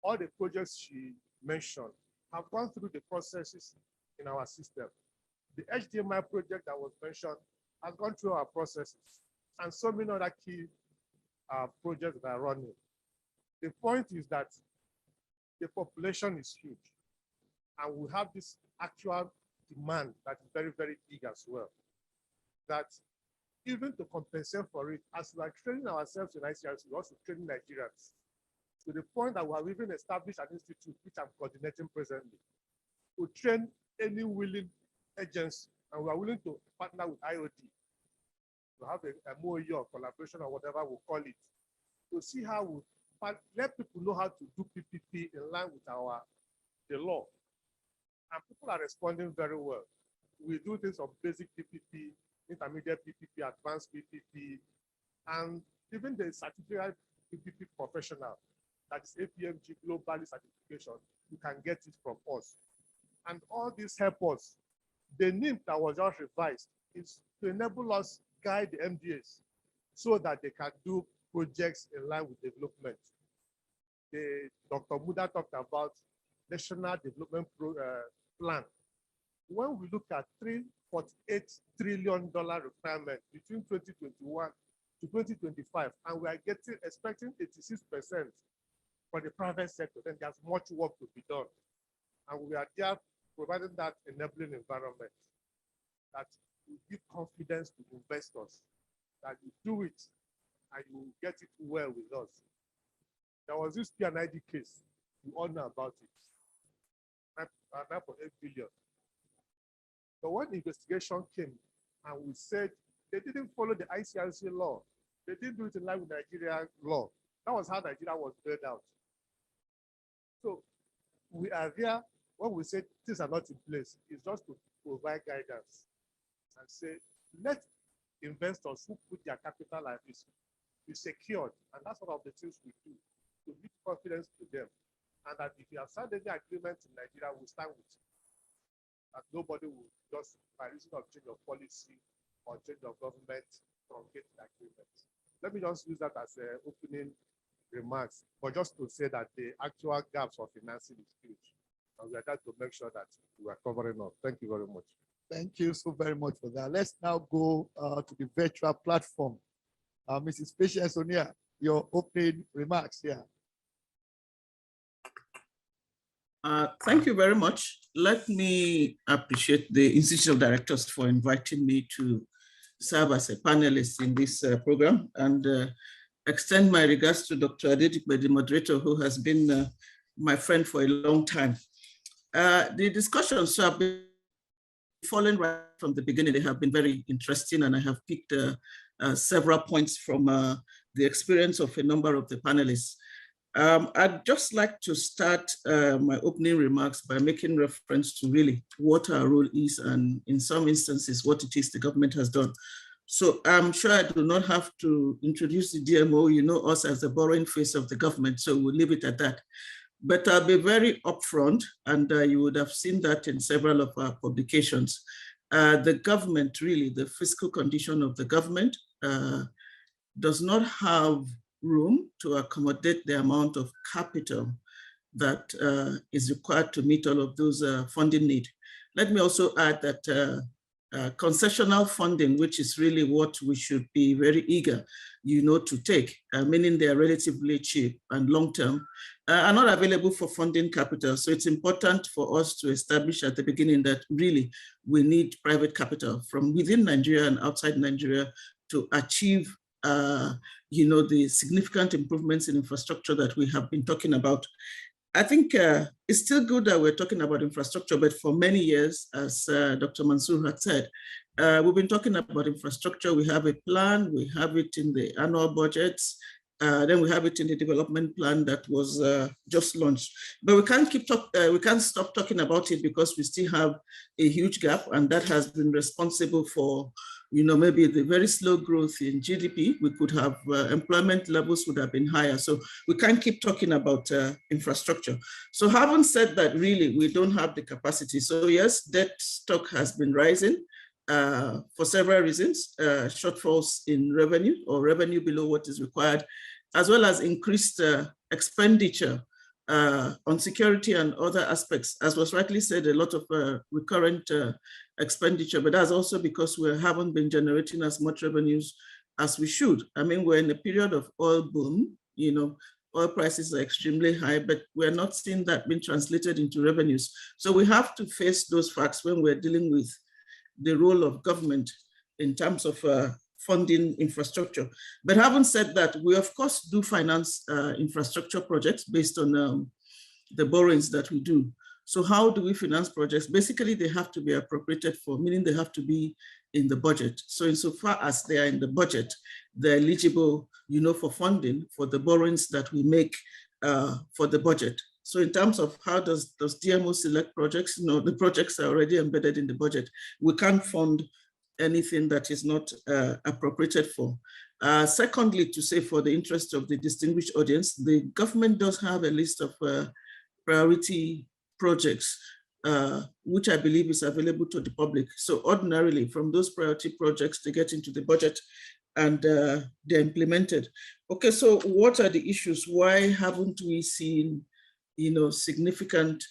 all the projects she mentioned have gone through the processes in our system. The HDMI project that was mentioned has gone through our processes, and so many other key projects that are running. The point is that the population is huge, and we have this actual demand that is very, very big as well. That even to compensate for it, as we are training ourselves in ICRC, we're also training Nigerians, to the point that we have even established an institute, which I'm coordinating presently, to train any willing agency, and we are willing to partner with IoD, to have a MOU or collaboration or whatever we'll call it, to see how we let people know how to do PPP in line with the law. And people are responding very well. We do things of basic PPP, intermediate PPP, advanced PPP, and even the certified PPP professional, that is APMG globally certification, you can get it from us. And all this help us. The NIM that was just revised is to enable us guide the MDAs so that they can do projects in line with development. Dr. Muda talked about National Development Plan. When we look at $348 trillion requirement between 2021 to 2025, and we are expecting 86% for the private sector, then there's much work to be done. And we are there providing that enabling environment that will give confidence to investors that you do it and you will get it well with us. There was this P&ID case, you all know about it. 9.8 billion. But when the investigation came and we said they didn't follow the ICRC law, they didn't do it in line with Nigerian law. That was how Nigeria was bailed out. So we are there when we say things are not in place. It's just to provide guidance and say, let investors who put their capital at risk be secured. And that's one of the things we do to give confidence to them. And that if you have signed any agreement in Nigeria, we'll stand with you. And nobody will just, by reason of change of policy or change of government, truncate the agreement. Let me just use that as an opening remarks, but just to say that the actual gaps of financing is huge. And we are there to make sure that we are covering up. Thank you very much. Thank you so very much for that. Let's now go to the virtual platform. Mrs. Patience Onia, your opening remarks here. Thank you very much. Let me appreciate the Institute of Directors for inviting me to serve as a panelist in this program, and extend my regards to Dr. Adedipe, the moderator, who has been my friend for a long time. The discussions have been following right from the beginning. They have been very interesting, and I have picked several points from the experience of a number of the panelists. I'd just like to start my opening remarks by making reference to really what our role is, and in some instances, what it is the government has done. So I'm sure I do not have to introduce the DMO. You know us as the borrowing face of the government, so we'll leave it at that. But I'll be very upfront, and you would have seen that in several of our publications. The government, really, the fiscal condition of the government does not have room to accommodate the amount of capital that is required to meet all of those funding needs. Let me also add that concessional funding, which is really what we should be very eager, to take, meaning they are relatively cheap and long-term, are not available for funding capital. So it's important for us to establish at the beginning that really we need private capital from within Nigeria and outside Nigeria to achieve the significant improvements in infrastructure that we have been talking about. I think it's still good that we're talking about infrastructure, but for many years, as Dr. Mansour had said, we've been talking about infrastructure. We have a plan, we have it in the annual budgets, then we have it in the development plan that was just launched. But we can't stop talking about it because we still have a huge gap, and that has been responsible for maybe the very slow growth in GDP. We could have employment levels would have been higher. So we can't keep talking about infrastructure. So having said that, really, we don't have the capacity. So yes, debt stock has been rising for several reasons, shortfalls in revenue or revenue below what is required, as well as increased expenditure on security and other aspects. As was rightly said, a lot of recurrent expenditure, but that's also because we haven't been generating as much revenues as we should. I mean, we're in a period of oil boom, oil prices are extremely high, but we're not seeing that being translated into revenues. So we have to face those facts when we're dealing with the role of government in terms of funding infrastructure. But having said that, we of course do finance infrastructure projects based on the borrowings that we do. So how do we finance projects? Basically, they have to be appropriated for, meaning they have to be in the budget. So insofar as they are in the budget, they're eligible, for funding for the borrowings that we make for the budget. So in terms of how does DMO select projects? The projects are already embedded in the budget. We can't fund anything that is not appropriated for. Secondly, to say for the interest of the distinguished audience, the government does have a list of priority projects, which I believe is available to the public. So ordinarily, from those priority projects, they get into the budget and they're implemented. Okay, so what are the issues? Why haven't we seen, significant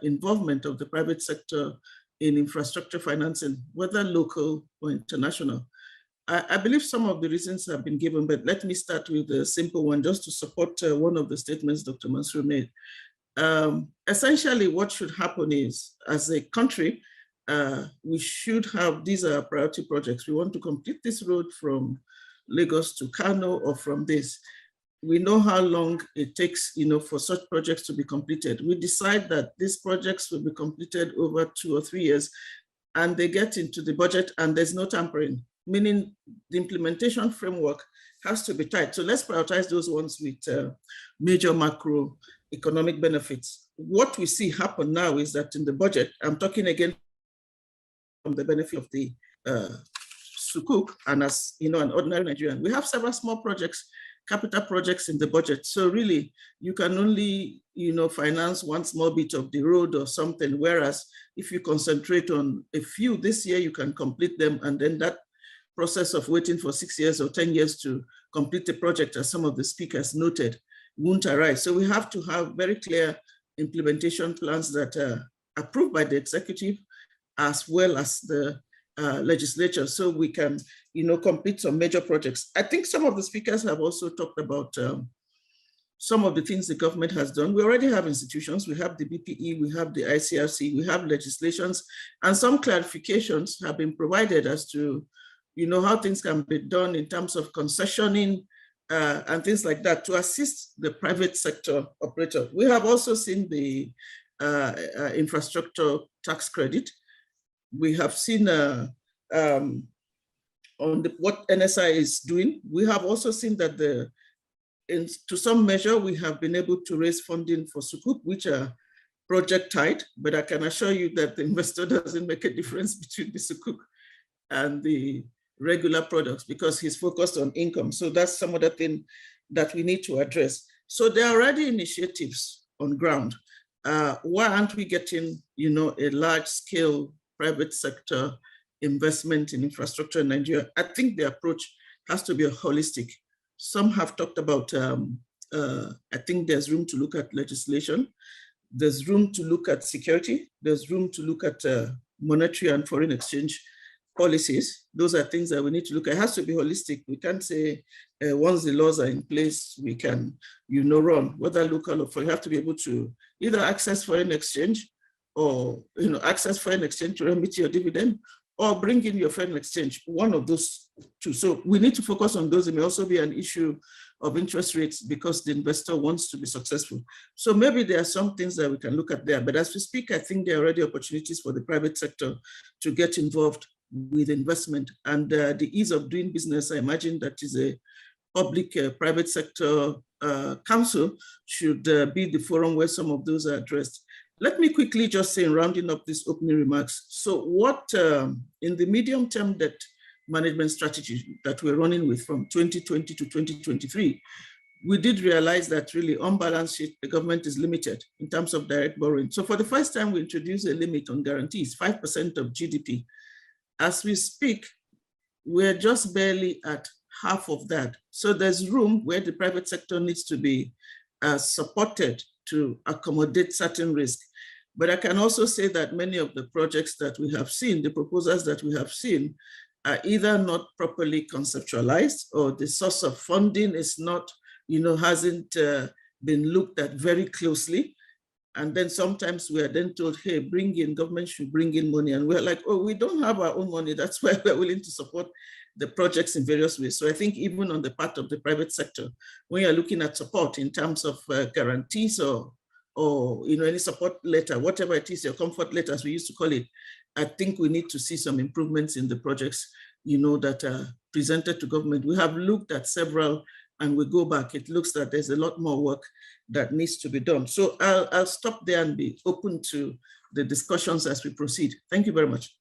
involvement of the private sector in infrastructure financing, whether local or international? I believe some of the reasons have been given, but let me start with a simple one, just to support one of the statements Dr. Mansour made. Essentially, what should happen is, as a country, we should have, these are priority projects. We want to complete this road from Lagos to Kano or from this. we know how long it takes, for such projects to be completed. We decide that these projects will be completed over 2 or 3 years, and they get into the budget and there's no tampering, meaning the implementation framework has to be tight. So let's prioritize those ones with major macroeconomic benefits. What we see happen now is that in the budget, I'm talking again from the benefit of the Sukuk, and as an ordinary Nigerian, we have several small projects, capital projects in the budget. So really, you can only finance one small bit of the road or something, whereas if you concentrate on a few this year, you can complete them, and then that process of waiting for 6 years or 10 years to complete a project, as some of the speakers noted, won't arise. So we have to have very clear implementation plans that are approved by the executive as well as the legislature, so we can complete some major projects. I think some of the speakers have also talked about some of the things the government has done. We already have institutions. We have the BPE, we have the ICRC, we have legislations, and some clarifications have been provided as to how things can be done in terms of concessioning and things like that to assist the private sector operator. We have also seen the infrastructure tax credit. We have seen on what NSI is doing. We have also seen that to some measure, we have been able to raise funding for Sukuk, which are project tied, but I can assure you that the investor doesn't make a difference between the Sukuk and the regular products because he's focused on income. So that's some other thing that we need to address. So there are already initiatives on ground. Why aren't we getting, a large scale private sector investment in infrastructure in Nigeria? I think the approach has to be a holistic. Some have talked about, I think there's room to look at legislation. There's room to look at security. There's room to look at monetary and foreign exchange policies. Those are things that we need to look at. It has to be holistic. We can't say once the laws are in place, we can, run, whether local or foreign. You have to be able to either access foreign exchange or, access foreign exchange to remit your dividend or bring in your foreign exchange, one of those two. So we need to focus on those. It may also be an issue of interest rates because the investor wants to be successful. So maybe there are some things that we can look at there. But as we speak, I think there are already opportunities for the private sector to get involved with investment and the ease of doing business. I imagine that is a public-private sector council should be the forum where some of those are addressed. Let me quickly just say in rounding up these opening remarks. So what in the medium-term debt management strategy that we're running with from 2020 to 2023, we did realize that really on balance sheet, the government is limited in terms of direct borrowing. So for the first time, we introduced a limit on guarantees, 5% of GDP. As we speak, we're just barely at half of that. So there's room where the private sector needs to be supported to accommodate certain risk. But I can also say that many of the projects that we have seen, the proposals that we have seen, are either not properly conceptualized or the source of funding is not, hasn't been looked at very closely. And then sometimes we are then told, hey, government should bring in money. And we're like, oh, we don't have our own money. That's why we're willing to support the projects in various ways. So I think even on the part of the private sector, when you're looking at support in terms of guarantees or any support letter, whatever it is, your comfort letter, as we used to call it, I think we need to see some improvements in the projects, that are presented to government. We have looked at several and we go back, it looks that there's a lot more work that needs to be done. So I'll stop there and be open to the discussions as we proceed. Thank you very much.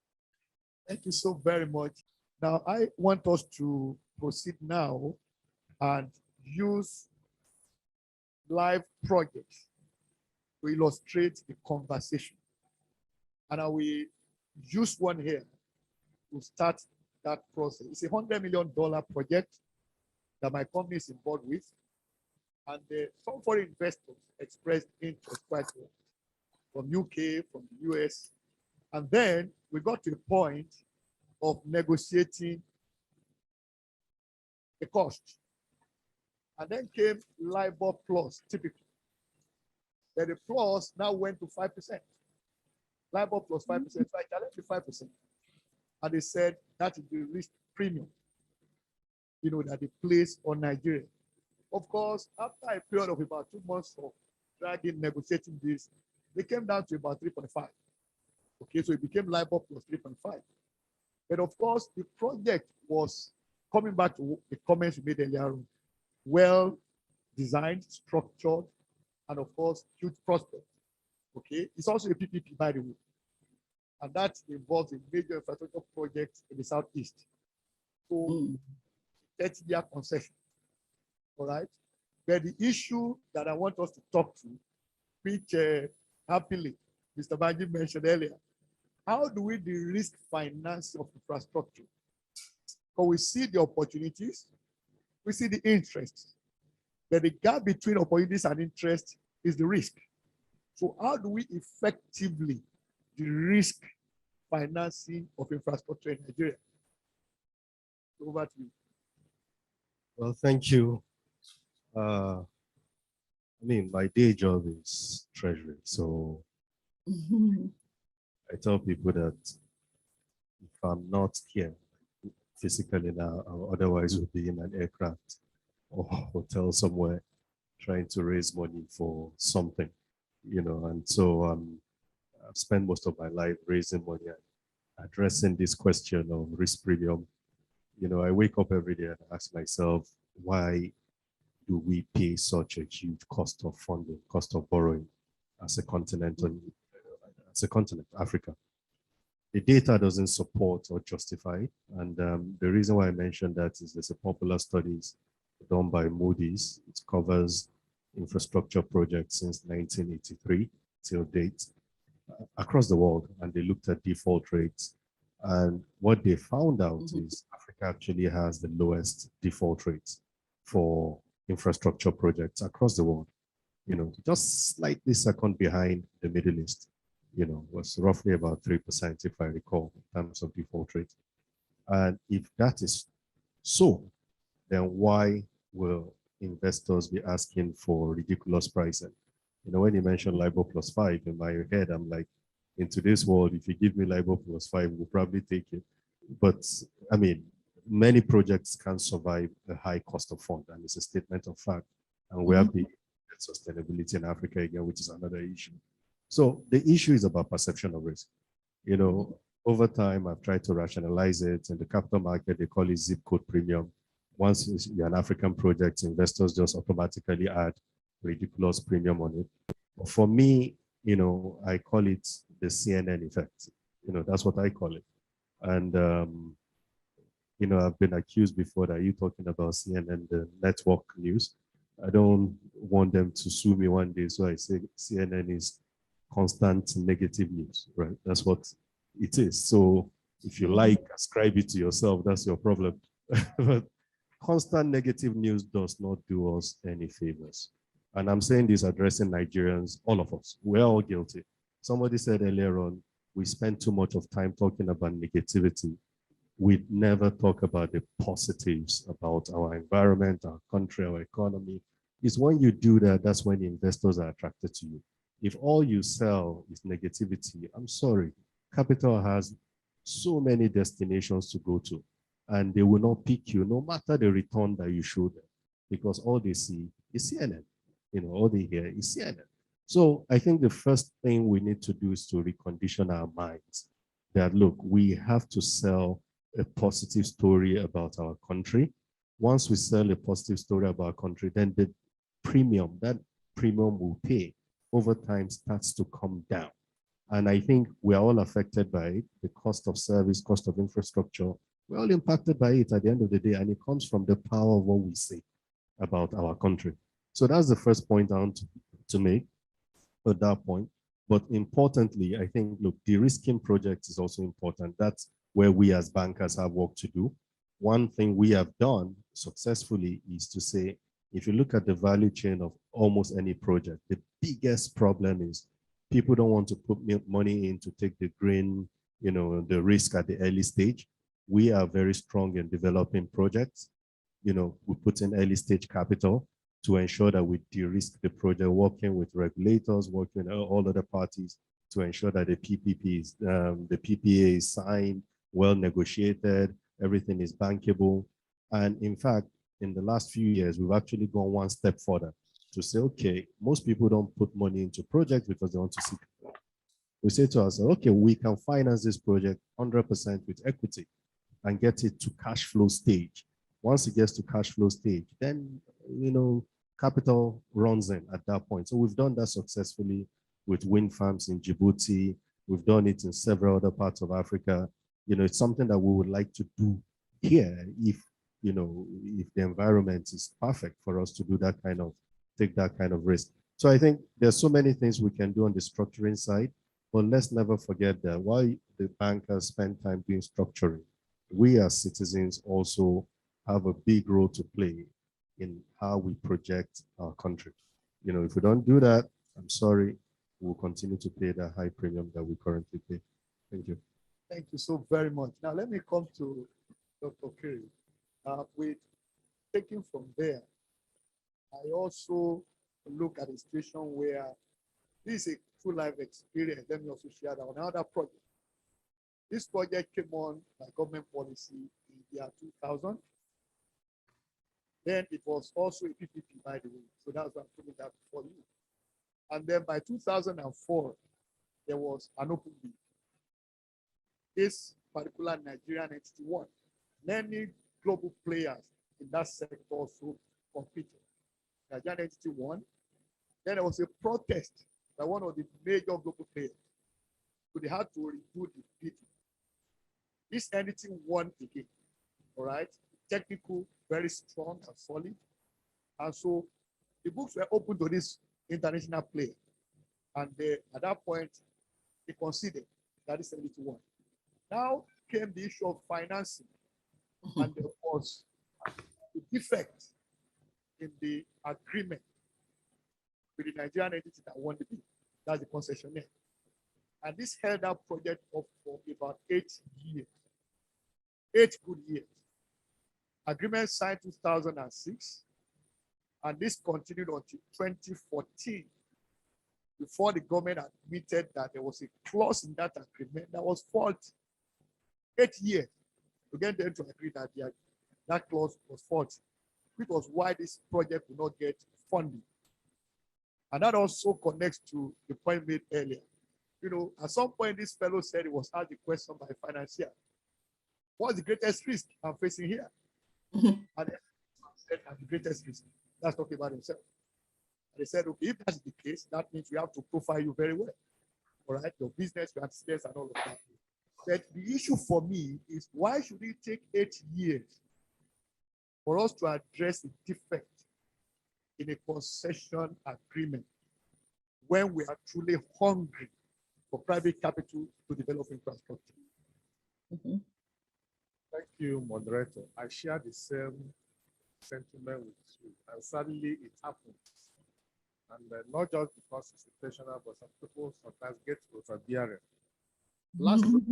Thank you so very much. Now, I want us to proceed now and use live projects to illustrate the conversation. And I will use one here to start that process. It's a $100 million project that my company is involved with. And some foreign investors expressed interest quite well from UK, from the US. And then we got to the point of negotiating the cost. And then came LIBOR plus, typically. Then the plus now went to 5%. LIBOR plus 5%. So I challenged the 5%. And they said that is the risk premium, that they place on Nigeria. Of course, after a period of about 2 months of dragging, negotiating this, they came down to about 3.5. Okay, so it became LIBOR plus 3.5. But of course, the project was coming back to the comments we made earlier on, well designed, structured, and of course, huge prospect. Okay, it's also a PPP, by the way, and that involves a major infrastructure project in the southeast. So, 30-year concession. All right. But the issue that I want us to talk to, which happily Mr. Banji mentioned earlier, how do we de-risk finance of infrastructure? Because we see the opportunities, we see the interest, but the gap between opportunities and interest is the risk. So how do we effectively de-risk financing of infrastructure in Nigeria? Over to you. Well, thank you. I mean, my day job is treasury, so I tell people that if I'm not here physically now, I otherwise would be in an aircraft or hotel somewhere trying to raise money for something, you know. And so I've spent most of my life raising money and addressing this question of risk premium. You know, I wake up every day and ask myself, why do we pay such a huge cost of funding, cost of borrowing as a continent, Africa? The data doesn't support or justify it. And the reason why I mentioned that is there's a popular studies done by Moody's. It covers infrastructure projects since 1983 till date across the world. And they looked at default rates. And what they found out is Africa actually has the lowest default rates for infrastructure projects across the world. You know, just slightly second behind the Middle East. You know, was roughly about 3%, if I recall, in terms of default rate. And if that is so, then why will investors be asking for ridiculous pricing? You know, when you mention LIBOR plus 5, in my head, I'm like, in today's world, if you give me LIBOR plus 5, we'll probably take it. But I mean, many projects can survive a high cost of fund, and it's a statement of fact. And we have the sustainability in Africa again, which is another issue. So the issue is about perception of risk. You know, over time, I've tried to rationalize it. In the capital market, they call it zip code premium. Once you're an African project, investors just automatically add ridiculous premium on it. But for me, you know, I call it the CNN effect. You know, that's what I call it. And, you know, I've been accused before that you talking about CNN, the network news. I don't want them to sue me one day. So I say CNN is constant negative news, right? That's what it is. So if you like, ascribe it to yourself, that's your problem. But constant negative news does not do us any favors. And I'm saying this addressing Nigerians, all of us, we're all guilty. Somebody said earlier on, we spend too much of time talking about negativity. We never talk about the positives about our environment, our country, our economy. It's when you do that, that's when the investors are attracted to you. If all you sell is negativity, I'm sorry, capital has so many destinations to go to, and they will not pick you no matter the return that you show them, because all they see is CNN. You know, all they hear is CNN. So I think the first thing we need to do is to recondition our minds that, look, we have to sell a positive story about our country. Once we sell a positive story about our country, then the premium, that premium will pay over time starts to come down. And I think we are all affected by it. The cost of service, cost of infrastructure, we're all impacted by it at the end of the day. And it comes from the power of what we say about our country. So that's the first point I want to make at that point. But importantly, I think, look, de-risking projects is also important. That's where we as bankers have work to do. One thing we have done successfully is to say, if you look at the value chain of almost any project, the biggest problem is people don't want to put money in to take the green, you know, the risk at the early stage. We are very strong in developing projects. You know, we put in early stage capital to ensure that we de-risk the project, working with regulators, working with all other parties to ensure that the PPPs, the PPA is signed, well negotiated, everything is bankable. And in fact, in the last few years, we've actually gone one step further to say, okay, most people don't put money into projects because they want to see. We say to ourselves, okay, we can finance this project 100% with equity and get it to cash flow stage. Once it gets to cash flow stage, then, capital runs in at that point. So we've done that successfully with wind farms in Djibouti. We've done it in several other parts of Africa. It's something that we would like to do here if the environment is perfect for us to do take that kind of risk. So I think there's so many things we can do on the structuring side, but let's never forget that while the bank has spent time doing structuring, we as citizens also have a big role to play in how we project our country. If we don't do that, I'm sorry, we'll continue to pay the high premium that we currently pay. Thank you. Thank you so very much. Now let me come to Dr. Kiri. With taking from there, I also look at a situation where this is a true life experience. Let me also share that on another project. This project came on by government policy in the year 2000. Then it was also a PPP, by the way. So that's why I'm putting that for you. And then by 2004, there was an open bid. This particular Nigerian entity won. Many global players in that sector also competed. Nigerian entity won. Then there was a protest by one of the major global players. So they had to redo the bid. This entity won again. All right. Technical, very strong and solid. And so the books were open to this international player. And at that point, they considered that this entity won. Now came the issue of financing. And there was a defect in the agreement with the Nigerian entity that won the bid. That's the concessionaire. And this held that project up for about 8 years. 8 good years. Agreement signed 2006, and this continued until 2014 before the government admitted that there was a clause in that agreement that was faulty. 8 years to get them to agree that that clause was faulty, which was why this project would not get funding. And that also connects to the point made earlier. At some point, this fellow said he was asked the question by a financier, what's the greatest risk I'm facing here? And then said, the greatest risk. That's talking about himself. And they said, okay, if that's the case, that means we have to profile you very well. All right, your business, your antecedents, and all of that. But the issue for me is why should it take 8 years for us to address a defect in a concession agreement when we are truly hungry for private capital to develop infrastructure? Thank you, moderator. I share the same sentiment with you, and sadly it happens. And not just because it's intentional, but some people sometimes get overbearing. Last week,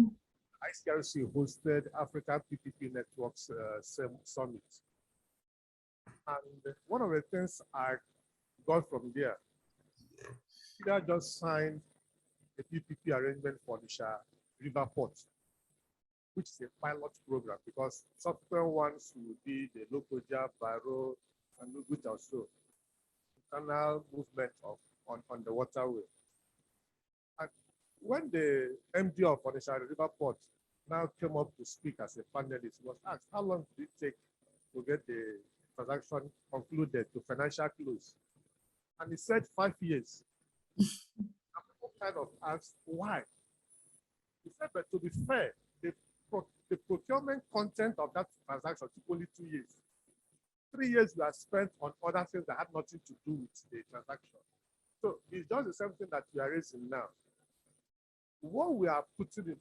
ICRC hosted Africa PPP Networks Summit. And one of the things I got from there, Peter just signed a PPP arrangement for the River Port, which is a pilot program, because subsequent ones will be the Lokoja, Baro, and Lugut also. Internal movement on the waterway. And when the MD of Onitsha River Port now came up to speak as a panelist, he was asked, how long did it take to get the transaction concluded to financial close? And he said 5 years. And people kind of asked why. He said, but to be fair, the procurement content of that transaction took only 2 years. 3 years were spent on other things that had nothing to do with the transaction. So it's just the same thing that we are raising now. What we are putting in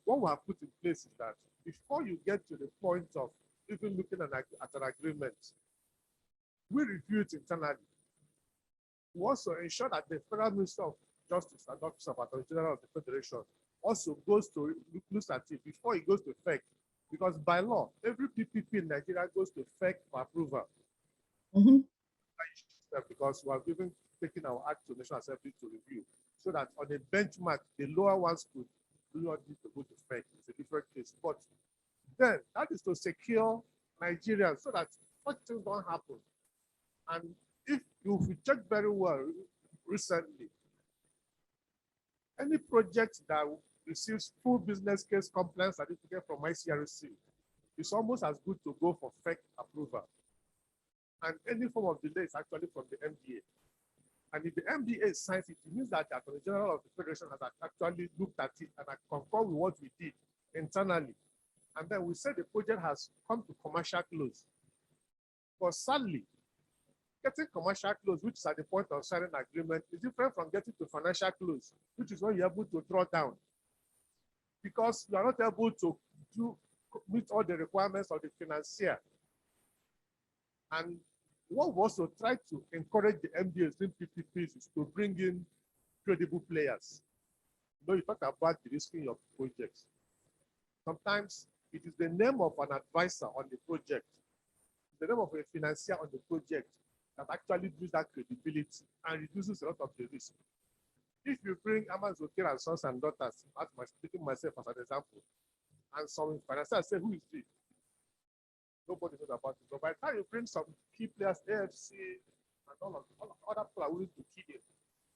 place is that before you get to the point of even looking at an agreement, we review it internally. We also ensure that the Federal Minister of Justice and Office of Attorney General of the Federation also goes to look at it before it goes to FEC. Because by law, every PPP in Nigeria goes to FEC for approval. Because we have even taken our act to National Assembly to review, so that on a benchmark, the lower ones could do not need to go to FEC. It's a different case. But then that is to secure Nigerians so that such things don't happen. And if you check very well recently, any project that receives full business case compliance certificate from ICRC is almost as good to go for FEC approval. And any form of delay is actually from the MDA. And if the MDA signs it, it means that the Attorney General of the Federation has actually looked at it and concurred with what we did internally. And then we said the project has come to commercial close. But sadly, getting commercial close, which is at the point of signing agreement, is different from getting to financial close, which is when you're able to draw down. Because you are not able to meet all the requirements of the financier. And what we also try to encourage the MDAs in PPPs is to bring in credible players. You know, you talk about the risking of projects. Sometimes it is the name of an advisor on the project, the name of a financier on the project that actually gives that credibility and reduces a lot of the risk. If you bring Amazon and sons and daughters, taking myself as an example, and some financiers say, who is this? Nobody knows about it. So by the time you bring some key players, AFC, and all other people are willing to key in.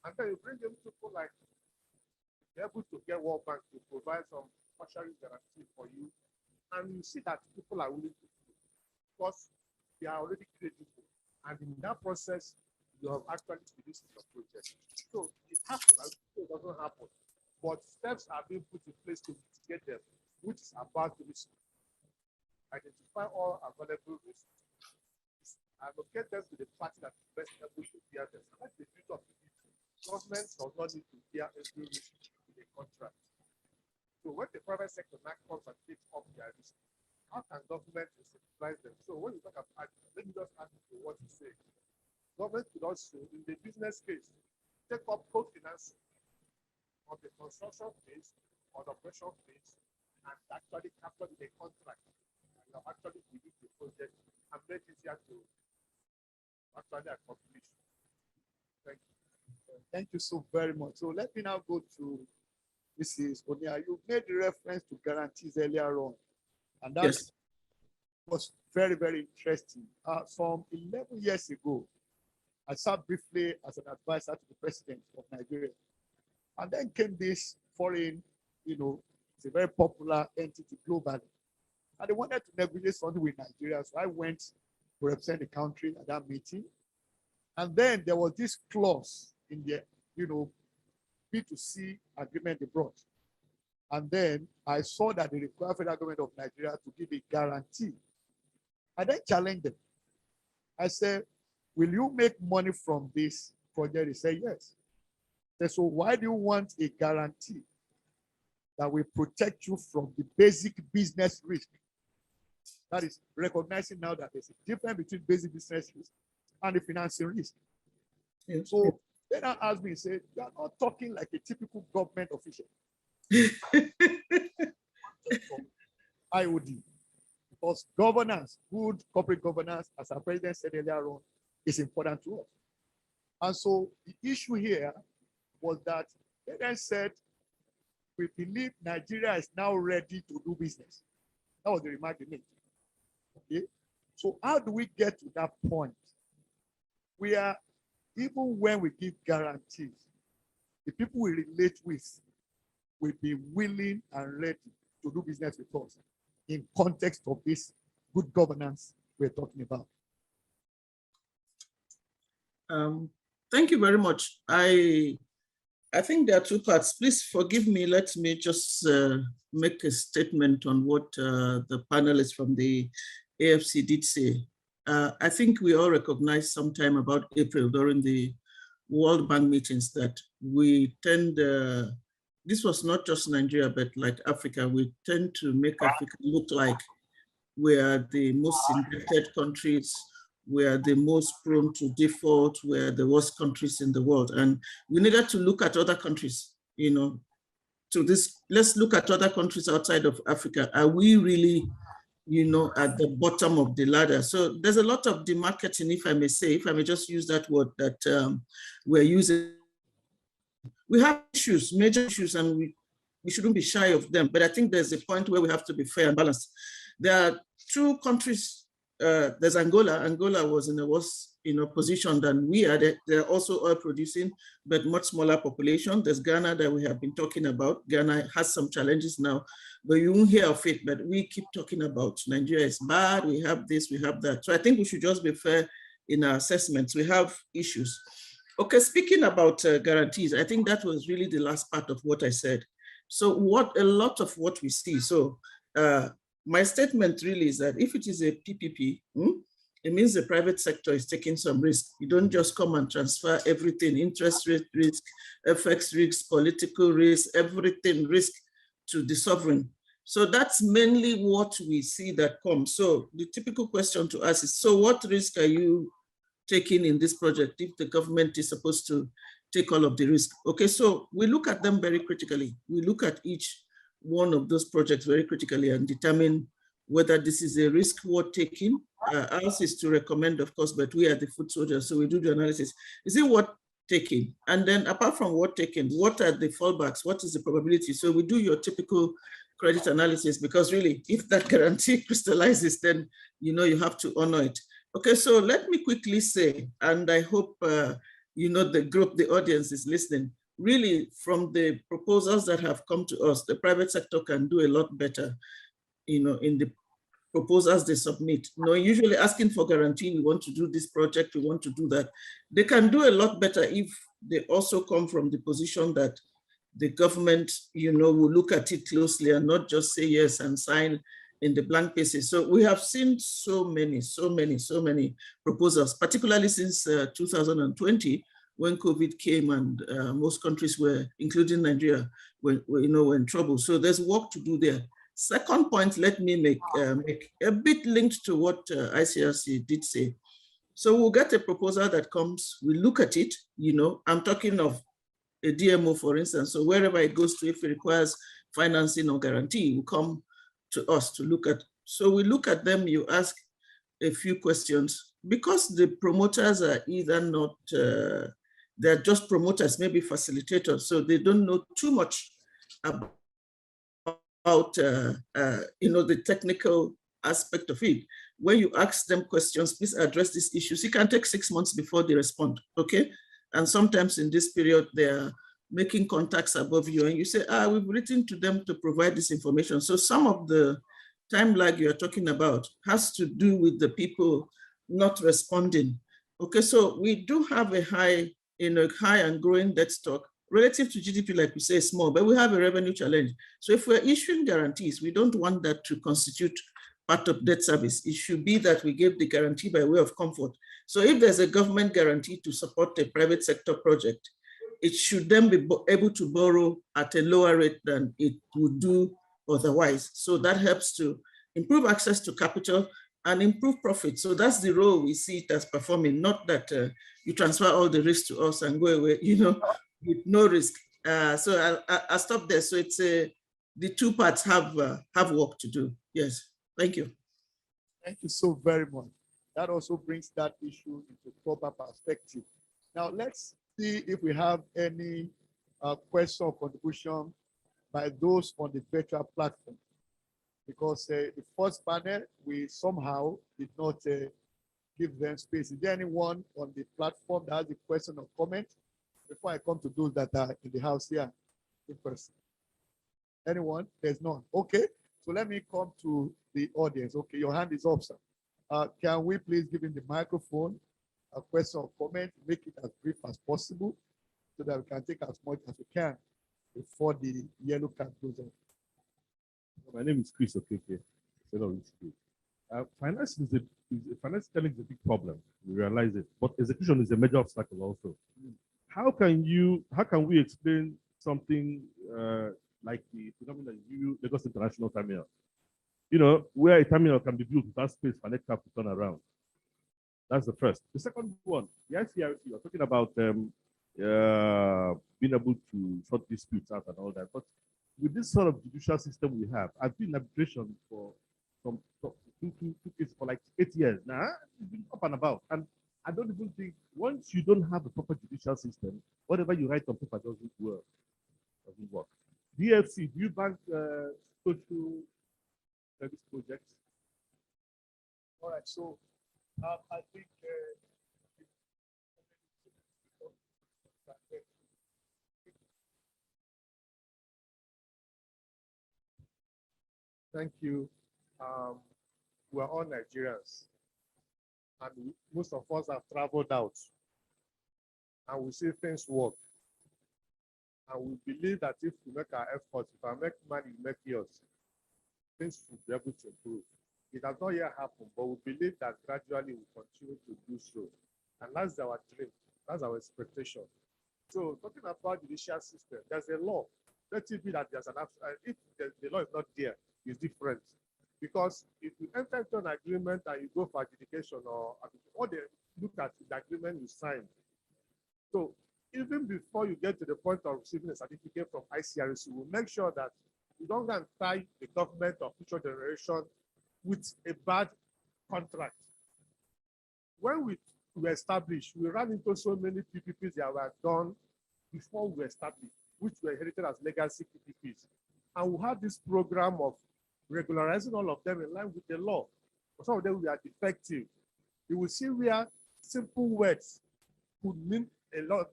And then you bring in people like, they're able to get World Bank to provide some partial guarantee for you. And you see that people are willing to do it because they are already credible. And in that process, you have actually finished your project. So it happens, it doesn't happen. But steps are being put in place to mitigate them, which is about risk. Identify all available risks, allocate them to the party that is best able to bear them. And that's the beauty of the issue. Government does not need to bear every risk in a contract. So when the private sector now comes and takes up their risk, how can government incentivize them? So when you talk about, let me just add to what you say. Government could also, in the business case, take up co-financing of the construction phase or the operation phase and actually capture the contract. Actually begin the project and make it easier to actually accomplish. Thank you. Thank you so very much. So let me now go to Mrs. Onia. You made reference to guarantees earlier on, and that was very, very interesting. Some 11 years ago, I sat briefly as an advisor to the president of Nigeria, and then came this foreign, it's a very popular entity globally. And they wanted to negotiate something with Nigeria. So I went to represent the country at that meeting. And then there was this clause in the, B2C agreement they brought. And then I saw that they require federal government of Nigeria to give a guarantee. I then challenged them. I said, will you make money from this project? They said, yes. I said, so why do you want a guarantee that will protect you from the basic business risk? That is recognizing now that there's a difference between basic business risk and the financing risk. Yes. So then I asked me, say, you are not talking like a typical government official. IoD. Because governance, good corporate governance, as our president said earlier on, is important to us. And so the issue here was that they then said, we believe Nigeria is now ready to do business. That was the remark they made. Okay, so how do we get to that point where even when we give guarantees, the people we relate with will be willing and ready to do business with us in context of this good governance we're talking about? Thank you very much. I think there are two parts. Please forgive me. Let me just make a statement on what the panelists from the AFC did say. I think we all recognized sometime about April during the World Bank meetings that we tend, this was not just Nigeria, but like Africa, we tend to make Africa look like we are the most indebted countries, we are the most prone to default, we are the worst countries in the world. And we needed to look at other countries, to this, let's look at other countries outside of Africa. Are we really, at the bottom of the ladder? So there's a lot of demarketing, if I may say, if I may just use that word that we're using. We have issues, major issues, and we shouldn't be shy of them. But I think there's a point where we have to be fair and balanced. There are two countries there's Angola. Angola was in a worse position than we are. They're also oil producing, but much smaller population. There's Ghana that we have been talking about. Ghana has some challenges now, but you won't hear of it. But we keep talking about Nigeria is bad. We have this, we have that. So I think we should just be fair in our assessments. We have issues. Okay, speaking about guarantees, I think that was really the last part of what I said. So a lot of what we see, my statement really is that if it is a PPP, it means the private sector is taking some risk. You don't just come and transfer everything, interest rate risk, FX risk, political risk, everything risk to the sovereign. So that's mainly what we see that comes. So the typical question to us is, so what risk are you taking in this project if the government is supposed to take all of the risk? Okay, so we look at them very critically. We look at each one of those projects very critically and determine whether this is a risk worth taking. Ours is to recommend, of course, but we are the foot soldiers, so we do the analysis. Is it worth taking? And then apart from worth taking, what are the fallbacks? What is the probability? So we do your typical credit analysis, because really, if that guarantee crystallizes, then you have to honor it. Okay, so let me quickly say, and I hope the group, the audience is listening, really from the proposals that have come to us, the private sector can do a lot better, in the proposals they submit. Usually asking for guarantee, we want to do this project, we want to do that. They can do a lot better if they also come from the position that the government, will look at it closely and not just say yes and sign in the blank pages. So we have seen so many proposals, particularly since 2020, when COVID came and most countries were, including Nigeria, were in trouble. So there's work to do there. Second point, let me make a bit linked to what ICRC did say. So we'll get a proposal that comes, we look at it, I'm talking of a DMO, for instance. So wherever it goes to, if it requires financing or guarantee, it will come to us to look at. So we look at them, you ask a few questions, because the promoters are either not, they're just promoters, maybe facilitators, so they don't know too much about the technical aspect of it. When you ask them questions, please address these issues. It can take 6 months before they respond, okay? And sometimes in this period, they're making contacts above you and you say, we've written to them to provide this information. So some of the time lag you're talking about has to do with the people not responding. Okay, so we do have a high and growing debt stock. Relative to GDP, like we say, small, but we have a revenue challenge. So if we're issuing guarantees, we don't want that to constitute part of debt service. It should be that we give the guarantee by way of comfort. So if there's a government guarantee to support a private sector project, it should then be able to borrow at a lower rate than it would do otherwise. So that helps to improve access to capital and improve profit. So that's the role we see it as performing, not that you transfer all the risk to us and go away, with no risk. So I'll stop there. So it's the two parts have work to do. Yes, thank you. Thank you so very much. That also brings that issue into proper perspective. Now let's see if we have any question or contribution by those on the virtual platform. Because the first panel, we somehow did not give them space. Is there anyone on the platform that has a question or comment before I come to those that are in the house here in person? Anyone? There's none. Okay, so let me come to the audience. Okay, your hand is up, sir. Can we please give him the microphone, a question or comment, make it as brief as possible so that we can take as much as we can before the yellow card goes on. My name is Chris Okeke. Finance is financially is a big problem. We realize it, but execution is a major obstacle also. How can we explain something like the phenomenon you Lagos International Terminal? Where a terminal can be built without space for net cap to turn around. That's the first. The second one, the ICRC, you're talking about being able to sort disputes out and all that. But with this sort of judicial system we have, I've been in arbitration for two cases for like 8 years now. It's been up and about. And I don't even think once you don't have a proper judicial system, whatever you write on paper doesn't work. DFC, do you bank social service projects? All right, so I think thank you. We're all Nigerians, and most of us have traveled out, and we see things work. And we believe that if we make our efforts, if I make money, you make yours, things will be able to improve. It has not yet happened, but we believe that gradually we continue to do so. And that's our dream, that's our expectation. So talking about the judicial system, there's a law. Let it be that there's an if the law is not there, it's different. Because if you enter into an agreement and you go for adjudication or they look at the agreement you sign. So even before you get to the point of receiving a certificate from ICRC, we'll make sure that you don't go and tie the government or future generation with a bad contract. When we established, we ran into so many PPPs that were done before we established, which were inherited as legacy PPPs. And we had this program of regularizing all of them in line with the law. For some of them, we are defective. You will see where simple words could mean a lot,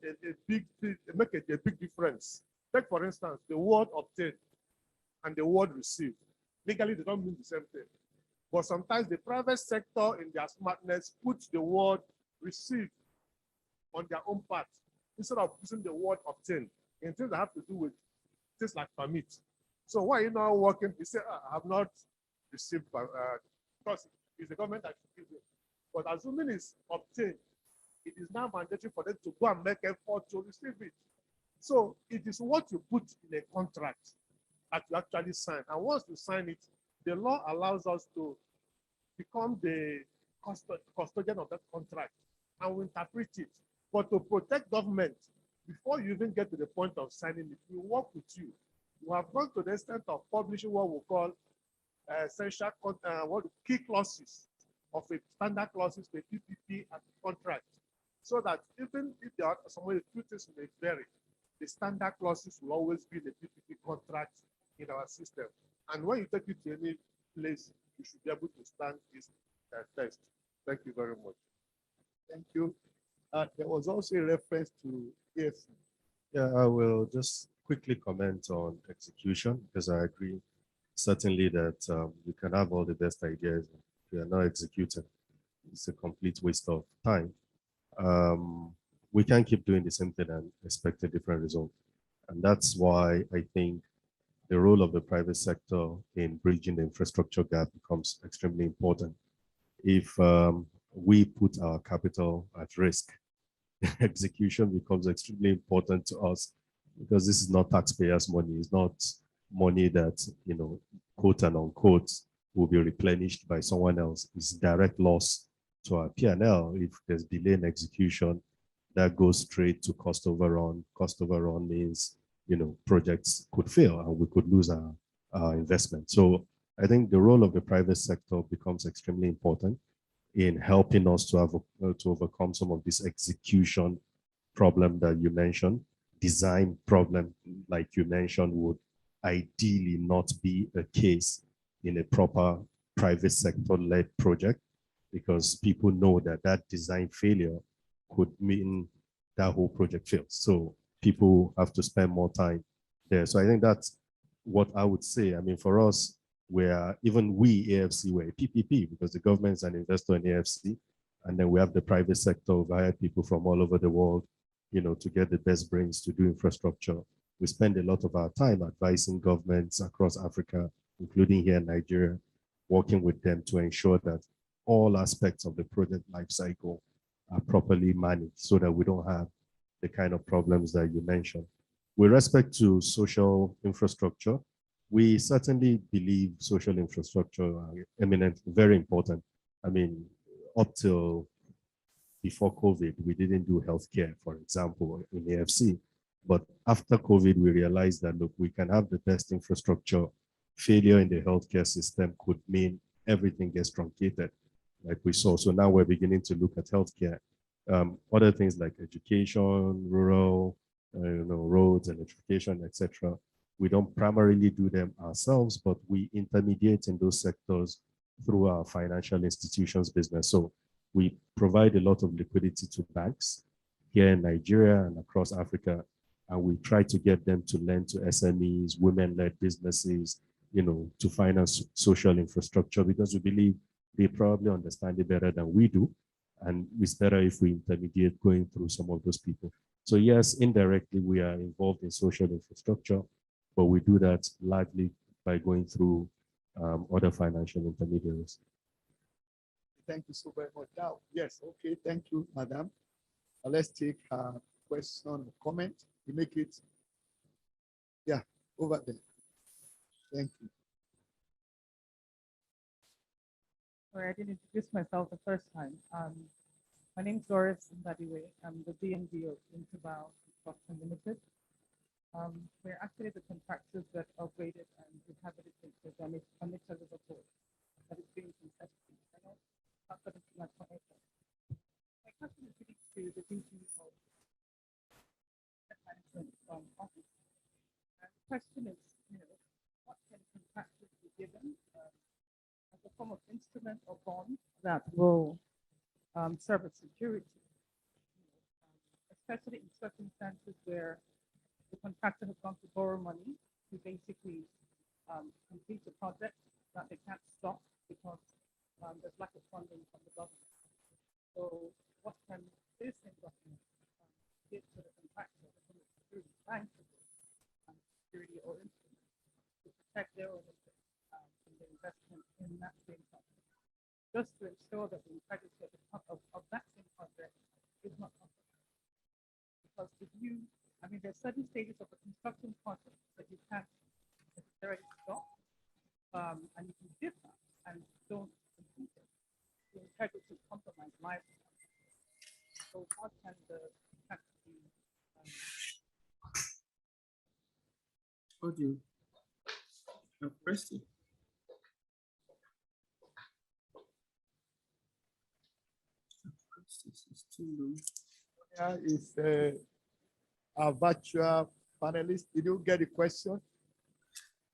make a big difference. Take, for instance, the word obtained and the word received. Legally, they don't mean the same thing. But sometimes the private sector, in their smartness, puts the word received on their own part instead of using the word obtained in things that have to do with things like permit. So why are you not working? You say, I have not received, because it's the government that should give it. But assuming it's obtained, it is now mandatory for them to go and make effort to receive it. So it is what you put in a contract that you actually sign. And once you sign it, the law allows us to become the custodian of that contract and we interpret it. But to protect government, before you even get to the point of signing it, we work with you. We have gone to the extent of publishing what we call essential key clauses of a standard clauses, the PPP and contract, so that even if there are some way two things may vary, the standard clauses will always be the PPP contract in our system. And when you take it to any place, you should be able to stand this test. Thank you very much. Thank you. There was also a reference to AFC. Yeah, I will just quickly comment on execution because I agree certainly that you can have all the best ideas. If you are not executing, it's a complete waste of time. We can't keep doing the same thing and expect a different result. And that's why I think the role of the private sector in bridging the infrastructure gap becomes extremely important. If we put our capital at risk, execution becomes extremely important to us because this is not taxpayers' money. It's not money that, you know, quote and unquote, will be replenished by someone else. It's direct loss to our P&L. If there's delay in execution, that goes straight to cost overrun. Cost overrun means, you know, projects could fail and we could lose our investment. So I think the role of the private sector becomes extremely important in helping us to have to overcome some of this execution problem that you mentioned. Design problem, like you mentioned, would ideally not be a case in a proper private sector-led project because people know that that design failure could mean that whole project fails. So people have to spend more time there. So I think that's what I would say. I mean, for us, even we, AFC, we're a PPP because the government is an investor in AFC. And then we have the private sector, we hire people from all over the world, you know, to get the best brains to do infrastructure. We spend a lot of our time advising governments across Africa, including here in Nigeria, working with them to ensure that all aspects of the project lifecycle are properly managed so that we don't have the kind of problems that you mentioned. With respect to social infrastructure, we certainly believe social infrastructure are eminent, very important. I mean, up till before COVID, we didn't do healthcare, for example, in AFC. But after COVID, we realized that, look, we can have the best infrastructure. Failure in the healthcare system could mean everything gets truncated, like we saw. So now we're beginning to look at healthcare. Other things like education, rural, roads, electrification, etc. We don't primarily do them ourselves, but we intermediate in those sectors through our financial institutions business. So we provide a lot of liquidity to banks here in Nigeria and across Africa, and we try to get them to lend to SMEs, women-led businesses, to finance social infrastructure, because we believe they probably understand it better than we do. And it's better if we intermediate going through some of those people. So yes, indirectly, we are involved in social infrastructure, but we do that largely by going through other financial intermediaries. Thank you so very much. Now, yes, okay, thank you, madam. Let's take a question or comment. You make it, yeah, over there. Thank you. Sorry, I didn't introduce myself the first time. My name is Doris Mbadiwe. I'm the DMD of Interval Construction Limited. We're actually the contractors that upgraded and rehabilitated the Onitsha River Port that is being contested. My question is really to the DG of management office. The question is, what can contractors be given as a form of instrument or bond that will serve as security, especially in circumstances where the contractor has gone to borrow money to basically complete a project that they can't stop because there's lack of funding from the government. So what can this investment give to the contractor from the security bank security or instrument to protect their own interests from the investment in that same project, just to ensure that the integrity of that same project is not compromised? Because there's certain stages of a construction project that you can't necessarily stop, and if you differ and don't complete it, the integrity compromise lies. So how can the contractor be? Audio. Press it. It's too low. Yeah, is a virtual panelist. Did you get the question?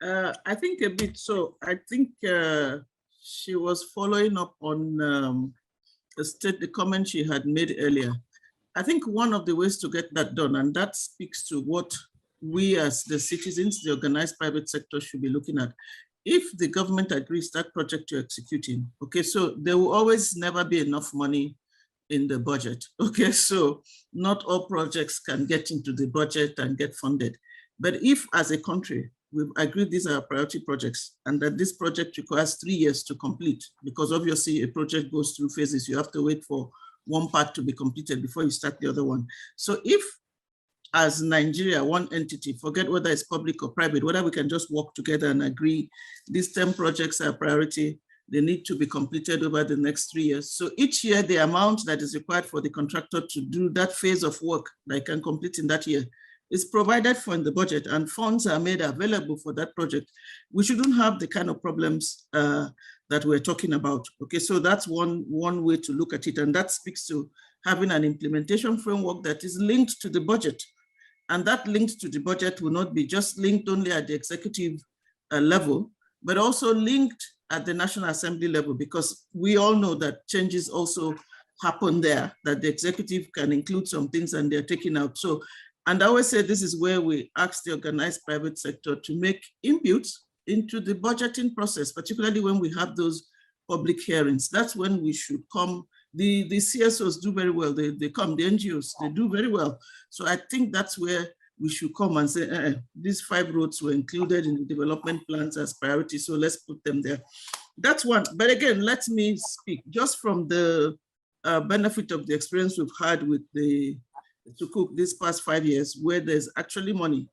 I think a bit. So I think she was following up on the comment she had made earlier. I think one of the ways to get that done, and that speaks to what we as the citizens, the organized private sector should be looking at. If the government agrees that project you're executing, okay, so there will always never be enough money in the budget. Okay, so not all projects can get into the budget and get funded. But if as a country, we've agreed these are priority projects and that this project requires 3 years to complete, because obviously a project goes through phases, you have to wait for one part to be completed before you start the other one. So if as Nigeria, one entity, forget whether it's public or private, whether we can just work together and agree these 10 projects are priority, they need to be completed over the next 3 years. So each year, the amount that is required for the contractor to do that phase of work that I can complete in that year is provided for in the budget, and funds are made available for that project. We shouldn't have the kind of problems that we're talking about. Okay, so that's one way to look at it, and that speaks to having an implementation framework that is linked to the budget. And that linked to the budget will not be just linked only at the executive level, but also linked at the National Assembly level, because we all know that changes also happen there, that the executive can include some things and they're taken out. So, and I always say this is where we ask the organized private sector to make inputs into the budgeting process, particularly when we have those public hearings. That's when we should come. The CSOs do very well. They come, the NGOs, they do very well. So I think that's where we should come and say, these 5 roads were included in the development plans as priority, so let's put them there. That's one. But again, let me speak just from the benefit of the experience we've had with the Sukuk these past 5 years, where there's actually money.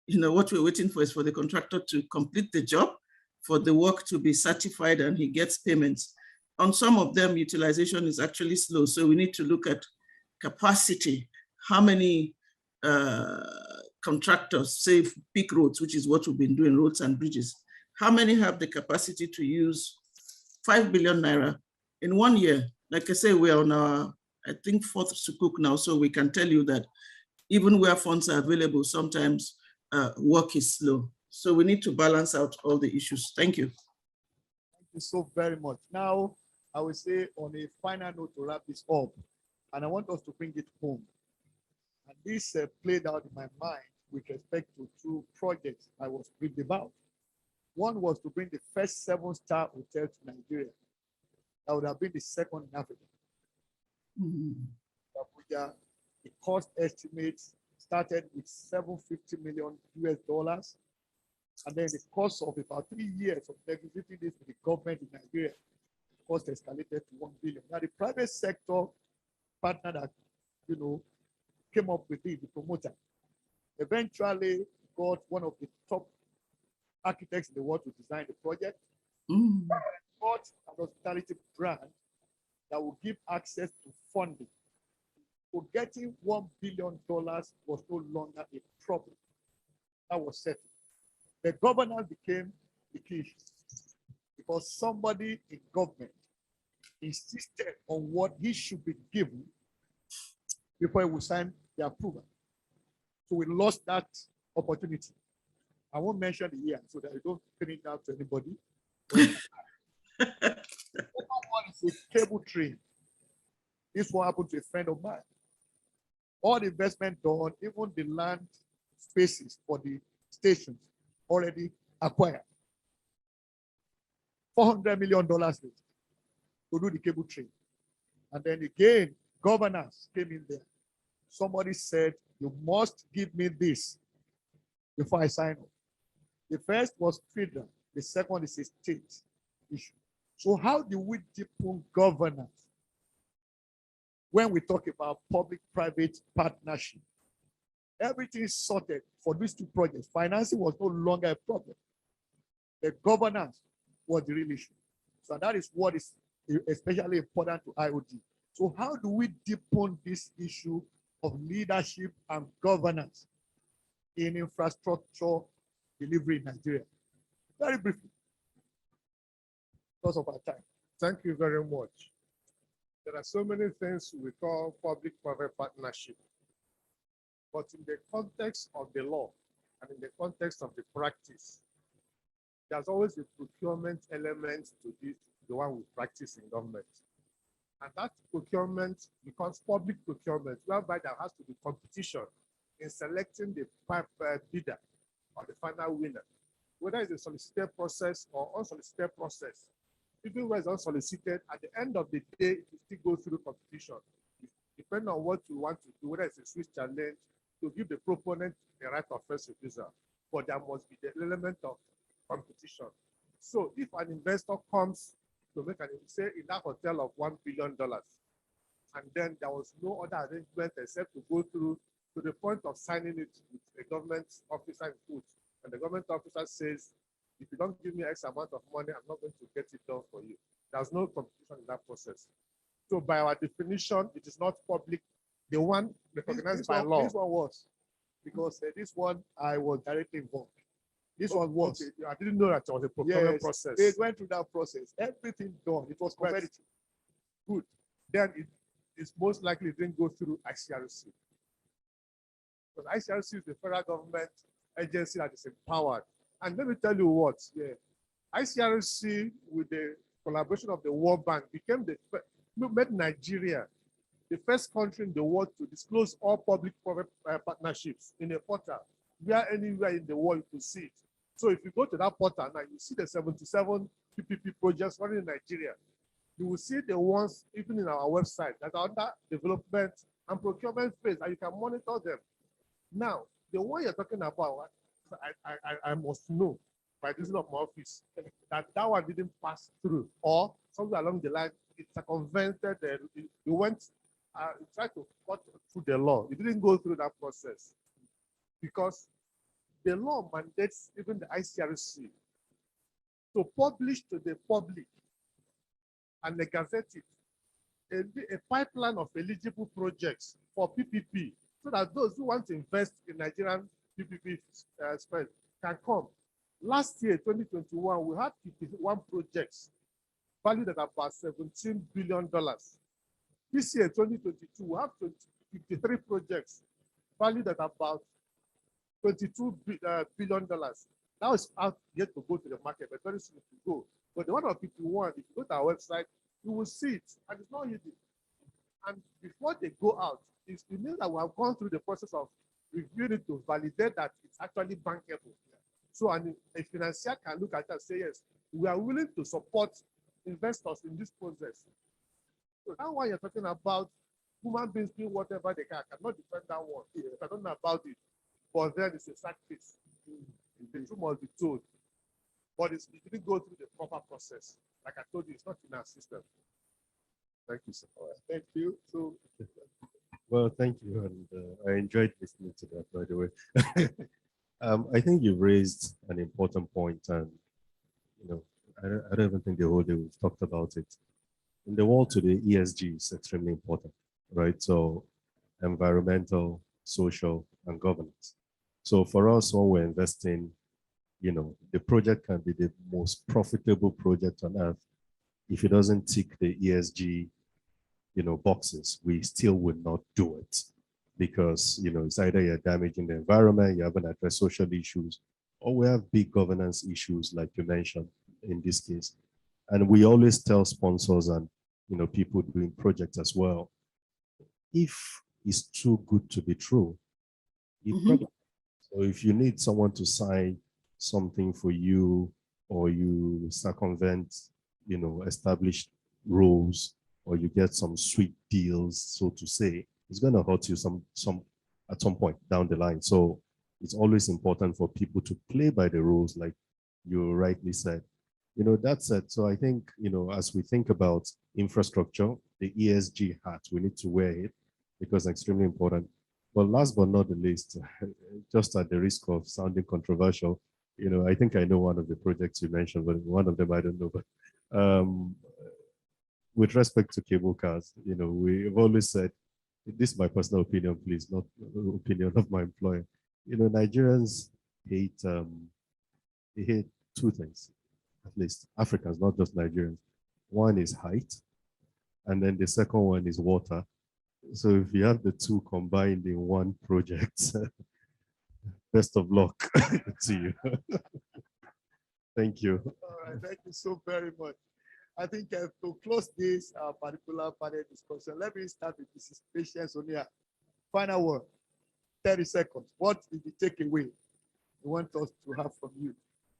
What we're waiting for is for the contractor to complete the job, for the work to be certified, and he gets payments. On some of them, utilization is actually slow. So we need to look at capacity. How many contractors, say peak roads, which is what we've been doing, roads and bridges, how many have the capacity to use 5 billion naira in 1 year? Like I say, we're on our, I think, 4th Sukuk now, so we can tell you that even where funds are available, sometimes work is slow. So we need to balance out all the issues. Thank you. Thank you so very much. Now, I will say on a final note to wrap this up, and I want us to bring it home. And this played out in my mind with respect to two projects I was briefed about. One was to bring the first 7-star hotel to Nigeria. That would have been the second in Africa. Abuja, the cost estimates started with $750 million US, and then the cost of about 3 years of negotiating this with the government in Nigeria, the cost escalated to $1 billion. Now the private sector partner that came up with it, the promoter, eventually got one of the top architects in the world to design the project. Got an hospitality brand that will give access to funding. So getting $1 billion was no longer a problem. That was settled. The governance became the key issue because somebody in government insisted on what he should be given before he would sign the approval. So we lost that opportunity. I won't mention the year so that I don't pin it out to anybody. The second one is a cable train. This one happened to a friend of mine. All the investment done, even the land spaces for the stations already acquired. $400 million to do the cable train. And then again, governance came in there. Somebody said, you must give me this before I sign up. The first was federal. The second is a state issue. So how do we deepen governance when we talk about public-private partnership? Everything is sorted for these two projects. Financing was no longer a problem. The governance was the real issue. So that is what is especially important to IoD. So how do we deepen this issue of leadership and governance in infrastructure delivery in Nigeria? Very briefly, because of our time. Thank you very much. There are so many things we call public-private partnership. But in the context of the law and in the context of the practice, there's always a procurement element to this, the one we practice in government. And that procurement becomes public procurement, whereby there has to be competition in selecting the bidder or the final winner, whether it's a solicited process or unsolicited process. Even when it's unsolicited, at the end of the day, it will still go through competition. Depending on what you want to do, whether it's a Swiss challenge, to give the proponent the right of first refusal. But there must be the element of competition. So if an investor comes to make an say in that hotel of $1 billion, and then there was no other arrangement except to go through to the point of signing it with a government officer in foot, and the government officer says, if you don't give me X amount of money, I'm not going to get it done for you. There's no competition in that process. So by our definition, it is not public. The one recognized by law. This one was, because this one I was directly involved. This one was. Okay. I didn't know that it was a procurement process. It went through that process. Everything done. It was competitive. Good. Then it's most likely it didn't go through ICRC. Because ICRC is the federal government agency that is empowered. And let me tell you what, ICRC, with the collaboration of the World Bank, made Nigeria the first country in the world to disclose all public-private partnerships in a portal, where anywhere in the world you can see it. So if you go to that portal now, you see the 77 PPP projects running in Nigeria. You will see the ones even in our website that are under development and procurement phase, and you can monitor them. Now, the one you're talking about, I must know by reason of my office that one didn't pass through, or somewhere along the line it circumvented. You went, tried to cut through the law. It didn't go through that process because the law mandates even the ICRC to publish to the public and the gazette it a pipeline of eligible projects for PPP, so that those who want to invest in Nigerian PPP spend can come. Last year, 2021, we had 51 projects valued at about $17 billion. This year, 2022, we have 53 projects valued at about $22 billion. Now it's out yet to go to the market, but very soon to go. But the one of 51, if you go to our website, you will see it, and it's not easy. And before they go out, it means that we have gone through the process of reviewing it to validate that it's actually bankable. So a financier can look at it and say, yes, we are willing to support investors in this process. So that's why you're talking about human beings doing whatever they can. I cannot defend that one. I don't know about it. But then it's a sad case. The truth must be told. But it didn't go through the proper process. Like I told you, it's not in our system. Thank you, sir. All right. Thank you. So, well, thank you. And I enjoyed listening to that, by the way. I think you've raised an important point, and I don't even think the whole day we've talked about it. In the world today, ESG is extremely important, right? So environmental, social, and governance. So for us, when we're investing, the project can be the most profitable project on earth. If it doesn't tick the ESG, boxes, we still would not do it because, it's either you're damaging the environment, you haven't addressed social issues, or we have big governance issues like you mentioned in this case. And we always tell sponsors and, people doing projects as well, if it's too good to be true, so if you need someone to sign something for you, or you circumvent, established rules, or you get some sweet deals, so to say, it's going to hurt you at some point down the line. So it's always important for people to play by the rules, like you rightly said. That's it. So I think, as we think about infrastructure, the ESG hat, we need to wear it because it's extremely important. But last but not the least, just at the risk of sounding controversial, I think I know one of the projects you mentioned, but one of them I don't know. But with respect to cable cars, we've always said, this is my personal opinion, please, not the opinion of my employer. Nigerians hate they hate two things, at least Africans, not just Nigerians. One is height, and then the second one is water. So if you have the two combined in one project, best of luck to you. Thank you. All right, thank you so very much. I think to close this particular panel discussion, let me start with Mrs. Patience Onia. Final word, 30 seconds. What is the takeaway you want us to have from you?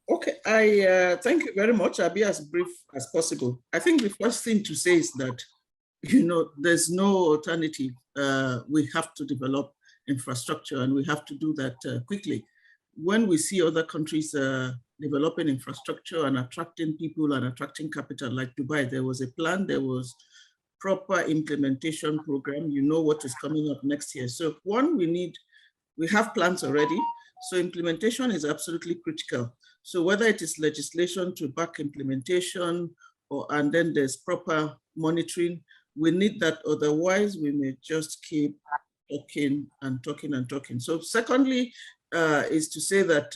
Okay, I thank you very much. I'll be as brief as possible. I think the first thing to say is that, there's no alternative. We have to develop infrastructure, and we have to do that quickly. When we see other countries developing infrastructure and attracting people and attracting capital like Dubai, there was a plan, there was proper implementation program. You know what is coming up next year. So one, we have plans already. So implementation is absolutely critical. So whether it is legislation to back implementation, and then there's proper monitoring, we need that. Otherwise, we may just keep talking and talking and talking. So secondly, is to say that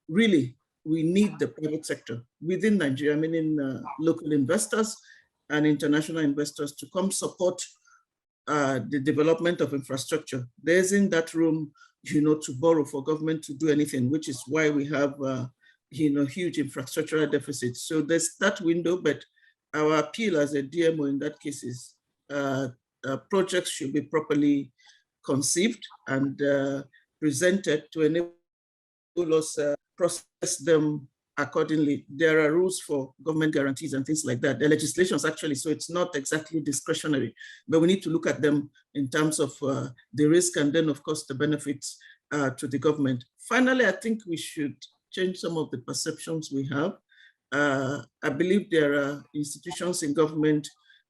really we need the private sector within Nigeria, meaning local investors and international investors to come support the development of infrastructure. There isn't that room, to borrow for government to do anything, which is why we have, huge infrastructural deficits. So there's that window, but our appeal as a DMO in that case is projects should be properly conceived and presented to enable us process them accordingly. There are rules for government guarantees and things like that. The legislations actually, so it's not exactly discretionary, but we need to look at them in terms of the risk and then of course the benefits to the government. Finally, I think we should change some of the perceptions we have. I believe there are institutions in government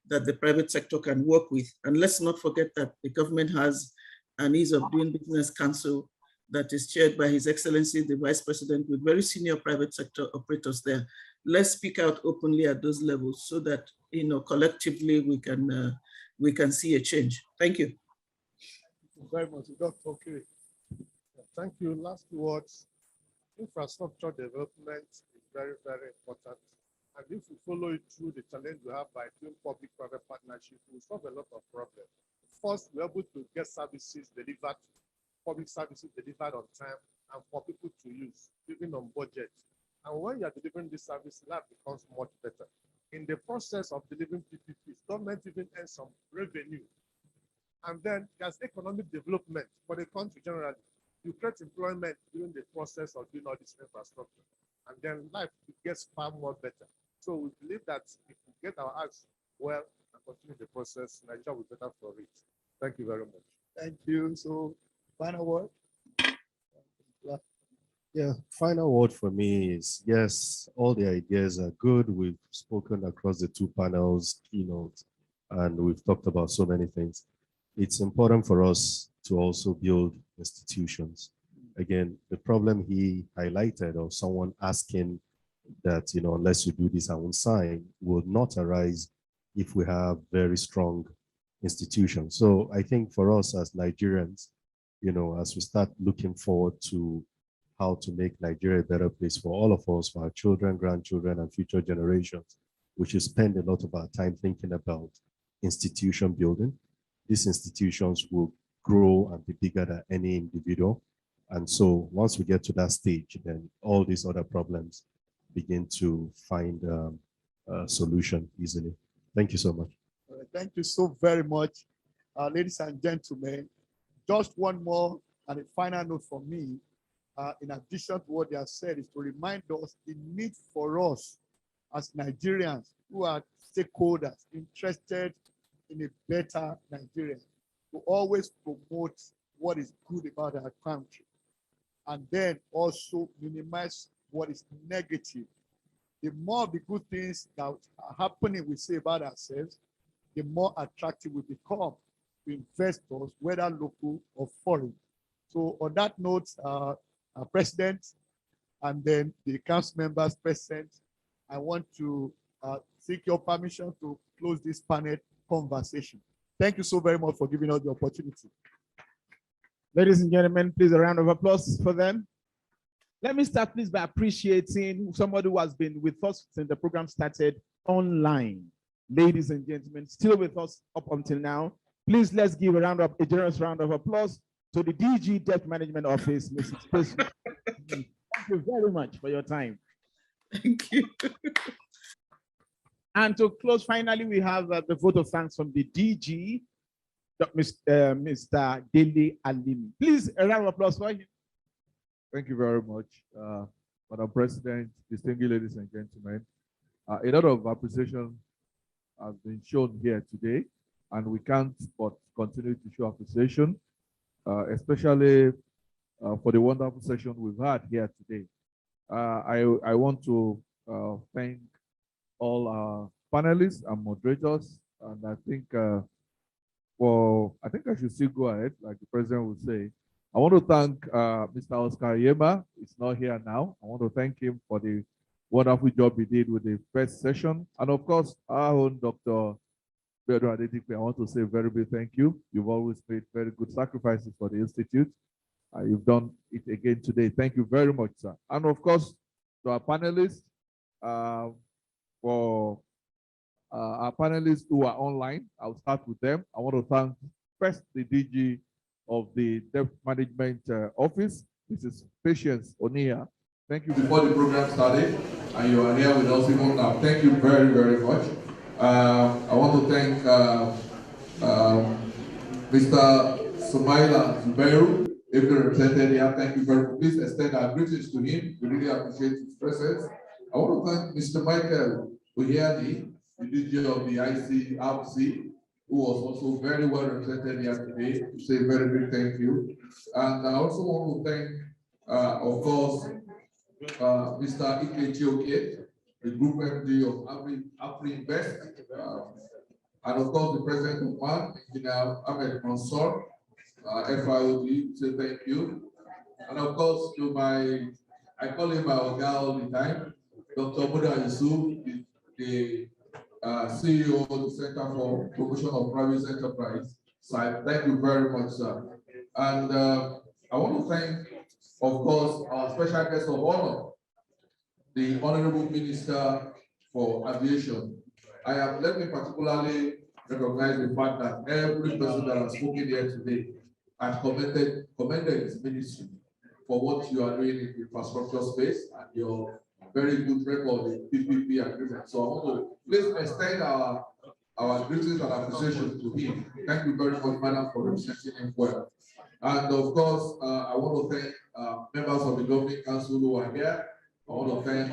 that the private sector can work with. And let's not forget that the government has an Ease of Doing Business Council that is chaired by His Excellency, the Vice President, with very senior private sector operators there. Let's speak out openly at those levels so that, collectively we can see a change. Thank you. Thank you very much, Dr. Okay. Thank you. Last words. Infrastructure development is very, very important. And if we follow it through the challenge we have by doing public-private partnership, we solve a lot of problems. First, we're able to get services delivered, public services delivered on time and for people to use, even on budget. And when you are delivering this service, life becomes much better. In the process of delivering PPPs, government even earns some revenue. And then there's economic development for the country generally. You create employment during the process of doing all this infrastructure. And then life gets far more better. So we believe that if we get our acts well and continue the process, Nigeria will be better for it. Thank you very much. Thank you. So, final word. Yeah, final word for me is yes, all the ideas are good. We've spoken across the two panels, keynote, and we've talked about so many things. It's important for us to also build institutions. Again, the problem he highlighted, or someone asking that, unless you do this, I won't sign, will not arise if we have very strong institutions. So I think for us as Nigerians, as we start looking forward to how to make Nigeria a better place for all of us, for our children, grandchildren, and future generations, we should spend a lot of our time thinking about institution building. These institutions will grow and be bigger than any individual. And so once we get to that stage, then all these other problems begin to find a solution easily. Thank you so much. Thank you so very much, ladies and gentlemen. Just one more and a final note from me, in addition to what they have said, is to remind us the need for us as Nigerians who are stakeholders interested in a better Nigeria to always promote what is good about our country and then also minimize what is negative. The more the good things that are happening we say about ourselves, the more attractive we become to investors, whether local or foreign. So on that note, our President and then the council members present, I want to seek your permission to close this panel conversation. Thank you so very much for giving us the opportunity. Ladies and gentlemen, please a round of applause for them. Let me start please by appreciating somebody who has been with us since the program started online. Ladies and gentlemen, still with us up until now. Please let's give a generous round of applause to the DG Debt Management Office, Mrs. Chris. Thank you very much for your time. Thank you. And to close, finally, we have the vote of thanks from the DG, Mr. Dele Alimi. Please, a round of applause for him. Thank you very much, Madam President, distinguished ladies and gentlemen. A lot of appreciation has been shown here today, and we can't but continue to show appreciation, especially for the wonderful session we've had here today. I want to thank all our panelists and moderators, and I think I should still go ahead, like the president would say. I want to thank Mr. Oscar Yema. He's not here now. I want to thank him for the wonderful job he did with the first session. And of course, our own Dr. Pedro Adedipe, I want to say a very big thank you. You've always made very good sacrifices for the Institute. You've done it again today. Thank you very much, sir. And of course, to our panelists, for our panelists who are online, I'll start with them. I want to thank first the DG of the Debt Management Office, Mrs. Patience Onia. Thank you. Before the program started, and you are here with us even now. Thank you very, very much. I want to thank Mr. Sumaila Zubairu, if you represented here. Thank you very much. Please extend our greetings to him. We really appreciate his presence. I want to thank Mr. Michael Uhiadi, the DG of the ICRC, who was also very well represented here today, to say a very big thank you. And I also want to thank, of course, Mr. Ike Chioke, the Group MD of AfriInvest, and of course the President of MAN, Engineer Ahmed Mansour, FIOD, say thank you. And of course to I call him my Oga all the time, Dr. Muda Yusuf, the CEO of the Center for Promotion of Private Enterprise. So thank you very much, sir. And I want to thank, of course, our special guest of honor, the Honorable Minister for Aviation. Let me particularly recognize the fact that every person that has spoken here today has commended his ministry for what you are doing in the infrastructure space and your very good record in PPP agreement. So I want to please extend our greetings and appreciation to him. Thank you very much, madam, for representing him well. And of course, I want to thank members of the Governing Council who are here. I want to thank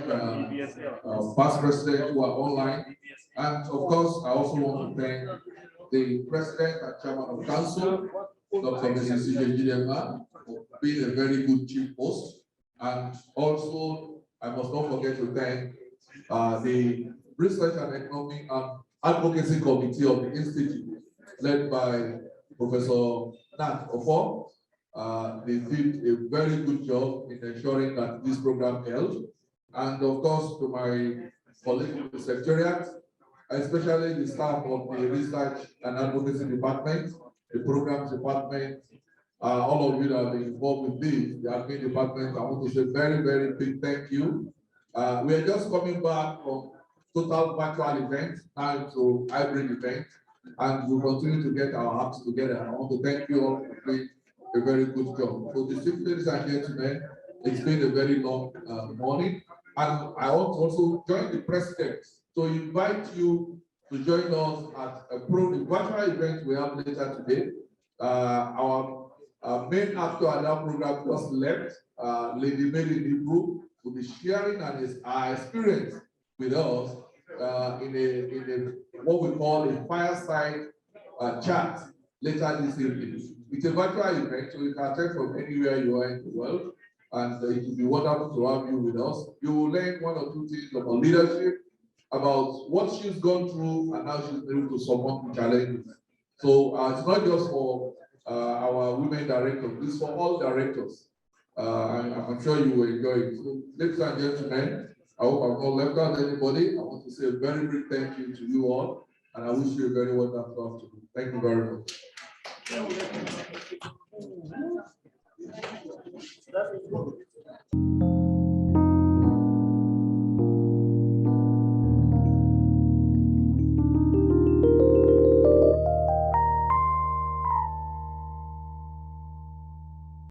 past presidents who are online. And of course, I also want to thank the president and chairman of council, Dr. Mrs. Ejidema, for being a very good chief host. And also, I must not forget to thank the Research and Economic and Advocacy Committee of the Institute, led by Professor Nat Ofo. They did a very good job in ensuring that this program held. And of course, to my colleagues in the Secretariat, especially the staff of the Research and Advocacy Department, the Programs Department, all of you that have been involved with this, the admin department, I want to say very, very big thank you. We are just coming back from total virtual event now to hybrid event, and we continue to get our acts together. I want to thank you all for doing a very good job. So, distinguished ladies and gentlemen, it's been a very long morning, and I want to also join the president to invite you to join us at a virtual event we have later today. Our main actor at that program just left, Lady Mary Libru, will be sharing our experience with us in a what we call a fireside chat later this evening. It's a virtual event, so you can attend from anywhere you are in the world, and it will be wonderful to have you with us. You will learn one or two things about leadership, about what she's gone through and how she's been able to surmount the challenges. So it's not just for our women directors, it's for all directors. I'm sure you will enjoy it. So, ladies and gentlemen, I hope I've not left out anybody. I want to say a very big thank you to you all, and I wish you a very wonderful afternoon. Thank you very much.